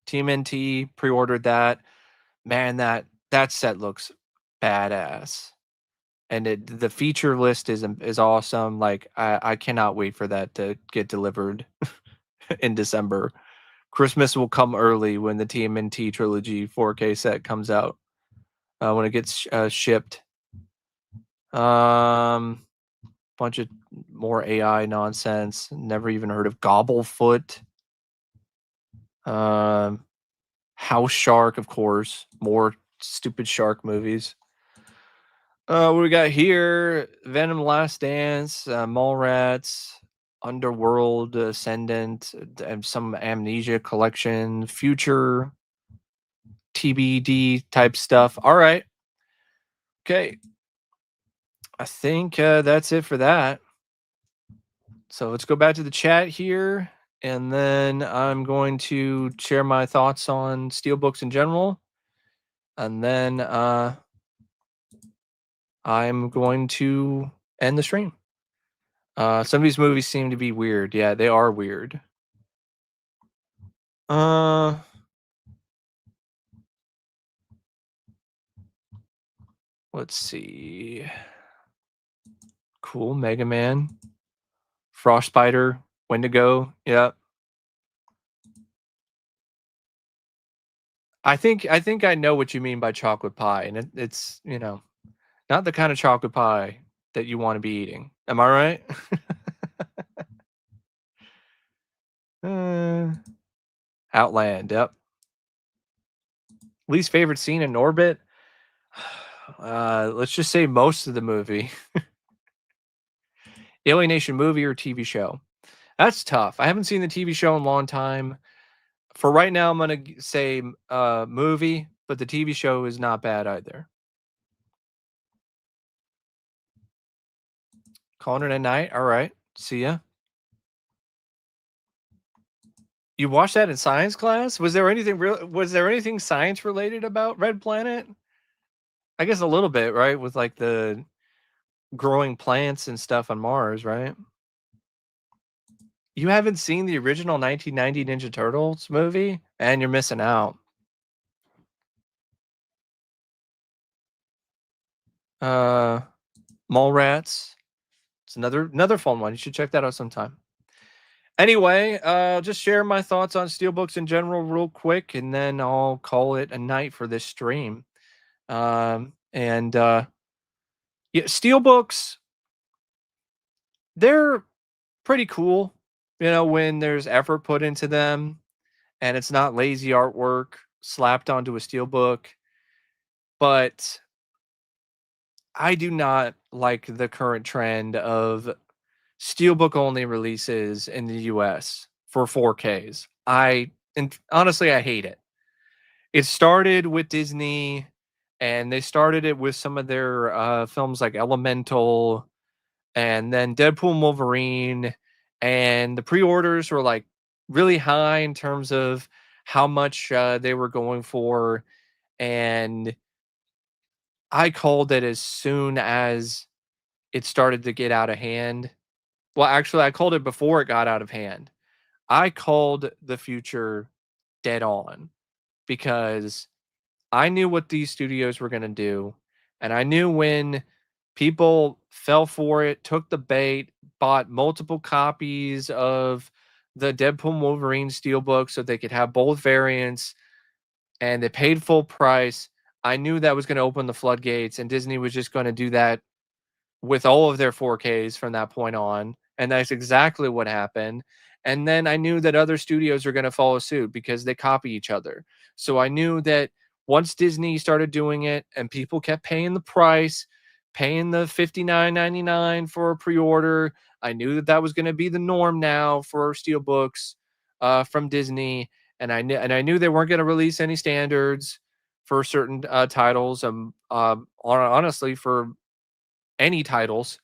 [SPEAKER 1] Team NT, pre-ordered that. Man, that set looks badass. And the feature list is awesome. Like I cannot wait for that to get delivered in December. Christmas will come early when the TMNT trilogy 4K set comes out. When it gets shipped. Bunch of more AI nonsense. Never even heard of Gobblefoot. House Shark, of course. More stupid shark movies. What we got here? Venom: Last Dance, Mallrats, Underworld, Ascendant, and some Amnesia collection, future TBD type stuff. All right. Okay. I think that's it for that. So let's go back to the chat here, and then I'm going to share my thoughts on Steelbooks in general, and then I'm going to end the stream. Some of these movies seem to be weird. Yeah, they are weird. Let's see. Cool, Mega Man, Frost Spider, Wendigo. Yep. I think I know what you mean by chocolate pie, and it's not the kind of chocolate pie that you want to be eating. Am I right? uh, Outland. Yep. Least favorite scene in Orbit. Let's just say most of the movie. Alienation movie or TV show. That's tough. I haven't seen the TV show in a long time. For right now, I'm gonna say movie, but the TV show is not bad either. Calling it a night. All right. See ya. You watched that in science class? Was there anything real? Was there anything science related about Red Planet? I guess a little bit, right? With like the growing plants and stuff on Mars, right? You haven't seen the original 1990 Ninja Turtles movie, and you're missing out. Uh, Mallrats. It's another fun one. You should check that out sometime. Anyway, just share my thoughts on steelbooks in general real quick, and then I'll call it a night for this stream. And yeah, steelbooks, they're pretty cool, when there's effort put into them and it's not lazy artwork slapped onto a steelbook. But I do not like the current trend of steelbook only releases in the US for 4Ks. And honestly, I hate it. It started with Disney, and they started it with some of their films like Elemental and then Deadpool and Wolverine. And the pre-orders were like really high in terms of how much they were going for. And I called it as soon as it started to get out of hand. Well, actually, I called it before it got out of hand. I called the future dead on because I knew what these studios were going to do. And I knew when people fell for it, took the bait, bought multiple copies of the Deadpool and Wolverine Steelbook so they could have both variants, and they paid full price. I knew that was going to open the floodgates, and Disney was just going to do that with all of their 4Ks from that point on. And that's exactly what happened. And then I knew that other studios are going to follow suit because they copy each other. So I knew that once Disney started doing it and people kept paying the price, paying the $59.99 for a pre-order, I knew that that was going to be the norm now for steelbooks from Disney. And I knew they weren't going to release any standards for certain titles. Honestly, for any titles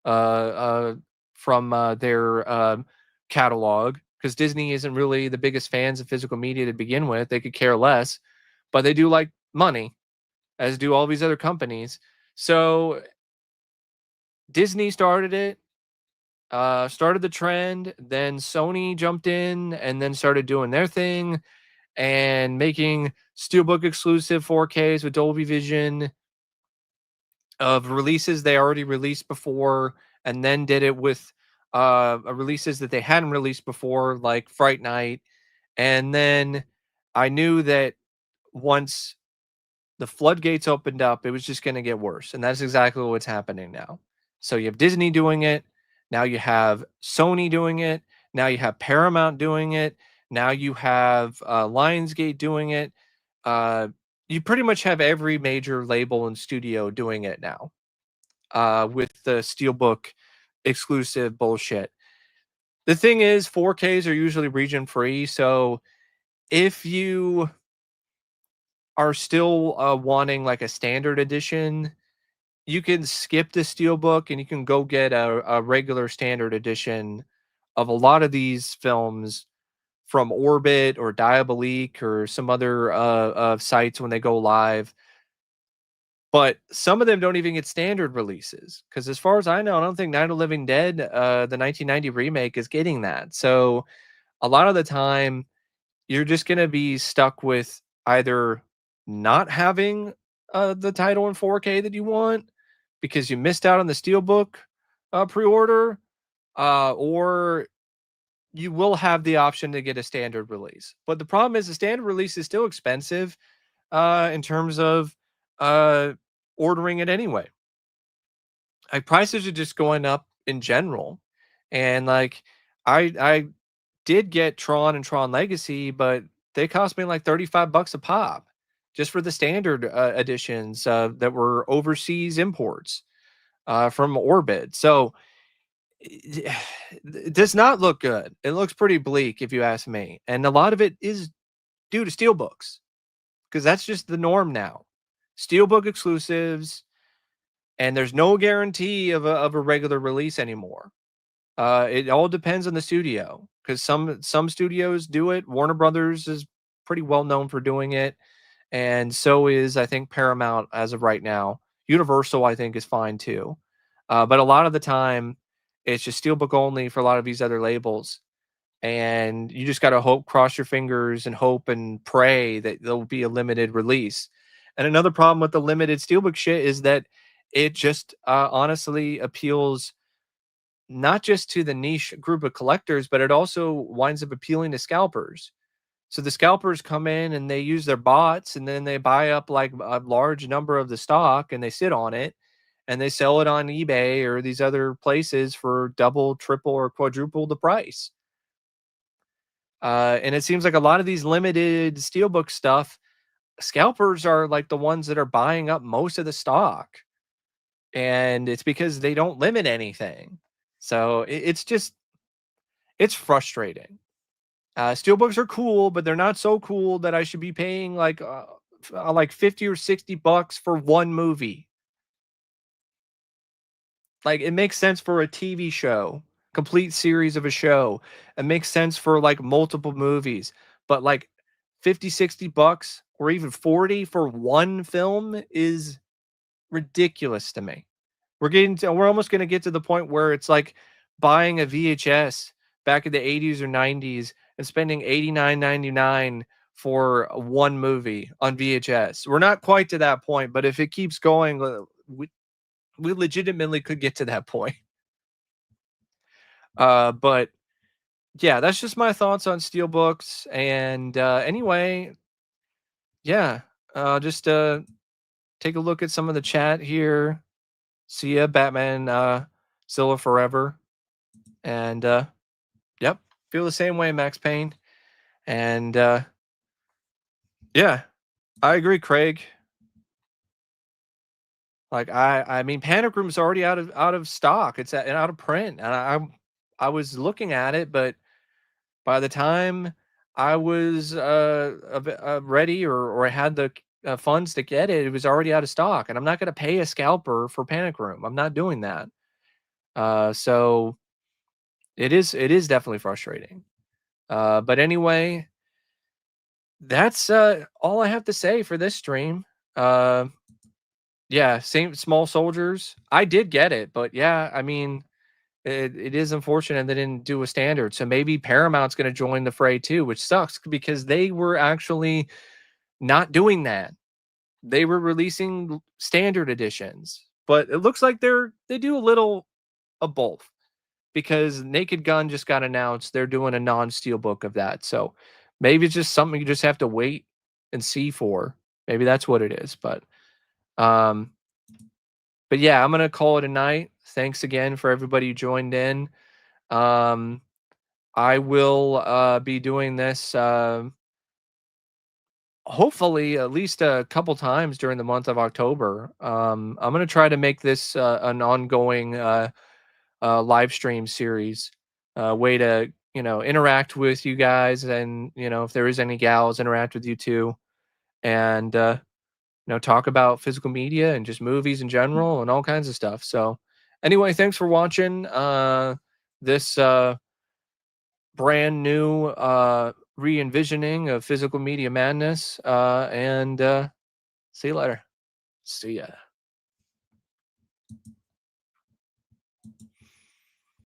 [SPEAKER 1] uh, uh, from their catalog, because Disney isn't really the biggest fans of physical media to begin with. They could care less, but they do like money, as do all these other companies. So Disney started it, started the trend. Then Sony jumped in and then started doing their thing and making Steelbook exclusive 4Ks with Dolby Vision of releases they already released before, and then did it with releases that they hadn't released before, like Fright Night. And then I knew that once the floodgates opened up, it was just going to get worse. And that's exactly what's happening now. So you have Disney doing it. Now you have Sony doing it. Now you have Paramount doing it. Now you have Lionsgate doing it. You pretty much have every major label and studio doing it now with the Steelbook exclusive bullshit. The thing is, 4Ks are usually region free. So if you are still wanting like a standard edition, you can skip the Steelbook and you can go get a regular standard edition of a lot of these films from Orbit or Diabolique or some other sites when they go live. But some of them don't even get standard releases because, as far as I know, I don't think Night of the Living Dead, the 1990 remake, is getting that. So a lot of the time, you're just going to be stuck with either not having the title in 4K that you want because you missed out on the Steelbook pre-order, or you will have the option to get a standard release. But the problem is the standard release is still expensive in terms of uh, ordering it anyway. like prices are just going up in general. And like I did get Tron and Tron Legacy, but they cost me like 35 bucks a pop just for the standard editions that were overseas imports from Orbit. So it does not look good. It looks pretty bleak if you ask me. And a lot of it is due to Steelbooks because that's just the norm now. Steelbook exclusives, and there's no guarantee of a regular release anymore. It all depends on the studio because some studios do it. Warner Brothers is pretty well known for doing it, and so is I think Paramount as of right now. Universal I think is fine too, but a lot of the time it's just steelbook only for a lot of these other labels, and you just got to hope, cross your fingers, and hope and pray that there'll be a limited release. And another problem with the limited steelbook shit is that it just honestly appeals not just to the niche group of collectors, but it also winds up appealing to scalpers. So the scalpers come in and they use their bots and then they buy up like a large number of the stock and they sit on it and they sell it on eBay or these other places for double, triple, or quadruple the price. And it seems like a lot of these limited steelbook stuff, scalpers are like the ones that are buying up most of the stock. And it's because they don't limit anything. So it's just, it's frustrating. Steelbooks are cool, but they're not so cool that I should be paying like 50 or 60 bucks for one movie. Like it makes sense for a TV show, complete series of a show. It makes sense for like multiple movies, but like 50, 60 bucks or even 40 for one film is ridiculous to me. We're almost going to get to the point where it's like buying a VHS back in the 80s or 90s and spending $89.99 for one movie on VHS. We're not quite to that point, but if it keeps going, we legitimately could get to that point. But yeah, that's just my thoughts on Steelbooks. And anyway, yeah, just take a look at some of the chat here. See ya, Batman, Zilla Forever. And yep, feel the same way, Max Payne. And yeah, I agree, Craig. Like I mean, Panic Room's already out of stock. It's out of print, and I was looking at it, but by the time I was ready or I had the funds to get it, it was already out of stock, and I'm not going to pay a scalper for Panic Room. I'm not doing that. So it is definitely frustrating. But anyway, that's all I have to say for this stream. Yeah, same Small Soldiers. I did get it, but yeah, I mean, it is unfortunate they didn't do a standard. So maybe Paramount's going to join the fray too, which sucks because they were actually not doing that. They were releasing standard editions, but it looks like they do a little of both because Naked Gun just got announced. They're doing a non-steelbook of that. So maybe it's just something you just have to wait and see for. Maybe that's what it is, um but yeah, I'm gonna call it a night. Thanks again for everybody who joined in. Um, I will be doing this hopefully at least a couple times during the month of October. I'm gonna try to make this an ongoing live stream series, way to interact with you guys, and if there is any gals, interact with you too, and talk about physical media and just movies in general and all kinds of stuff. So anyway, thanks for watching this brand new re-envisioning of physical media madness. And see you later. See ya.